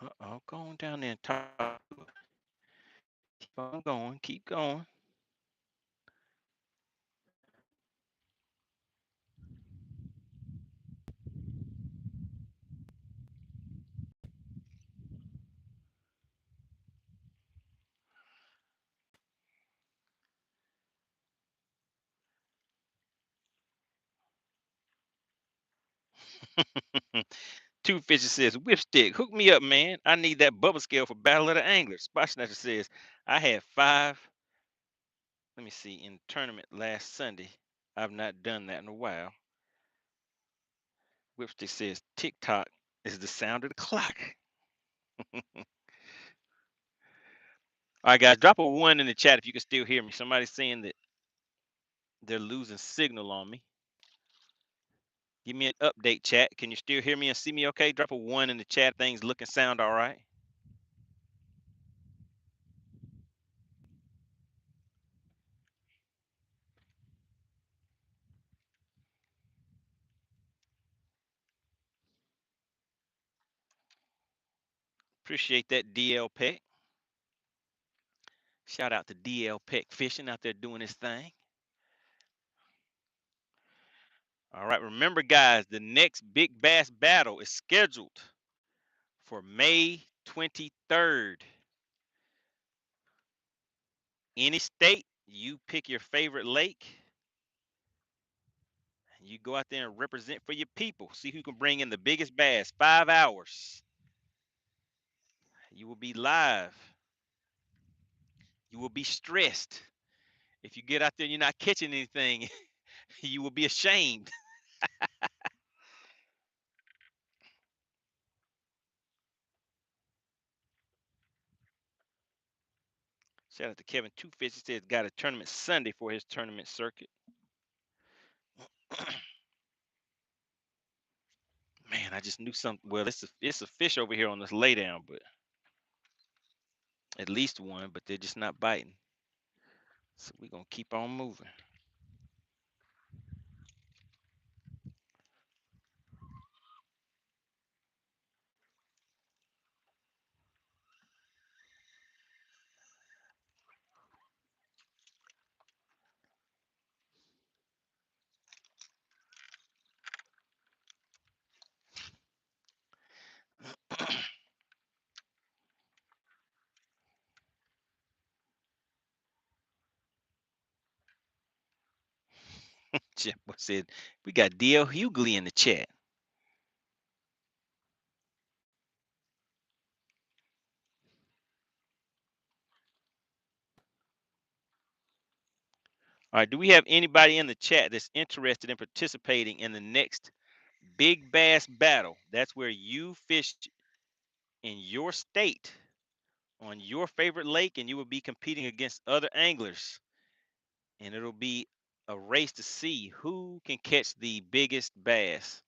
Uh-oh, go on down there and talk. Keep on going, keep going. Two Fishes says, Whipstick, hook me up, man. I need that bubble scale for Battle of the Anglers. Spot Snatcher says, I had 5, let me see, in the tournament last Sunday. I've not done that in a while. Whipstick says, TikTok is the sound of the clock. All right, guys, drop a 1 in the chat if you can still hear me. Somebody's saying that they're losing signal on me. Give me an update, chat. Can you still hear me and see me okay? Drop a 1 in the chat. Things look and sound all right. Appreciate that, DL Peck. Shout out to DL Peck Fishing out there doing his thing. All right, remember, guys, the next big bass battle is scheduled for May 23rd. Any state, you pick your favorite lake. You go out there and represent for your people. See who can bring in the biggest bass. 5 hours. You will be live. You will be stressed. If you get out there and you're not catching anything, you will be ashamed. Shout out to Kevin Two Fish. He says got a tournament Sunday for his tournament circuit. Man, I just knew something. Well, it's a fish over here on this laydown, but at least one, but they're just not biting. So we're gonna keep on moving. Jeff said we got DL Hughley in the chat. All right, do we have anybody in the chat that's interested in participating in the next big bass battle? That's where you fish in your state on your favorite lake, and you will be competing against other anglers, and it'll be a race to see who can catch the biggest bass.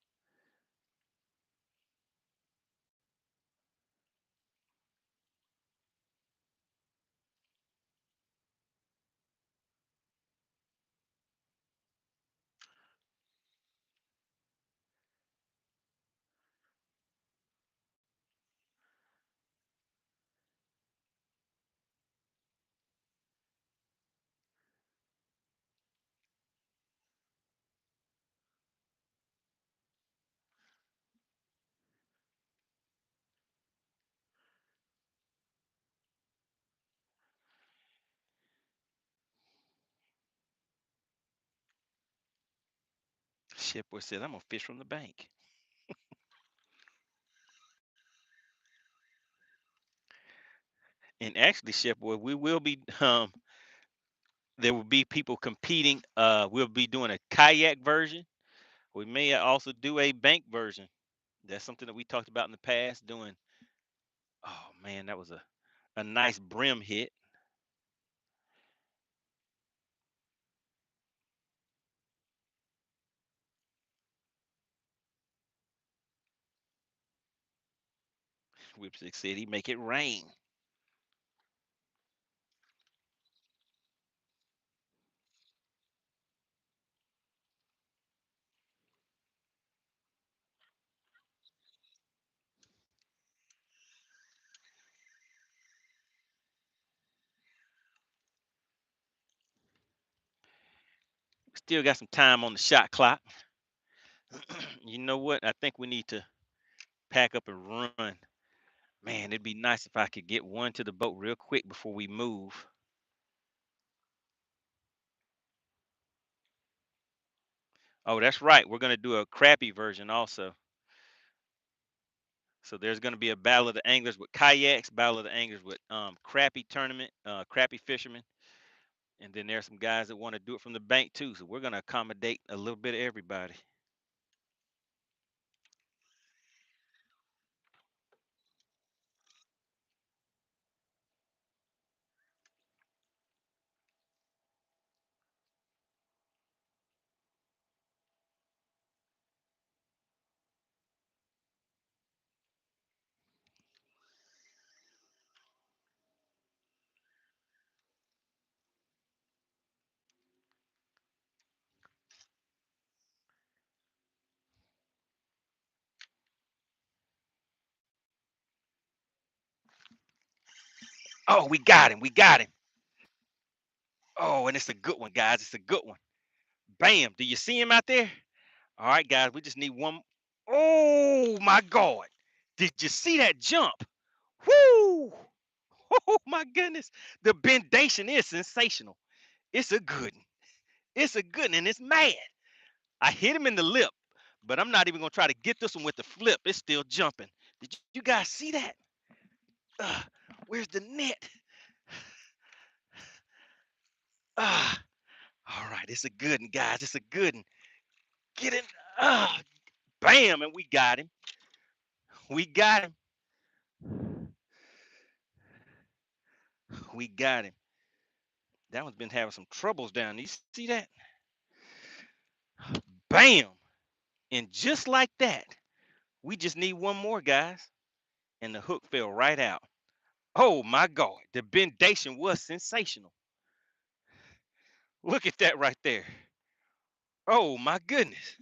Shipboy says I'm gonna fish from the bank. And actually, Shipboy, we will be there will be people competing. We'll be doing a kayak version. We may also do a bank version. That's something that we talked about in the past doing. Oh man, that was a nice brim hit. Whipstick said he make it rain. Still got some time on the shot clock. You know what? I think we need to pack up and run. Man, it'd be nice if I could get one to the boat real quick before we move. Oh, that's right. We're gonna do a crappie version also. So there's gonna be a battle of the anglers with kayaks, battle of the anglers with crappie tournament, crappie fishermen, and then there's some guys that want to do it from the bank too. So we're gonna accommodate a little bit of everybody. Oh, we got him. We got him. Oh, and it's a good one, guys. It's a good one. Bam. Do you see him out there? All right, guys. We just need one. Oh, my God. Did you see that jump? Woo! Oh, my goodness. The bendation is sensational. It's a good one. It's a good one, and it's mad. I hit him in the lip, but I'm not even going to try to get this one with the flip. It's still jumping. Did you guys see that? Uh, where's the net? Ah, all right. It's a good one, guys. It's a good one. Get it. Ah, bam, and we got him. We got him. We got him. That one's been having some troubles down. You see that? Bam. And just like that, we just need one more, guys. And the hook fell right out. Oh my God. The bendation was sensational. Look at that right there. Oh my goodness.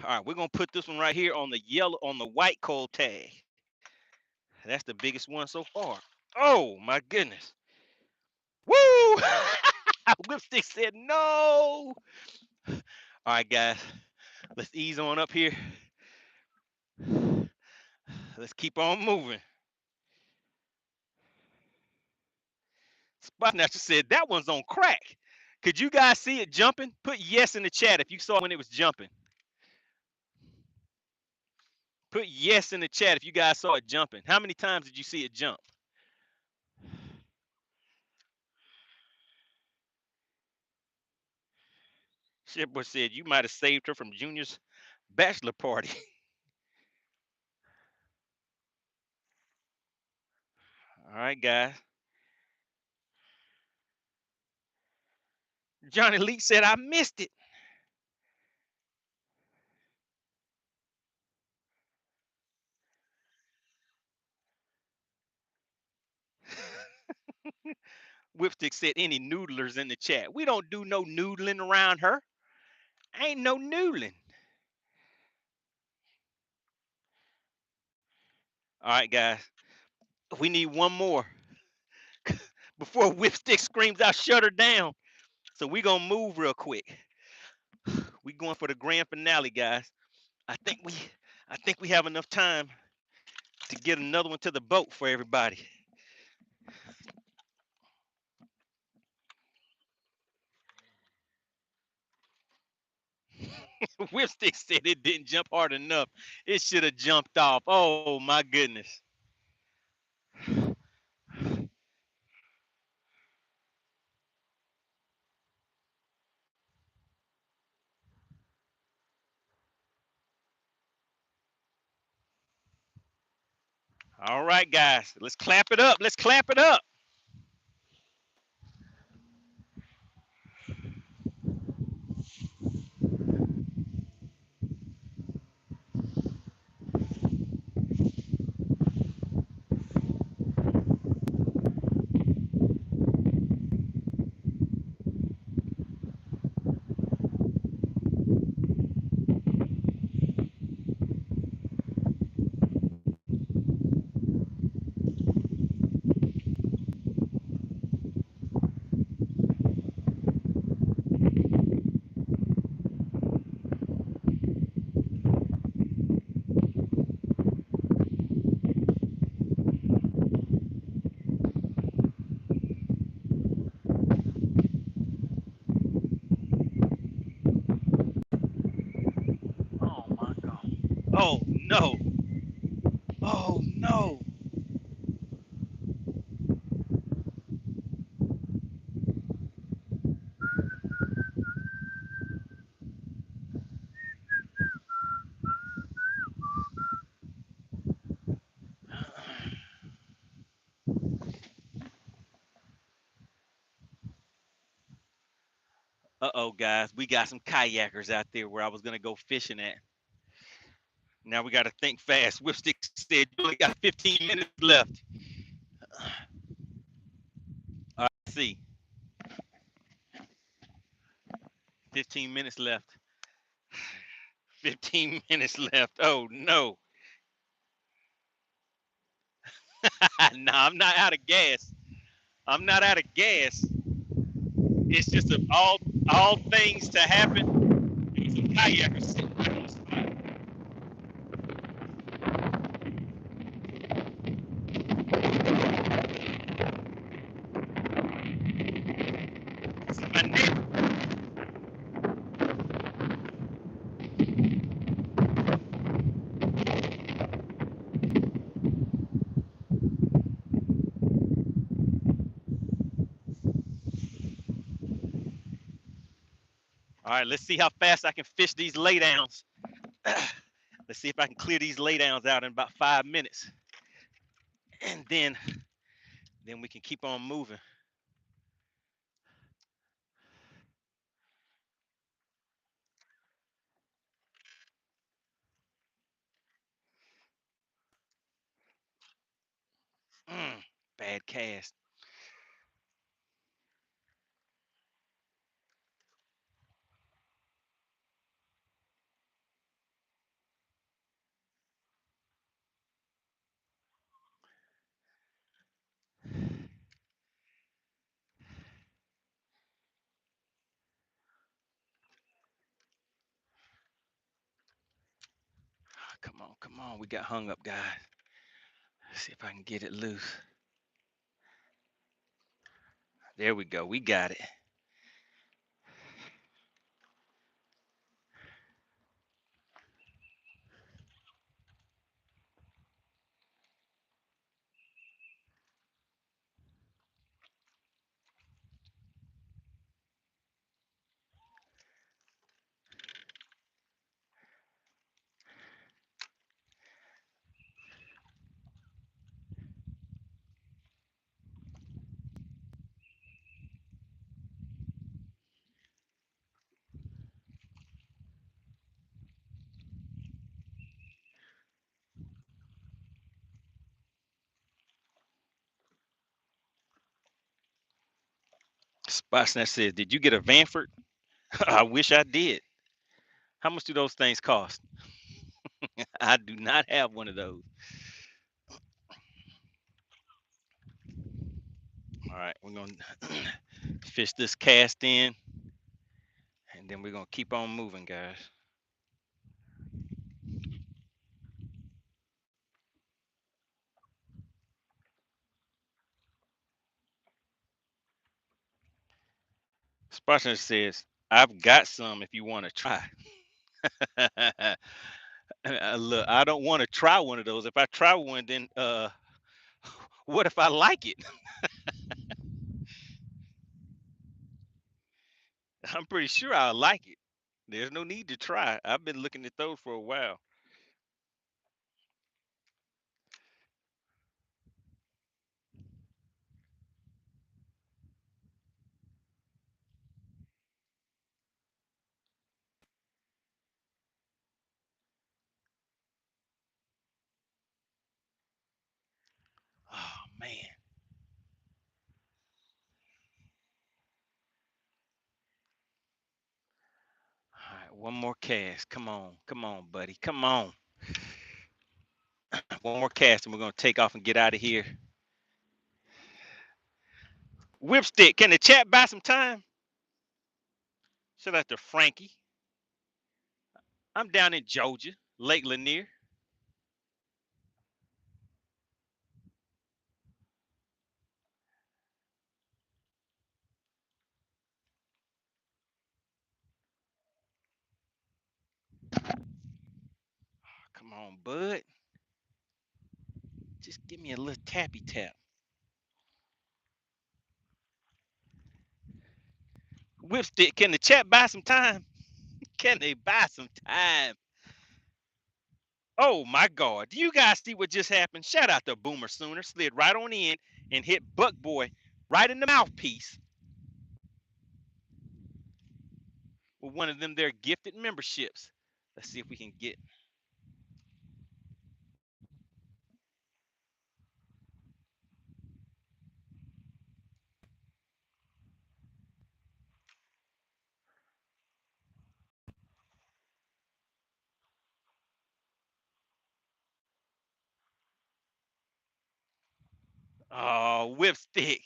All right, we're gonna put this one right here on the yellow, on the white coal tag. That's the biggest one so far. Oh my goodness. Woo! Whipstick said no. All right, guys. Let's ease on up here. Let's keep on moving. Spot Snatcher said that one's on crack. Could you guys see it jumping? Put yes in the chat if you saw when it was jumping. Put yes in the chat if you guys saw it jumping. How many times did you see it jump? Shipboy said you might have saved her from Junior's bachelor party. All right, guys. Johnny Leach said I missed it. Whipstick said any noodlers in the chat. We don't do no noodling around her. Ain't no noodling. All right, guys. We need one more before Whipstick screams out, shut her down. So we gonna move real quick. We going for the grand finale, guys. I think we have enough time to get another one to the boat for everybody. Whipstick said it didn't jump hard enough. It should have jumped off. Oh my goodness. All right, guys. Let's clap it up. Let's clap it up. Oh my God. Oh no. Oh no. Uh-oh, guys. We got some kayakers out there where I was gonna go fishing at. Now we gotta think fast. Whipstick said you only got 15 minutes left. All right, let's see. 15 minutes left. 15 minutes left. Oh no. No, I'm not out of gas. I'm not out of gas. It's just all things to happen. There's a kayaker sitting right on the spot. It's my neighbor. All right, let's see how fast I can fish these laydowns. Let's see if I can clear these laydowns out in about 5 minutes, and then we can keep on moving. Bad cast. Come on. We got hung up, guys. Let's see if I can get it loose. There we go. We got it. Spot Snatch says, "Did you get a Vanford?" I wish I did. How much do those things cost? I do not have one of those. All right, we're gonna fish this cast in, and then we're gonna keep on moving, guys. Spot Snatch says, "I've got some if you want to try." Look, I don't want to try one of those. If I try one, then what if I like it? I'm pretty sure I'll like it. There's no need to try. I've been looking at those for a while. Oh man. All right, one more cast. Come on, buddy. Come on. One more cast, and we're gonna take off and get out of here. Whipstick, can the chat buy some time? Shout out to Frankie. I'm down in Georgia, Lake Lanier. Come on, bud. Just give me a little tappy tap. Whipstick, can the chat buy some time? Can they buy some time? Oh my God. Do you guys see what just happened? Shout out to Boomer Sooner. Slid right on in and hit Buck Boy right in the mouthpiece with one of them their gifted memberships. Let's see if we can get. Oh, Whipstick.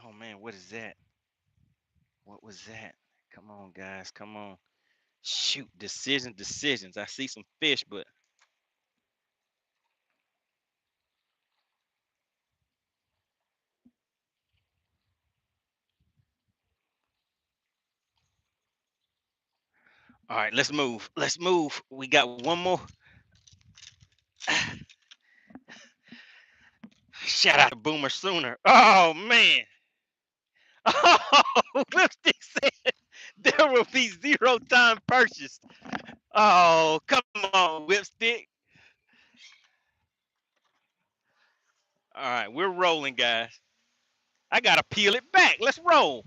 Oh man, what is that? What was that? Come on, guys. Come on. Shoot. Decisions. I see some fish, but all right, let's move. Let's move. We got one more. Shout out to Boomer Sooner. Oh man. Oh, Lipstick said there will be 0 time purchase. Oh, come on, Whipstick. All right, we're rolling, guys. I gotta peel it back. Let's roll.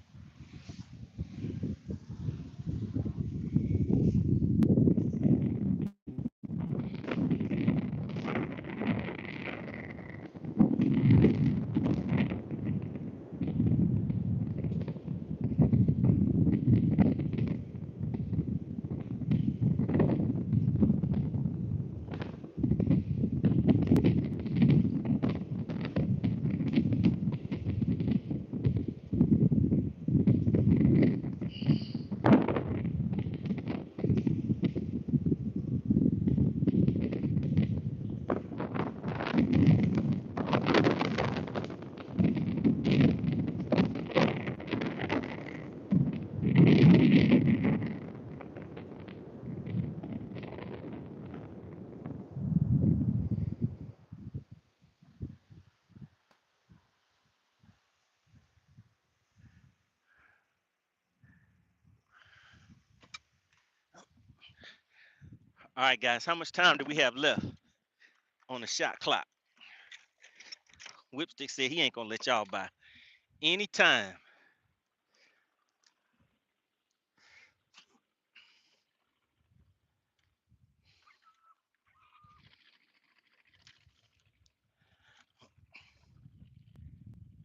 All right, guys. How much time do we have left on the shot clock? Whipstick said he ain't gonna let y'all buy any time.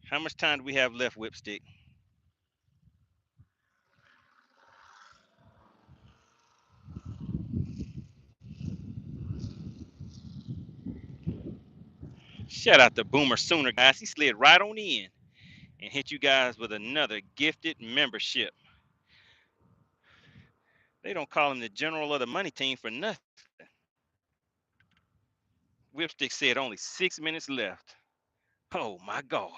How much time do we have left, Whipstick? Shout out to Boomer Sooner, guys. He slid right on in and hit you guys with another gifted membership. They don't call him the general of the money team for nothing. Whipstick said only 6 minutes left. Oh my God.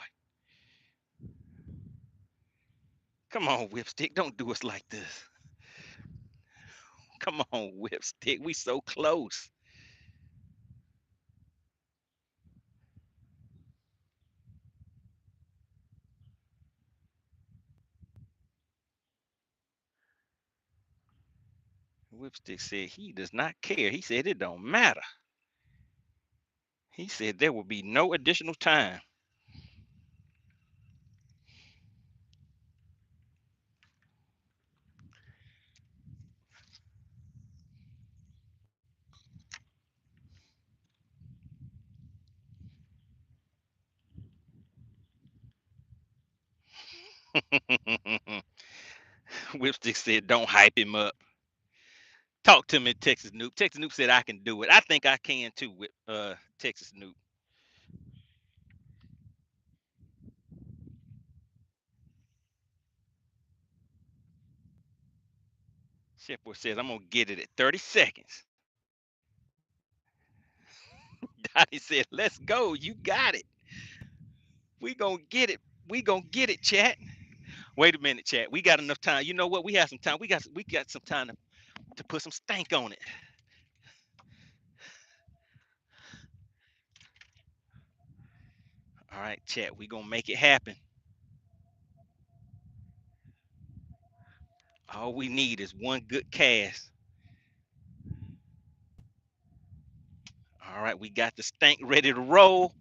Come on, Whipstick. Don't do us like this. Come on, Whipstick. We so close. Whipstick said he does not care. He said it don't matter. He said there will be no additional time. Whipstick said don't hype him up. Talk to me, Texas Noob. Texas Noob said I can do it. I think I can too with Texas Noob. Chef says I'm gonna get it at 30 seconds. Dottie said, let's go. You got it. We gonna get it. We gonna get it, chat. Wait a minute, chat. We got enough time. You know what? We have some time. We got some time to put some stank on it. All right, chat. We gonna make it happen. All we need is one good cast. All right, we got the stank ready to roll.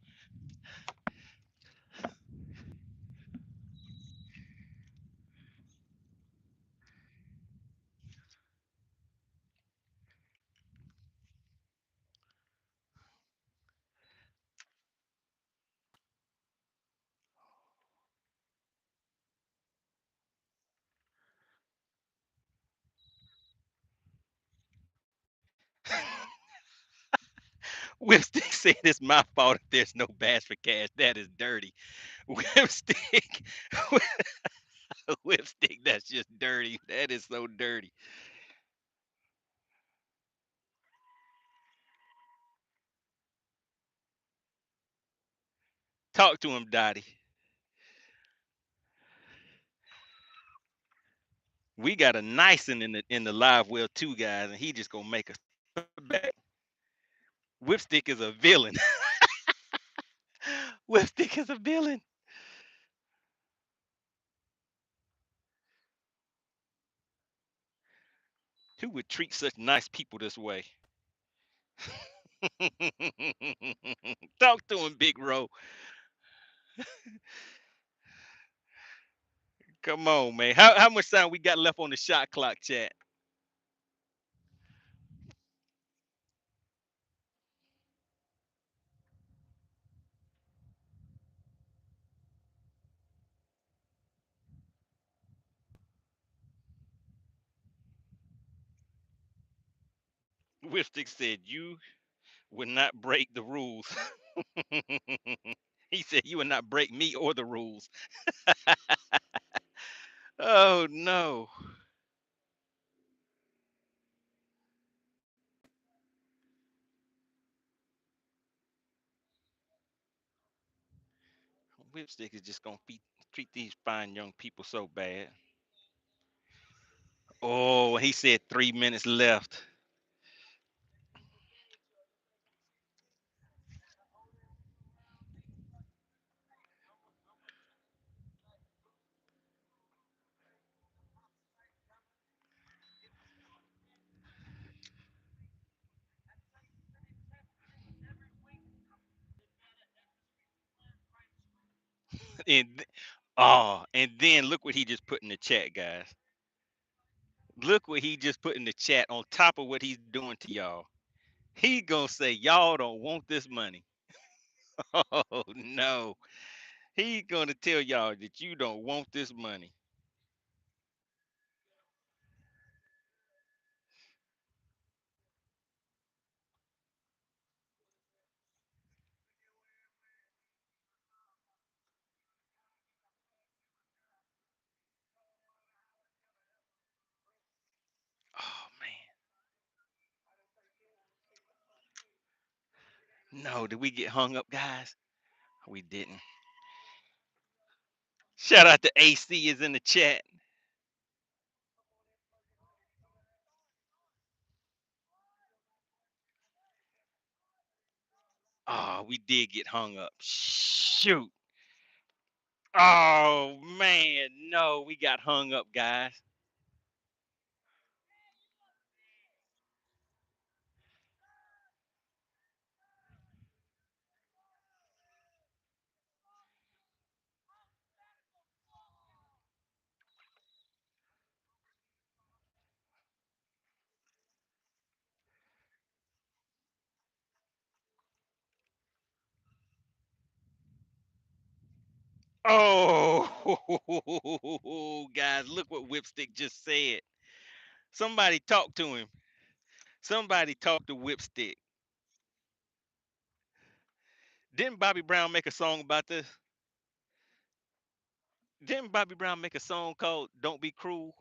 Whipstick said it's my fault if there's no bass for cash. That is dirty. Whipstick. Whipstick, that's just dirty. That is so dirty. Talk to him, Dottie. We got a nice one in the live well too, guys, and he just gonna make us back. Whipstick is a villain. Whipstick is a villain. Who would treat such nice people this way? Talk to him, Big Ro. Come on, man. How much time we got left on the shot clock, chat? Whipstick said you would not break the rules. He said you would not break me or the rules. Oh no. Whipstick is just gonna treat these fine young people so bad. Oh, he said 3 minutes left. And then look what he just put in the chat, guys. Look what he just put in the chat on top of what he's doing to y'all. He gonna say y'all don't want this money. Oh no. He gonna tell y'all that you don't want this money. Oh man. No, did we get hung up, guys? We didn't. Shout out to AC is in the chat. Oh, we did get hung up. Shoot. Oh man, no, we got hung up, guys. Oh, guys, look what Whipstick just said. Somebody talk to him. Somebody talk to Whipstick. Didn't Bobby Brown make a song about this? Didn't Bobby Brown make a song called Don't Be Cruel?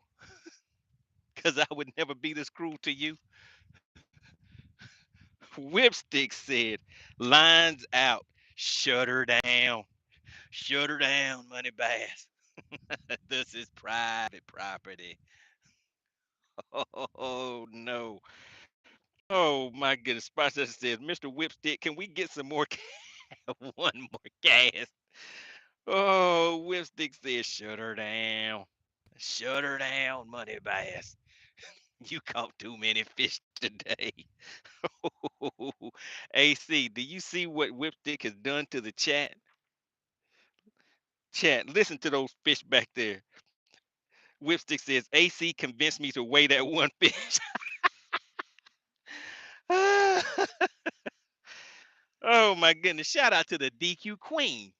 Because I would never be this cruel to you. Whipstick said, lines out, shut her down. Shut her down, Money Bass. This is private property. Oh, no. Oh, my goodness. Sponsor says, Mr. Whipstick, can we get some more one more gas? Oh, Whipstick says, shut her down. Shut her down, Money Bass. You caught too many fish today. AC, do you see what Whipstick has done to the chat? Chat, listen to those fish back there. Whipstick says, AC convinced me to weigh that one fish. Oh my goodness. Shout out to the DQ Queen.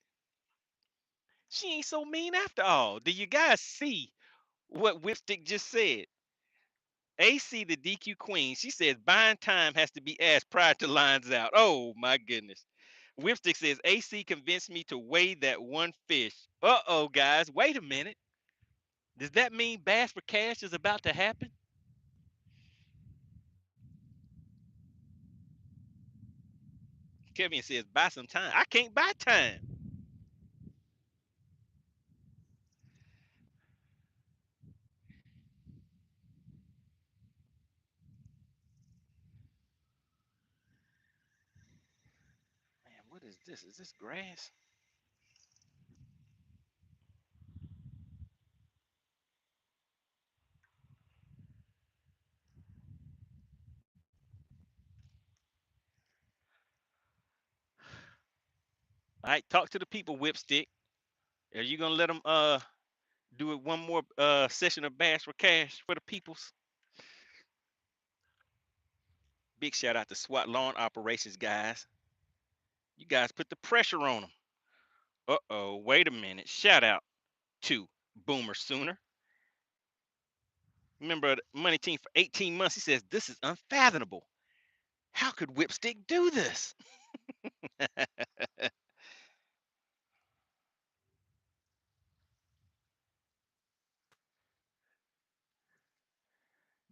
She ain't so mean after all. Do you guys see what Whipstick just said? AC, the DQ Queen, she says buying time has to be asked prior to lines out. Oh my goodness. Whipstick says AC convinced me to weigh that one fish. Uh-oh, guys. Wait a minute. Does that mean Bass for Cash is about to happen? Kevin says, buy some time. I can't buy time. Man, what is this? Is this grass? All right, talk to the people, Whipstick. Are you gonna let them do it one more session of Bass for Cash for the peoples? Big shout out to SWAT Lawn Operations guys. You guys put the pressure on them. Uh-oh, wait a minute. Shout out to Boomer Sooner. Remember the Money Team for 18 months. He says, this is unfathomable. How could Whipstick do this?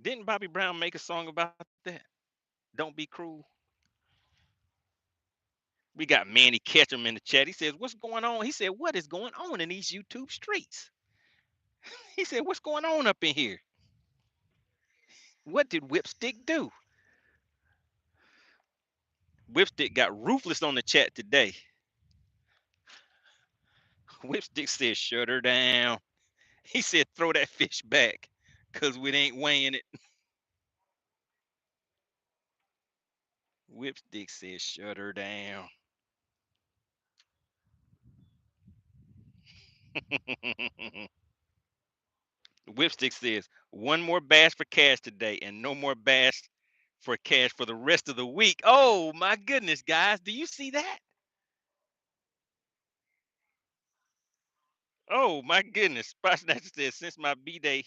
Didn't Bobby Brown make a song about that? Don't be cruel. We got Manny Ketchum in the chat. He says, what's going on? He said, what is going on in these YouTube streets? He said, what's going on up in here? What did Whipstick do? Whipstick got ruthless on the chat today. Whipstick said, shut her down. He said, throw that fish back because we ain't weighing it. Whipstick said, shut her down. Whipstick says, one more bass for cash today and no more bass for cash for the rest of the week. Oh my goodness, guys. Do you see that? Oh my goodness. Spot Snatcher says, since my B-day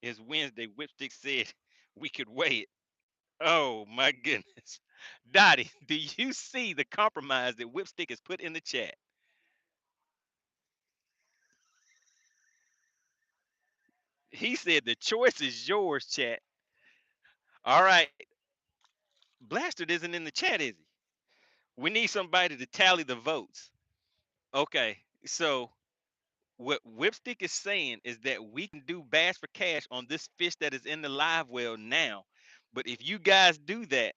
is Wednesday, Whipstick said we could weigh it. Oh my goodness. Dottie, do you see the compromise that Whipstick has put in the chat? He said the choice is yours, chat. All right. Blastard isn't in the chat, is he? We need somebody to tally the votes. Okay. So what Whipstick is saying is that we can do bass for cash on this fish that is in the live well now. But if you guys do that,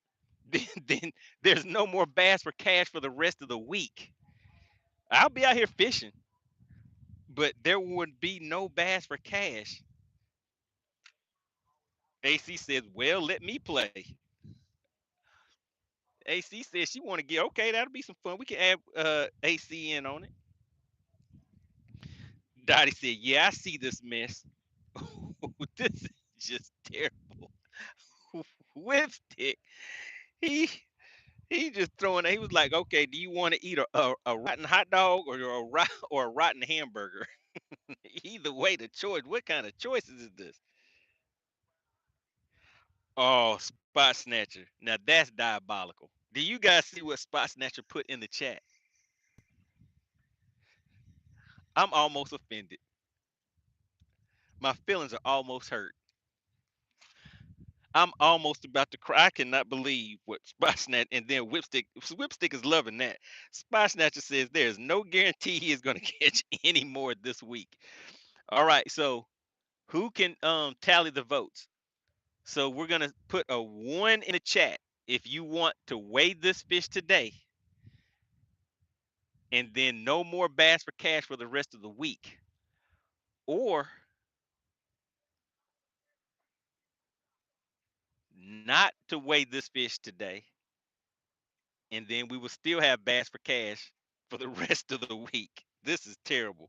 then there's no more bass for cash for the rest of the week. I'll be out here fishing, but there would be no bass for cash. AC says, well, let me play. AC says she want to get, okay, that'll be some fun. We can add AC in on it. Dottie said, yeah, I see this mess. This is just terrible. Whipstick, he he just throwing. He was like, okay, do you want to eat a rotten hot dog or a rotten hamburger? Either way, the choice. What kind of choices is this? Oh, Spot Snatcher. Now that's diabolical. Do you guys see what Spot Snatcher put in the chat? I'm almost offended. My feelings are almost hurt. I'm almost about to cry. I cannot believe what Spot Snatcher and then Whipstick is loving that. Spot Snatcher says there's no guarantee he is going to catch any more this week. All right, so who can tally the votes? So we're gonna put a 1 in the chat if you want to weigh this fish today, and then no more bass for cash for the rest of the week, or not to weigh this fish today, and then we will still have bass for cash for the rest of the week. This is terrible.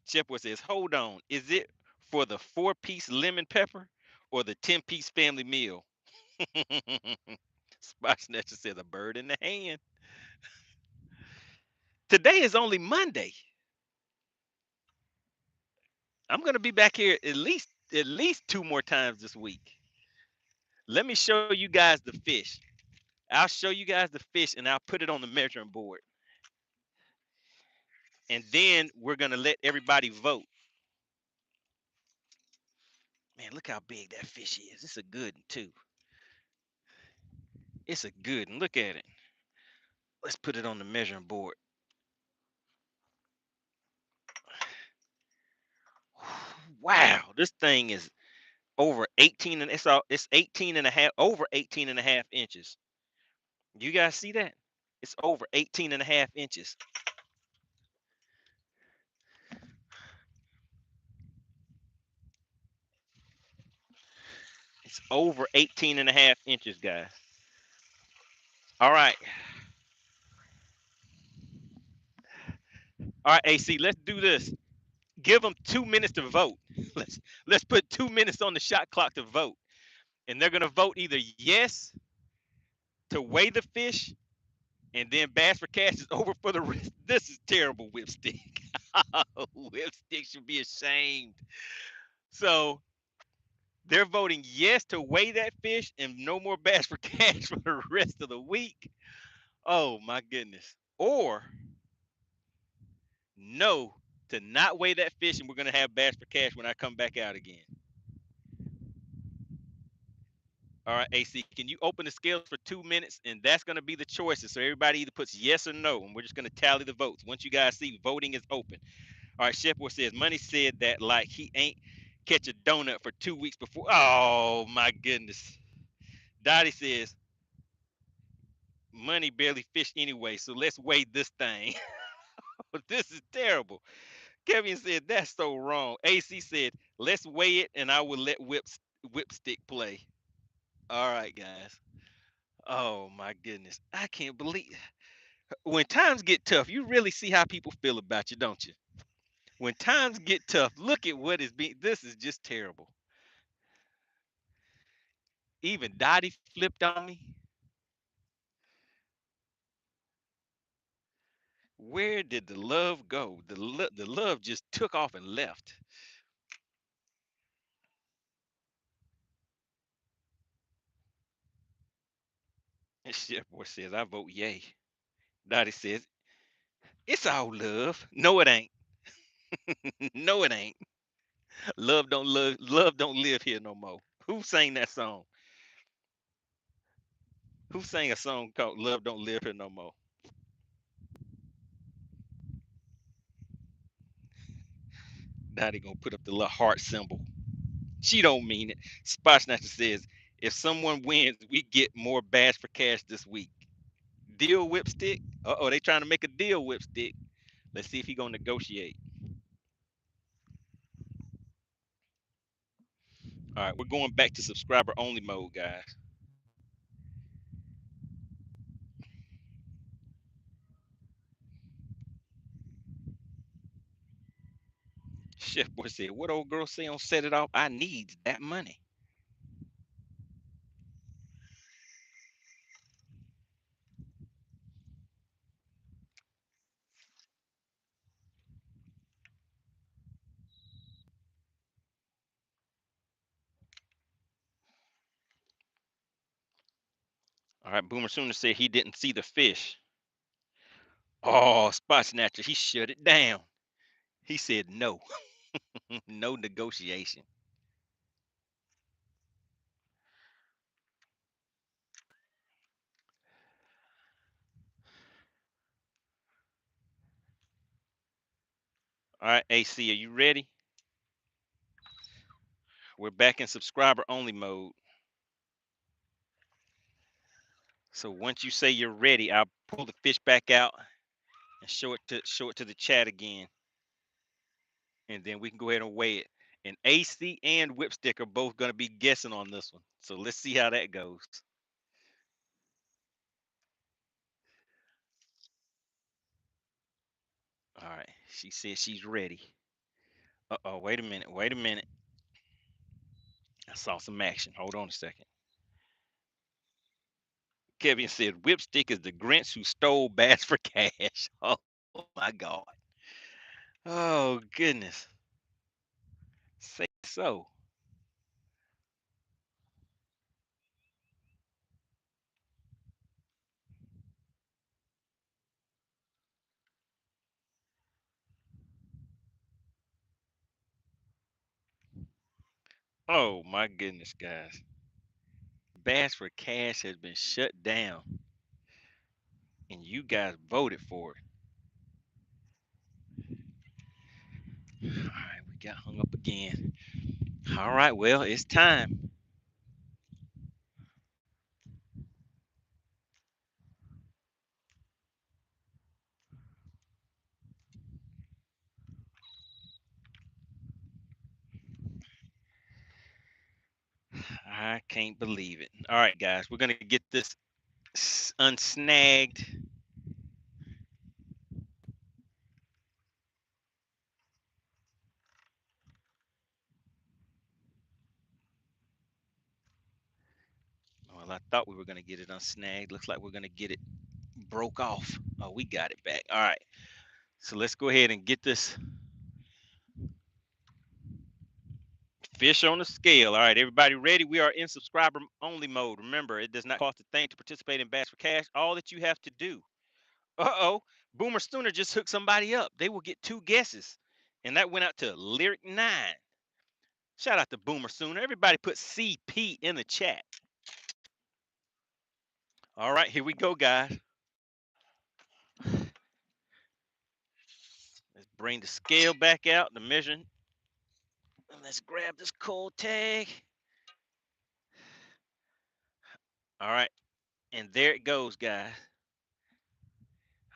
Shepard says, hold on, is it for the 4-piece lemon pepper or the 10-piece family meal? Spot Snatcher says, a bird in the hand. Today is only Monday. I'm gonna be back here at least 2 more times this week. Let me show you guys the fish. I'll show you guys the fish and I'll put it on the measuring board. and then we're gonna let everybody vote. Man, look how big that fish is. It's a good one too. It's a good one. Look at it. Let's put it on the measuring board. Wow, this thing is over 18 and it's 18 and a half, over 18 and a half inches. You guys see that? It's over 18 and a half inches. It's over 18 and a half inches, guys. All right. All right, AC, let's do this. Give them 2 minutes to vote. Let's put 2 minutes on the shot clock to vote. And they're gonna vote either yes to weigh the fish, and then Bass for Cash is over for the rest. This is terrible, Whipstick. Whipstick should be ashamed. So they're voting yes to weigh that fish and no more Bass for Cash for the rest of the week. Oh my goodness. Or no to not weigh that fish, and we're gonna have Bass for Cash when I come back out again. All right, AC, can you open the scales for 2 minutes? And that's going to be the choices. So everybody either puts yes or no, and we're just going to tally the votes. Once you guys see voting is open. All right, Chef Boy says, Money said that like he ain't catch a donut for 2 weeks before. Oh, my goodness. Dottie says, Money barely fished anyway, so let's weigh this thing. This is terrible. Kevin said, that's so wrong. AC said, let's weigh it, and I will let Whipstick play. All right, guys. Oh, my goodness. I can't believe when times get tough, you really see how people feel about you, don't you? When times get tough, look at what is being. This is just terrible. Even Dottie flipped on me. Where did the love go? The love just took off and left. And Chef Boy says, I vote yay. Dottie says, it's all love. No, it ain't. No, it ain't. Love don't live here no more. Who sang that song? Who sang a song called Love Don't Live Here No More? Dottie gonna put up the little heart symbol. She don't mean it. Spot Snatcher says, if someone wins, we get more Bass for Cash this week. Deal Whipstick? Uh-oh, they trying to make a deal, Whipstick. Let's see if he gonna negotiate. All right, we're going back to subscriber only mode, guys. Chef Boy said, what old girl say on Set It Off? I need that money. All right, Boomer Sooner said he didn't see the fish. Oh, Spot Snatcher, he shut it down. He said no. No negotiation. All right, AC, are you ready? We're back in subscriber only mode. So once you say you're ready, I'll pull the fish back out and show it to the chat again, and then we can go ahead and weigh it. And AC and Whipstick are both going to be guessing on this one. So let's see how that goes. All right, she says she's ready. Uh-oh, wait a minute, wait a minute. I saw some action. Hold on a second. Kevin said Whipstick is the Grinch who stole Bass for Cash. Oh my God. Oh goodness. Say so. Oh my goodness, guys. Bass for Cash has been shut down, and you guys voted for it. All right, we got hung up again. All right, well, it's time. I can't believe it. All right, guys, we're gonna get this unsnagged. Well, I thought we were gonna get it unsnagged. Looks like we're gonna get it broke off. Oh, we got it back. All right. So let's go ahead and get this fish on the scale. All right, everybody ready? We are in subscriber only mode. Remember, it does not cost a thing to participate in Bass for Cash. All that you have to do. Uh-oh, Boomer Stooner just hooked somebody up. They will get 2 guesses. And that went out to Lyric 9. Shout out to Boomer Sooner. Everybody put CP in the chat. All right, here we go, guys. Let's bring the scale back out, the measuring. And let's grab this cold tag. All right, and there it goes, guys.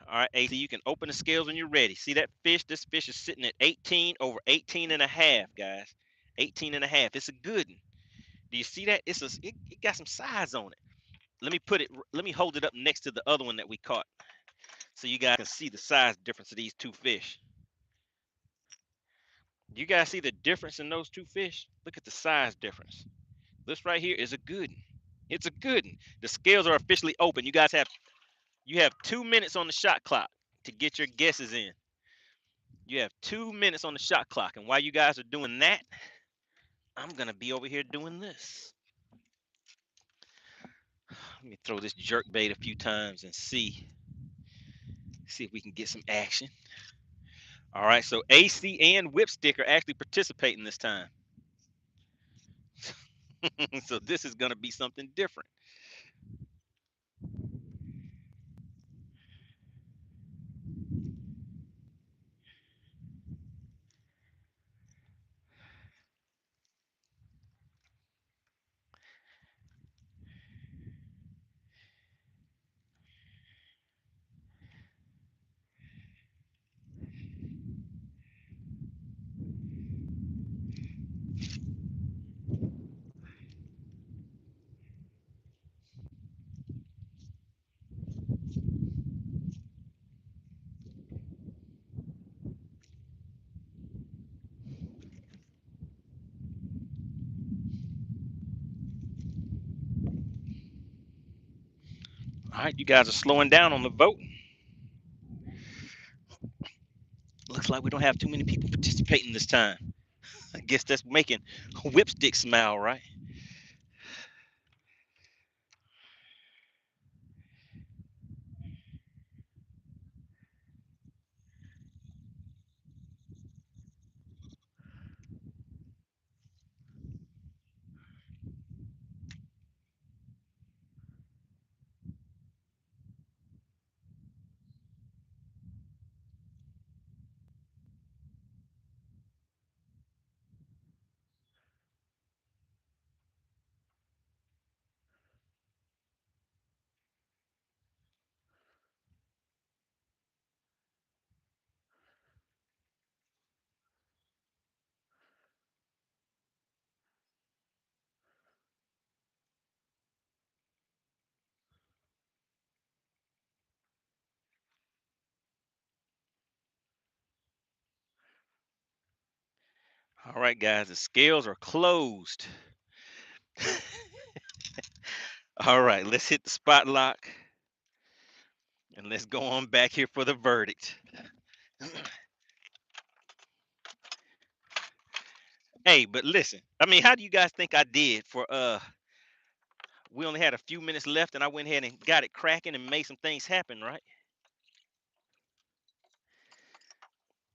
All right, AC, you can open the scales when you're ready. See that fish? This fish is sitting at 18 over 18 and a half, guys. 18 and a half. It's a good one. Do you see that? It got some size on it. Let me hold it up next to the other one that we caught so you guys can see the size difference of these 2 fish. You guys see the difference in those 2 fish? Look at the size difference. This right here is a good one. It's a good one. The scales are officially open. You have 2 minutes on the shot clock to get your guesses in. You have 2 minutes on the shot clock, and while you guys are doing that, I'm gonna be over here doing this. Let me throw this jerk bait a few times and see if we can get some action. All right, so AC and Whipstick are actually participating this time. So this is gonna be something different. All right, you guys are slowing down on the vote. Looks like we don't have too many people participating this time. I guess that's making Whipstick smile, right? All right, guys, the scales are closed. All right, let's hit the spot lock and let's go on back here for the verdict. Hey, but listen, I mean, how do you guys think I did for we only had a few minutes left and I went ahead and got it cracking and made some things happen, right?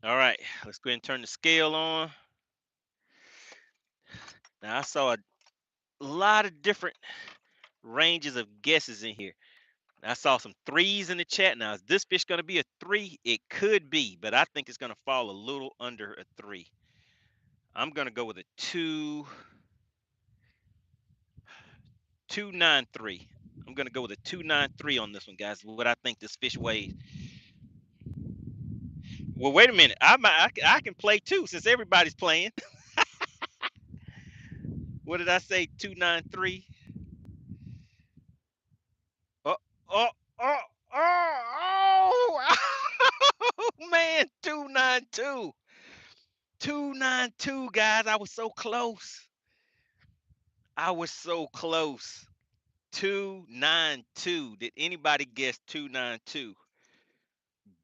All right, let's go ahead and turn the scale on. Now I saw a lot of different ranges of guesses in here. I saw some threes in the chat. Now, is this fish going to be a three? It could be, but I think it's going to fall a little under a three. I'm going to go with a 293. I'm going to go with a 293 on this one, guys. What I think this fish weighs. Well, wait a minute. I can play too since everybody's playing. What did I say? 293. Oh, oh, oh, oh, oh, man, 292. 292, guys. I was so close. I was so close. 292. Did anybody guess 292?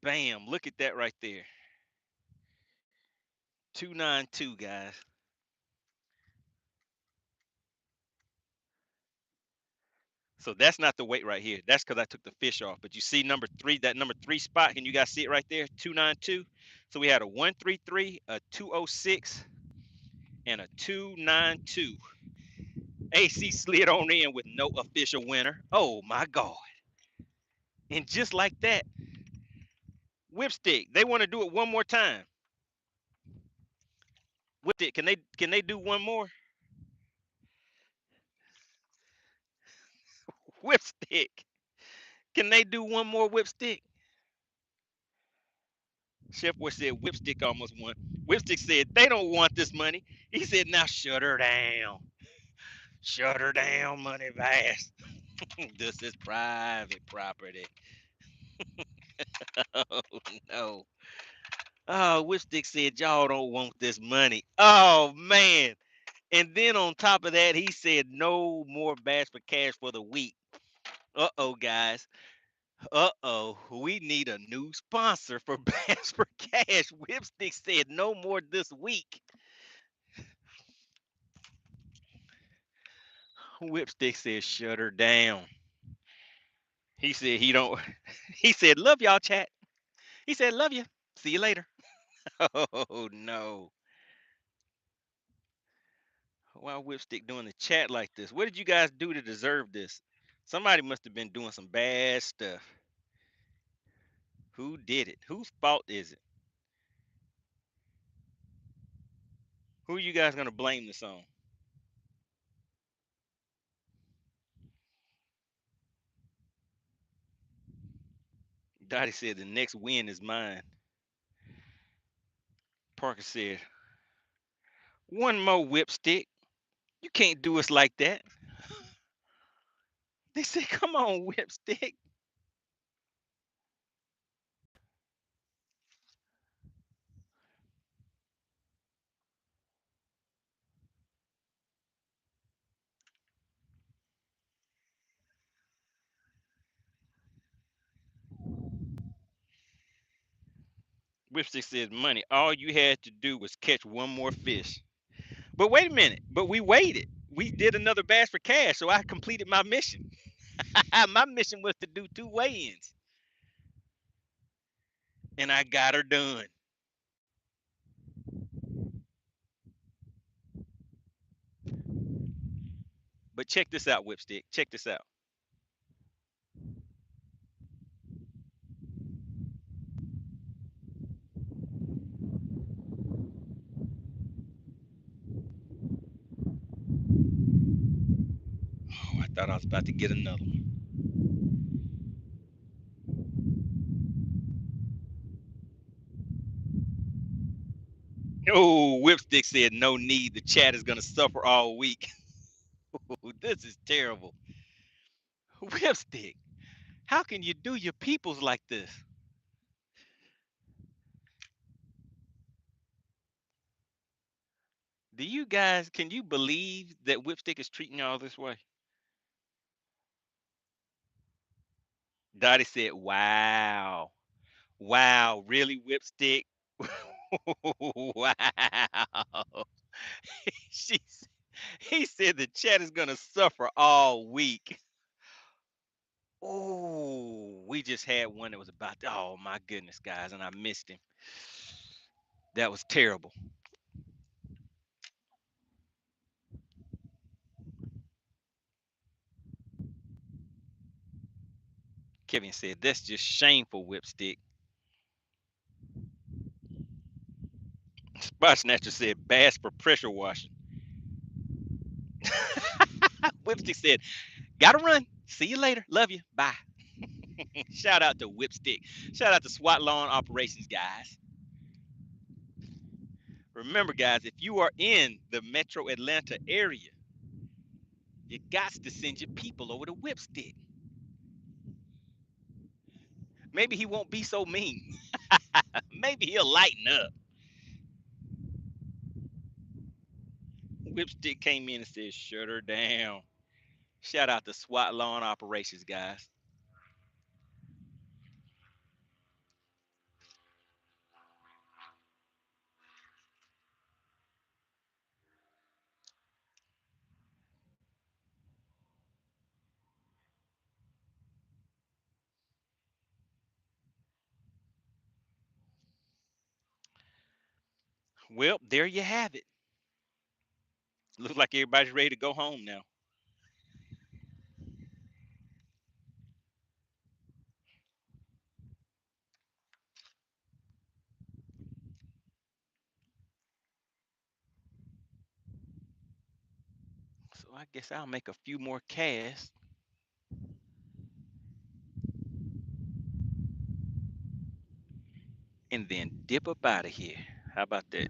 Bam. Look at that right there. 292, guys. So that's not the weight right here. That's because I took the fish off. But you see number three, that number three spot. Can you guys see it right there? 292. So we had a 133, a 206, and a 292. AC slid on in with no official winner. Oh my God. And just like that, Whipstick, they want to do it one more time. Whipstick, can they do one more? Whipstick. Can they do one more Whipstick? Chef Boy said Whipstick almost won. Whipstick said they don't want this money. He said, now shut her down. Shut her down, Money Bass. This is private property. Oh no. Oh, Whipstick said y'all don't want this money. Oh man. And then on top of that, he said no more Bass for Cash for the week. Uh-oh, guys. Uh-oh. We need a new sponsor for Bass for Cash. Whipstick said no more this week. Whipstick said shut her down. He said he don't he said love y'all chat. He said love you. See you later. Oh no. Why Whipstick doing the chat like this? What did you guys do to deserve this? Somebody must have been doing some bad stuff. Who did it? Whose fault is it? Who are you guys gonna blame this on? Dottie said the next win is mine. Parker said, one more Whipstick. You can't do us like that. They said, come on, Whipstick. Whipstick said, money. All you had to do was catch one more fish. But wait a minute. But we waited. We did another Bass for Cash, so I completed my mission. My mission was to do 2 weigh-ins, and I got her done. But check this out, Whipstick. Check this out. Oh, I thought I was about to get another one. Oh, Whipstick said no need. The chat is gonna suffer all week. This is terrible. Whipstick, how can you do your peoples like this? Do you guys, can you believe that Whipstick is treating y'all this way? Dottie said, wow. Wow, really, Whipstick? Wow. She's, he said the chat is gonna suffer all week. Oh, we just had one that was about to, oh my goodness, guys, and I missed him. That was terrible. Kevin said, that's just shameful, Whipstick. Spot Snatcher said, bass for pressure washing. Whipstick said, gotta run. See you later. Love you. Bye. Shout out to Whipstick. Shout out to SWAT Lawn Operations, guys. Remember, guys, if you are in the metro Atlanta area, you got to send your people over to Whipstick. Maybe he won't be so mean. Maybe he'll lighten up. Whipstick came in and said, shut her down. Shout out to SWAT Lawn Operations, guys. Well, there you have it. Looks like everybody's ready to go home now. So I guess I'll make a few more casts and then dip up out of here. How about that?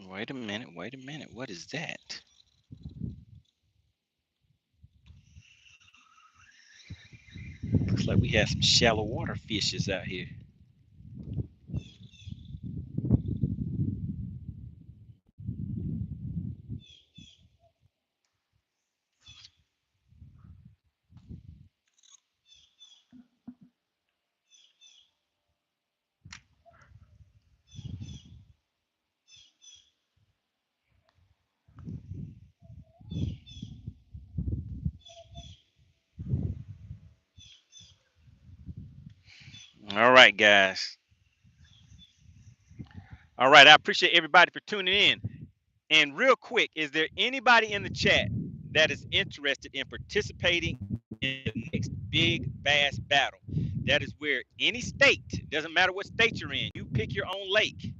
Wait a minute. Wait a minute. What is that? Looks like we have some shallow water fishes out here. All right, guys. All right. I appreciate everybody for tuning in. And real quick, is there anybody in the chat that is interested in participating in the next big bass battle? That is where any state, doesn't matter what state you're in, you pick your own lake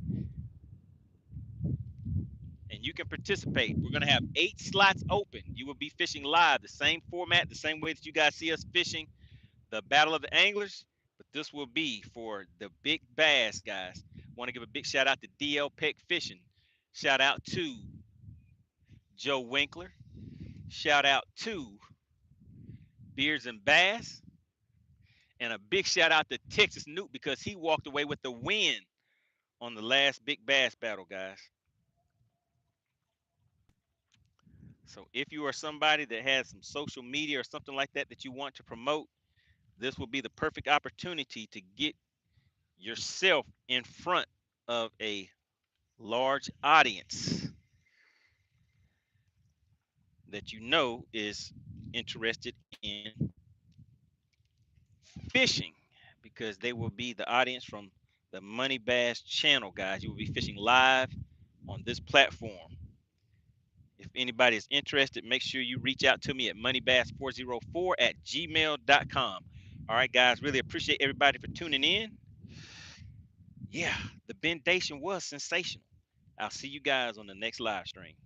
and you can participate. We're going to have 8 slots open. You will be fishing live, the same format, the same way that you guys see us fishing the Battle of the Anglers, but this will be for the big bass, guys. Want to give a big shout out to DL Peck Fishing. Shout out to Joe Winkler. Shout out to Beards and Bass. And a big shout out to Texas Newt because he walked away with the win on the last big bass battle, guys. So if you are somebody that has some social media or something like that that you want to promote, this will be the perfect opportunity to get yourself in front of a large audience that you know is interested in fishing, because they will be the audience from the Money Bass channel, guys. You will be fishing live on this platform. If anybody is interested, make sure you reach out to me at moneybass404@gmail.com. All right, guys, really appreciate everybody for tuning in. Yeah, the Bendation was sensational. I'll see you guys on the next live stream.